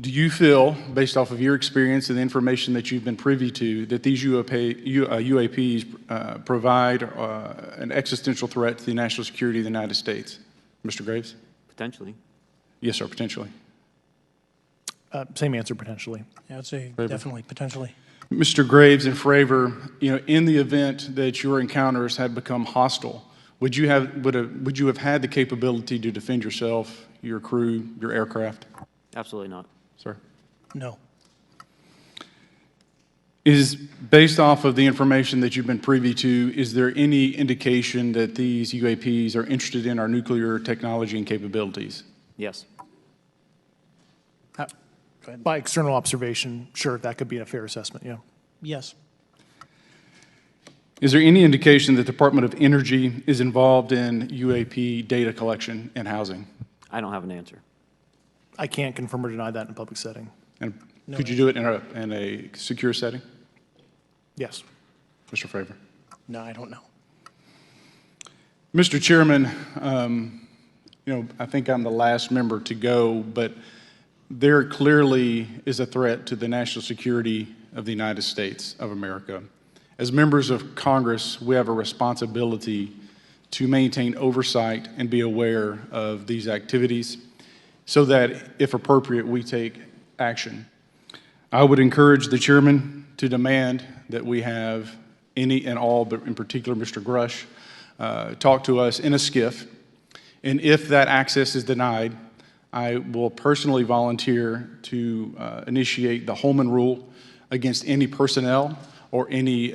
Do you feel, based off of your experience and the information that you've been privy to, that these UAPs provide an existential threat to the national security of the United States? Mr. Graves? Potentially. Yes, sir, potentially. Same answer, potentially. Yeah, I'd say Fravor. definitely, potentially. Mr. Graves and Fravor, in the event that your encounters had become hostile, would you have had the capability to defend yourself, your crew, your aircraft? Absolutely not. Sir? No. Is, based off of the information that you've been privy to, is there any indication that these UAPs are interested in our nuclear technology and capabilities? Yes. By external observation, sure, that could be a fair assessment, yeah. Yes. Is there any indication that the Department of Energy is involved in UAP data collection and housing? I don't have an answer. I can't confirm or deny that in a public setting. And could you do it in a secure setting? Yes. Mr. Fravor? No, I don't know. Mr. Chairman, I think I'm the last member to go, but there clearly is a threat to the national security of the United States of America. As members of Congress, we have a responsibility to maintain oversight and be aware of these activities so that, if appropriate, we take action. I would encourage the chairman to demand that we have any and all, but in particular Mr. Grush, talk to us in a skiff. And if that access is denied, I will personally volunteer to initiate the Holman Rule against any personnel or any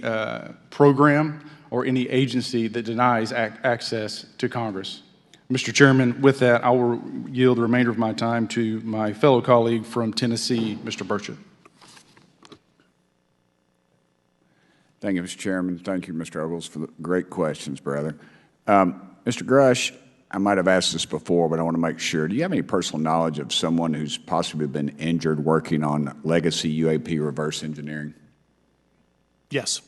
program or any agency that denies access to Congress. Mr. Chairman, with that, I will yield the remainder of my time to my fellow colleague from Tennessee, Mr. Burchett. Thank you, Mr. Chairman. Thank you, Mr. Ogles, for the great questions, brother. Mr. Grush, I might have asked this before, but I want to make sure. Do you have any personal knowledge of someone who's possibly been injured working on legacy UAP reverse engineering? Yes.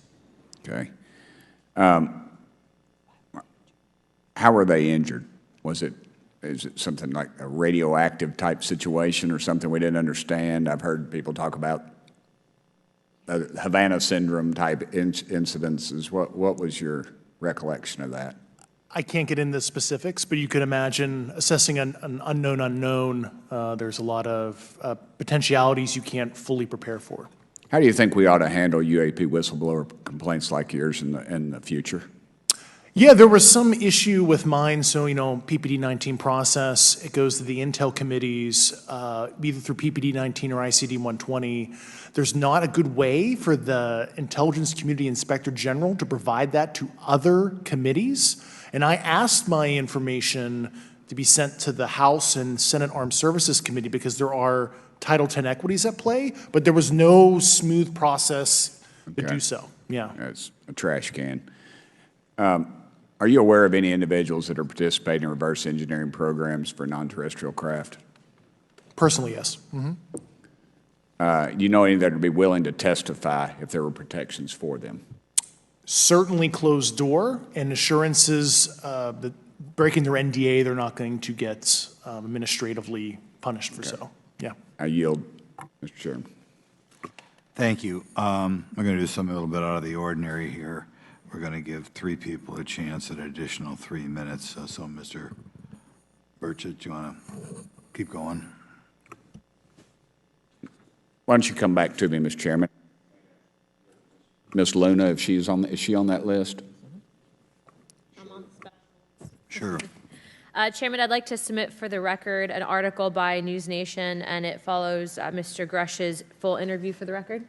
Okay. How were they injured? Was it is it something like a radioactive type situation or something we didn't understand? I've heard people talk about Havana syndrome type incidences. What was your recollection of that? I can't get into specifics, but you can imagine assessing an unknown unknown. There's a lot of potentialities you can't fully prepare for. How do you think we ought to handle UAP whistleblower complaints like yours in the future? Yeah, there was some issue with mine. So, PPD-19 process, it goes to the Intel committees, either through PPD-19 or ICD-120. There's not a good way for the Intelligence Community Inspector General to provide that to other committees. And I asked my information to be sent to the House and Senate Armed Services Committee because there are Title X equities at play, but there was no smooth process to do so. Yeah. That's a trash can. Are you aware of any individuals that are participating in reverse engineering programs for non-terrestrial craft? Personally, yes. Do you know any that would be willing to testify if there were protections for them? Certainly closed door and assurances that breaking their NDA, they're not going to get administratively punished for so. Yeah. I yield, Mr. Chairman. Thank you. I'm going to do something a little bit out of the ordinary here. We're going to give 3 people a chance at an additional 3 minutes. So, Mr. Burchett, do you want to keep going? Why don't you come back to me, Mr. Chairman? Ms. Luna, if she's is she on that list? Sure. Chairman, I'd like to submit for the record an article by News Nation, and it follows Mr. Grush's full interview for the record.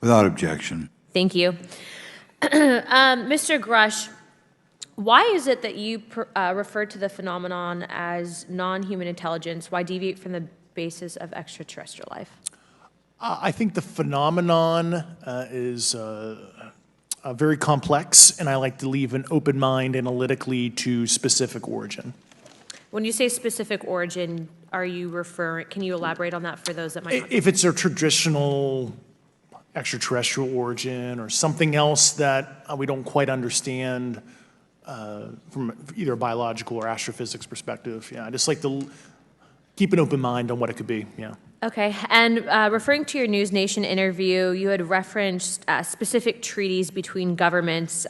Without objection. Thank you. Mr. Grush, why is it that you refer to the phenomenon as non-human intelligence? Why deviate from the basis of extraterrestrial life? I think the phenomenon is very complex, and I like to leave an open mind analytically to specific origin. When you say specific origin, are you referring, can you elaborate on that for those that might not? If it's a traditional extraterrestrial origin or something else that we don't quite understand from either a biological or astrophysics perspective, I just like to keep an open mind on what it could be, Okay, and referring to your News Nation interview, you had referenced specific treaties between governments.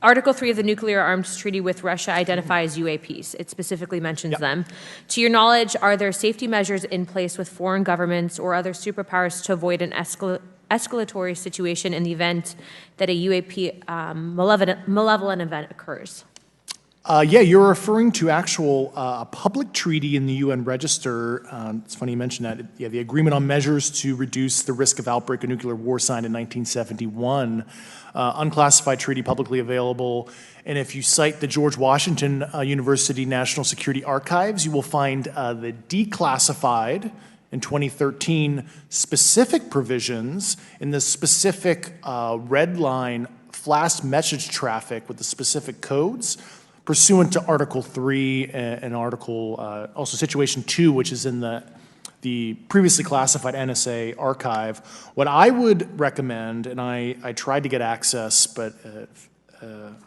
Article 3 of the Nuclear Arms Treaty with Russia identifies UAPs. It specifically mentions them. To your knowledge, are there safety measures in place with foreign governments or other superpowers to avoid an escalatory situation in the event that a UAP malevolent event occurs? Yeah, you're referring to actual a public treaty in the UN Register. It's funny you mentioned that. Yeah, the Agreement on Measures to Reduce the Risk of Outbreak of Nuclear War signed in 1971. Unclassified treaty, publicly available. And if you cite the George Washington University National Security Archives, you will find the declassified in 2013 specific provisions in the specific red line flash message traffic with the specific codes pursuant to Article 3 and Article, also Situation 2, which is in the previously classified NSA archive. What I would recommend, and I tried to get access, but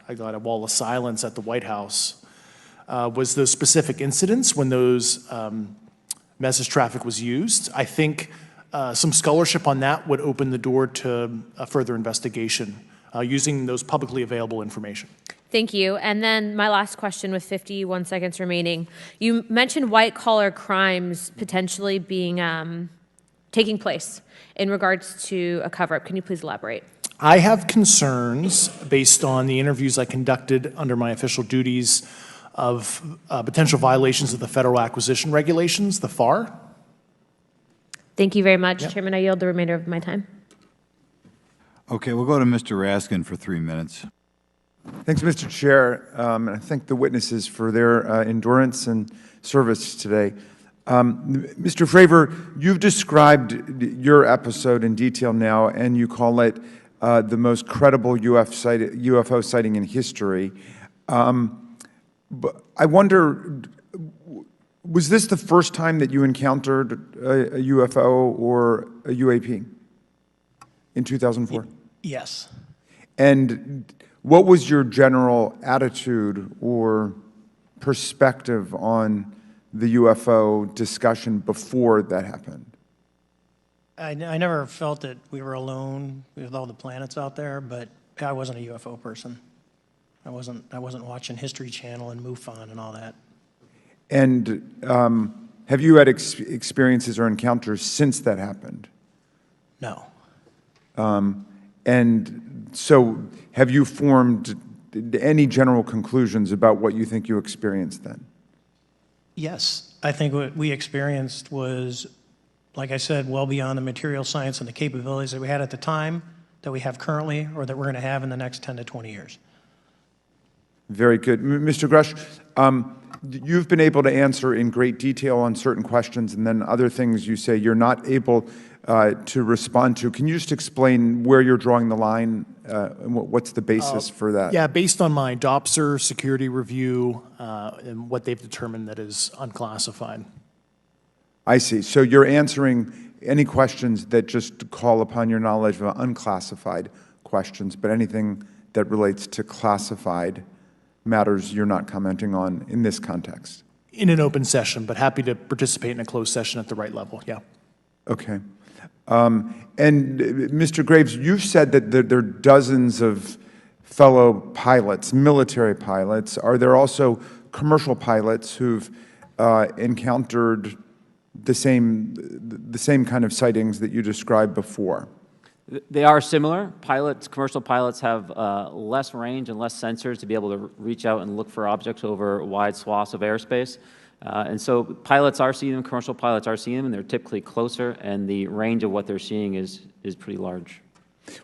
I got a wall of silence at the White House, was those specific incidents when those message traffic was used. I think some scholarship on that would open the door to a further investigation using those publicly available information. Thank you. And then my last question with 51 seconds remaining. You mentioned white-collar crimes potentially being taking place in regards to a cover-up. Can you please elaborate? I have concerns based on the interviews I conducted under my official duties of potential violations of the Federal Acquisition Regulations, the FAR. Thank you very much, Chairman. I yield the remainder of my time. Okay, we'll go to Mr. Raskin for 3 minutes. Thanks, Mr. Chair, and I thank the witnesses for their endurance and service today. Mr. Fravor, you've described your episode in detail now, and you call it the most credible UFO sighting in history. But I wonder, was this the first time that you encountered a UFO or a UAP in 2004? Yes. And what was your general attitude or perspective on the UFO discussion before that happened? I never felt that we were alone with all the planets out there, but I wasn't a UFO person. I wasn't watching History Channel and MUFON and all that. And have you had experiences or encounters since that happened? No. And so have you formed any general conclusions about what you think you experienced then? Yes, I think what we experienced was, like I said, well beyond the material science and the capabilities that we had at the time, that we have currently, or that we're going to have in the next 10 to 20 years. Very good. Mr. Grush, you've been able to answer in great detail on certain questions, and then other things you say you're not able to respond to. Can you just explain where you're drawing the line, and what's the basis for that? Yeah, based on my DOPSR security review and what they've determined that is unclassified. I see. So you're answering any questions that just call upon your knowledge of unclassified questions, but anything that relates to classified matters you're not commenting on in this context? In an open session, but happy to participate in a closed session at the right level, yeah. Okay. And Mr. Graves, you've said that there are dozens of fellow pilots, military pilots. Are there also commercial pilots who've encountered the same kind of sightings that you described before? They are similar. Commercial pilots have less range and less sensors to be able to reach out and look for objects over wide swaths of airspace. And so pilots are seeing them, commercial pilots are seeing them, and they're typically closer, and the range of what they're seeing is pretty large.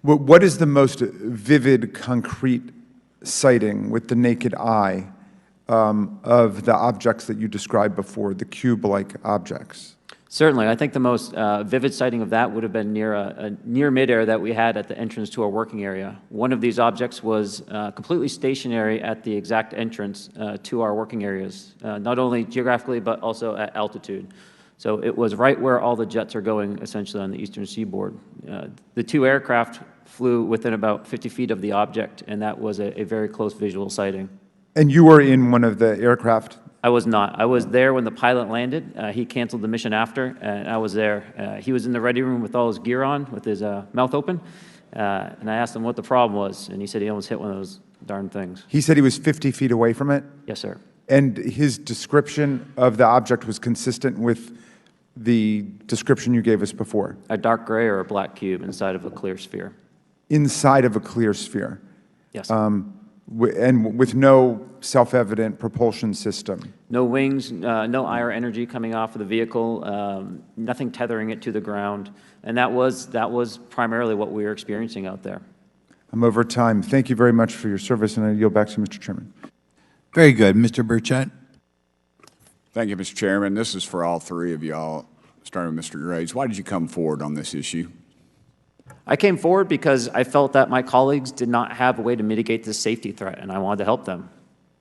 What is the most vivid, concrete sighting with the naked eye of the objects that you described before, the cube-like objects? Certainly. I think the most vivid sighting of that would have been near midair that we had at the entrance to our working area. One of these objects was completely stationary at the exact entrance to our working areas, not only geographically but also at altitude. So it was right where all the jets are going, essentially, on the eastern seaboard. The two aircraft flew within about 50 feet of the object, and that was a very close visual sighting. And you were in one of the aircraft? I was not. I was there when the pilot landed. He canceled the mission after, and I was there. He was in the ready room with all his gear on, with his mouth open, and I asked him what the problem was, and he said he almost hit one of those darn things. He said he was 50 feet away from it? Yes, sir. And his description of the object was consistent with the description you gave us before? A dark gray or a black cube inside of a clear sphere. Inside of a clear sphere? Yes. And with no self-evident propulsion system? No wings, no IR energy coming off of the vehicle, nothing tethering it to the ground. And that was primarily what we were experiencing out there. I'm over time. Thank you very much for your service, and I yield back to Mr. Chairman. Very good. Mr. Burchett. Thank you, Mr. Chairman. This is for all three of y'all, starting with Mr. Graves. Why did you come forward on this issue? I came forward because I felt that my colleagues did not have a way to mitigate this safety threat, and I wanted to help them.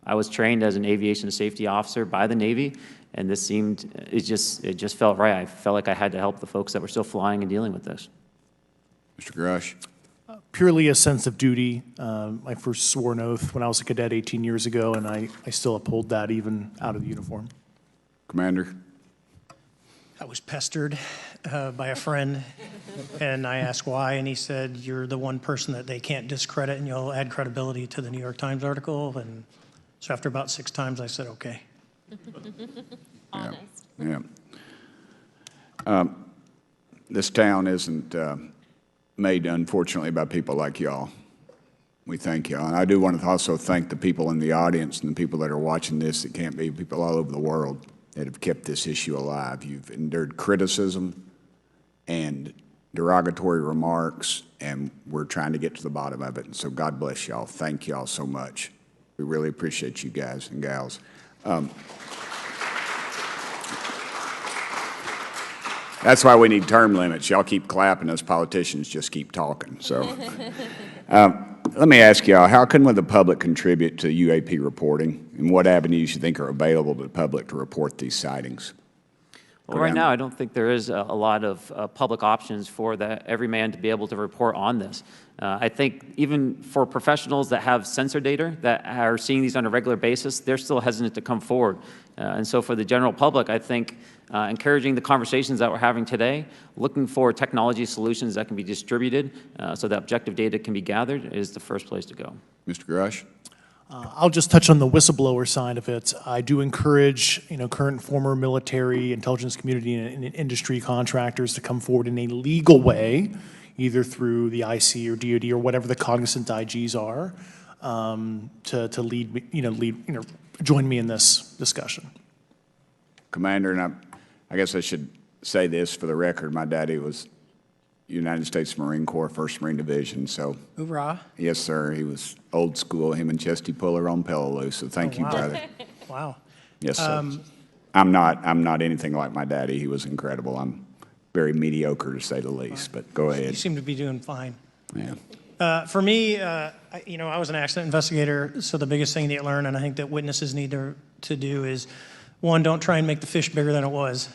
I was trained as an aviation safety officer by the Navy, and this it just felt right. I felt like I had to help the folks that were still flying and dealing with this. Mr. Grush. Purely a sense of duty. My first sworn oath when I was a cadet 18 years ago, and I still uphold that even out of the uniform. Commander. I was pestered by a friend, and I asked why, and he said, "You're the one person that they can't discredit, and you'll add credibility to the New York Times article." And so after about 6 times, I said, "Okay." Honest. Yeah. This town isn't made, unfortunately, by people like y'all. We thank y'all. And I do want to also thank the people in the audience and the people that are watching this that can't be, people all over the world that have kept this issue alive. You've endured criticism and derogatory remarks, and we're trying to get to the bottom of it. And so God bless y'all. Thank y'all so much. We really appreciate you guys and gals. That's why we need term limits. Y'all keep clapping, us politicians just keep talking. So let me ask y'all, how can the public contribute to UAP reporting, and what avenues you think are available to the public to report these sightings? Well, right now, I don't think there is a lot of public options for every man to be able to report on this. I think even for professionals that have sensor data that are seeing these on a regular basis, they're still hesitant to come forward. And so for the general public, I think encouraging the conversations that we're having today, looking for technology solutions that can be distributed so that objective data can be gathered is the first place to go. Mr. Grush? I'll just touch on the whistleblower side of it. I do encourage, current and former military, intelligence community, and industry contractors to come forward in a legal way, either through the IC or DoD or whatever the cognizant IGs are, to lead, join me in this discussion. Commander, and I guess I should say this for the record. My daddy was United States Marine Corps, 1st Marine Division, so. Hoorah. Yes, sir. He was old school, him and Chesty Puller on Peleliu, so thank you, wow. brother. Wow. Yes, sir. I'm not anything like my daddy. He was incredible. I'm very mediocre, to say the least, but go ahead. You seem to be doing fine. Yeah. For me, I was an accident investigator, so the biggest thing that you learn, and I think that witnesses need to do is, one, don't try and make the fish bigger than it was.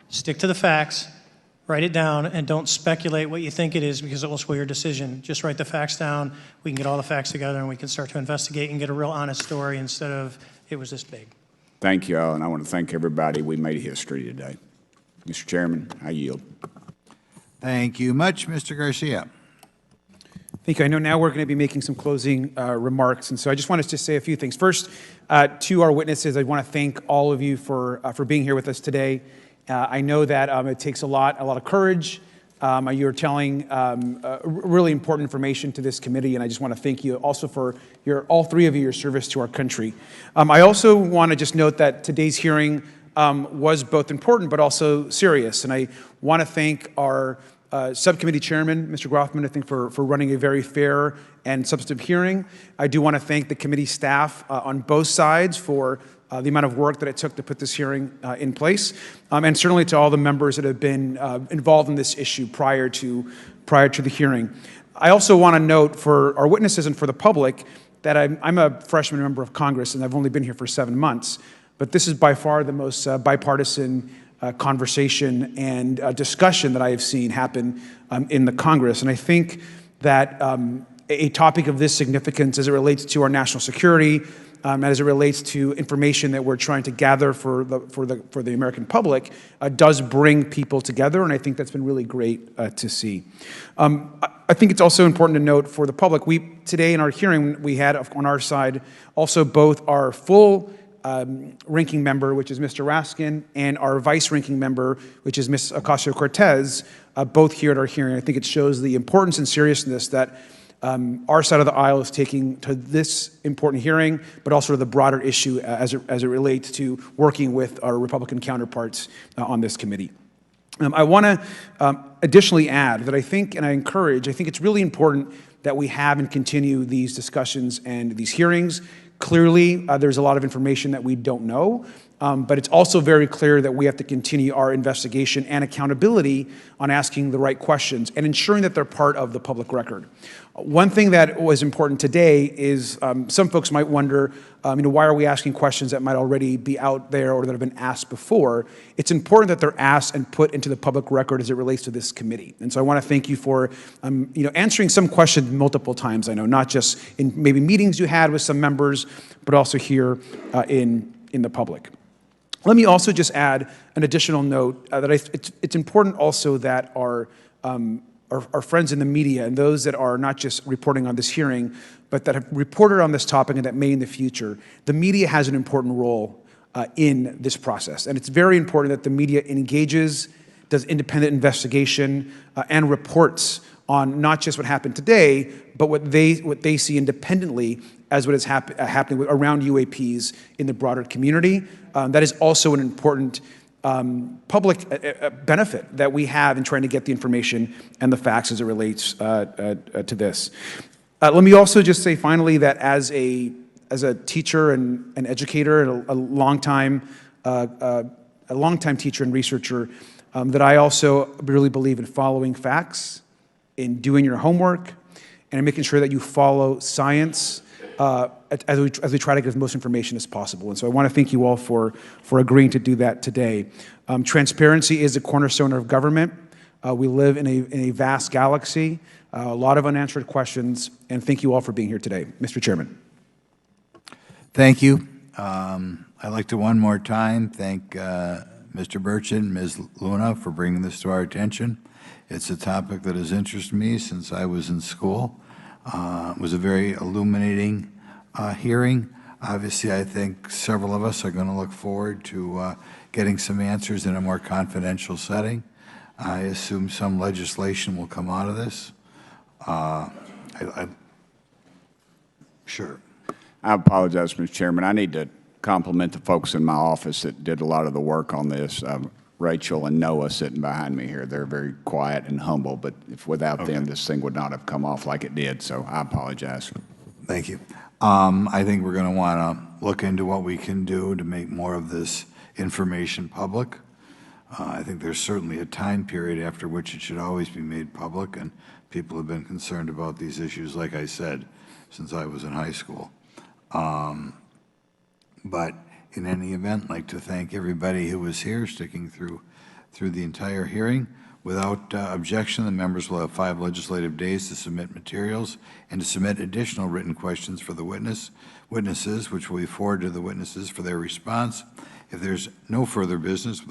Stick to the facts, write it down, and don't speculate what you think it is because it will sway your decision. Just write the facts down. We can get all the facts together and we can start to investigate and get a real honest story instead of it was this big. Thank you all, and I want to thank everybody. We made history today. Mr. Chairman, I yield. Thank you much, Mr. Garcia. Thank you. I know now we're going to be making some closing remarks, and so I just wanted to say a few things. First, to our witnesses, I want to thank all of you for being here with us today. I know that it takes a lot of courage. You're telling really important information to this committee, and I just want to thank you also for all three of you, your service to our country. I also want to just note that today's hearing was both important but also serious, and I want to thank our subcommittee chairman, Mr. Grothman, I think for running a very fair and substantive hearing. I do want to thank the committee staff on both sides for the amount of work that it took to put this hearing in place, and certainly to all the members that have been involved in this issue prior to the hearing. I also want to note for our witnesses and for the public that I'm a freshman member of Congress, and I've only been here for 7 months, but this is by far the most bipartisan conversation and discussion that I have seen happen in the Congress. And I think that a topic of this significance as it relates to our national security, as it relates to information that we're trying to gather for the American public, does bring people together, and I think that's been really great to see. I think it's also important to note for the public, today in our hearing, we had on our side also both our full ranking member, which is Mr. Raskin, and our vice ranking member, which is Ms. Ocasio-Cortez, both here at our hearing. I think it shows the importance and seriousness that our side of the aisle is taking to this important hearing, but also to the broader issue as it relates to working with our Republican counterparts on this committee. I want to additionally add that I think it's really important that we have and continue these discussions and these hearings. Clearly, there's a lot of information that we don't know, but it's also very clear that we have to continue our investigation and accountability on asking the right questions and ensuring that they're part of the public record. One thing that was important today is some folks might wonder, why are we asking questions that might already be out there or that have been asked before? It's important that they're asked and put into the public record as it relates to this committee. And so I want to thank you for, answering some questions multiple times. I know, not just in maybe meetings you had with some members, but also here in the public. Let me also just add an additional note that it's important also that our friends in the media and those that are not just reporting on this hearing, but that have reported on this topic and that may in the future, the media has an important role in this process. And it's very important that the media engages, does independent investigation, and reports on not just what happened today, but what they see independently as what is happening around UAPs in the broader community. That is also an important public benefit that we have in trying to get the information and the facts as it relates to this. Let me also just say finally that as a teacher and an educator and a longtime teacher and researcher, that I also really believe in following facts, in doing your homework, and in making sure that you follow science as we try to get as most information as possible. And so I want to thank you all for agreeing to do that today. Transparency is a cornerstone of government. We live in a vast galaxy, a lot of unanswered questions, and thank you all for being here today. Mr. Chairman. Thank you. I'd like to one more time thank Mr. Burchett and Ms. Luna for bringing this to our attention. It's a topic that has interested me since I was in school. It was a very illuminating hearing. Obviously, I think several of us are going to look forward to getting some answers in a more confidential setting. I assume some legislation will come out of this. Sure. I apologize, Mr. Chairman. I need to compliment the folks in my office that did a lot of the work on this. Rachel and Noah sitting behind me here. They're very quiet and humble, but if without them, this thing would not have come off like it did, so I apologize. Thank you. I think we're going to want to look into what we can do to make more of this information public. I think there's certainly a time period after which it should always be made public, and people have been concerned about these issues, like I said, since I was in high school. But in any event, I'd like to thank everybody who was here, sticking through the entire hearing. Without objection, the members will have 5 legislative days to submit materials and to submit additional written questions for the witnesses, which will be forwarded to the witnesses for their response. If there's no further business,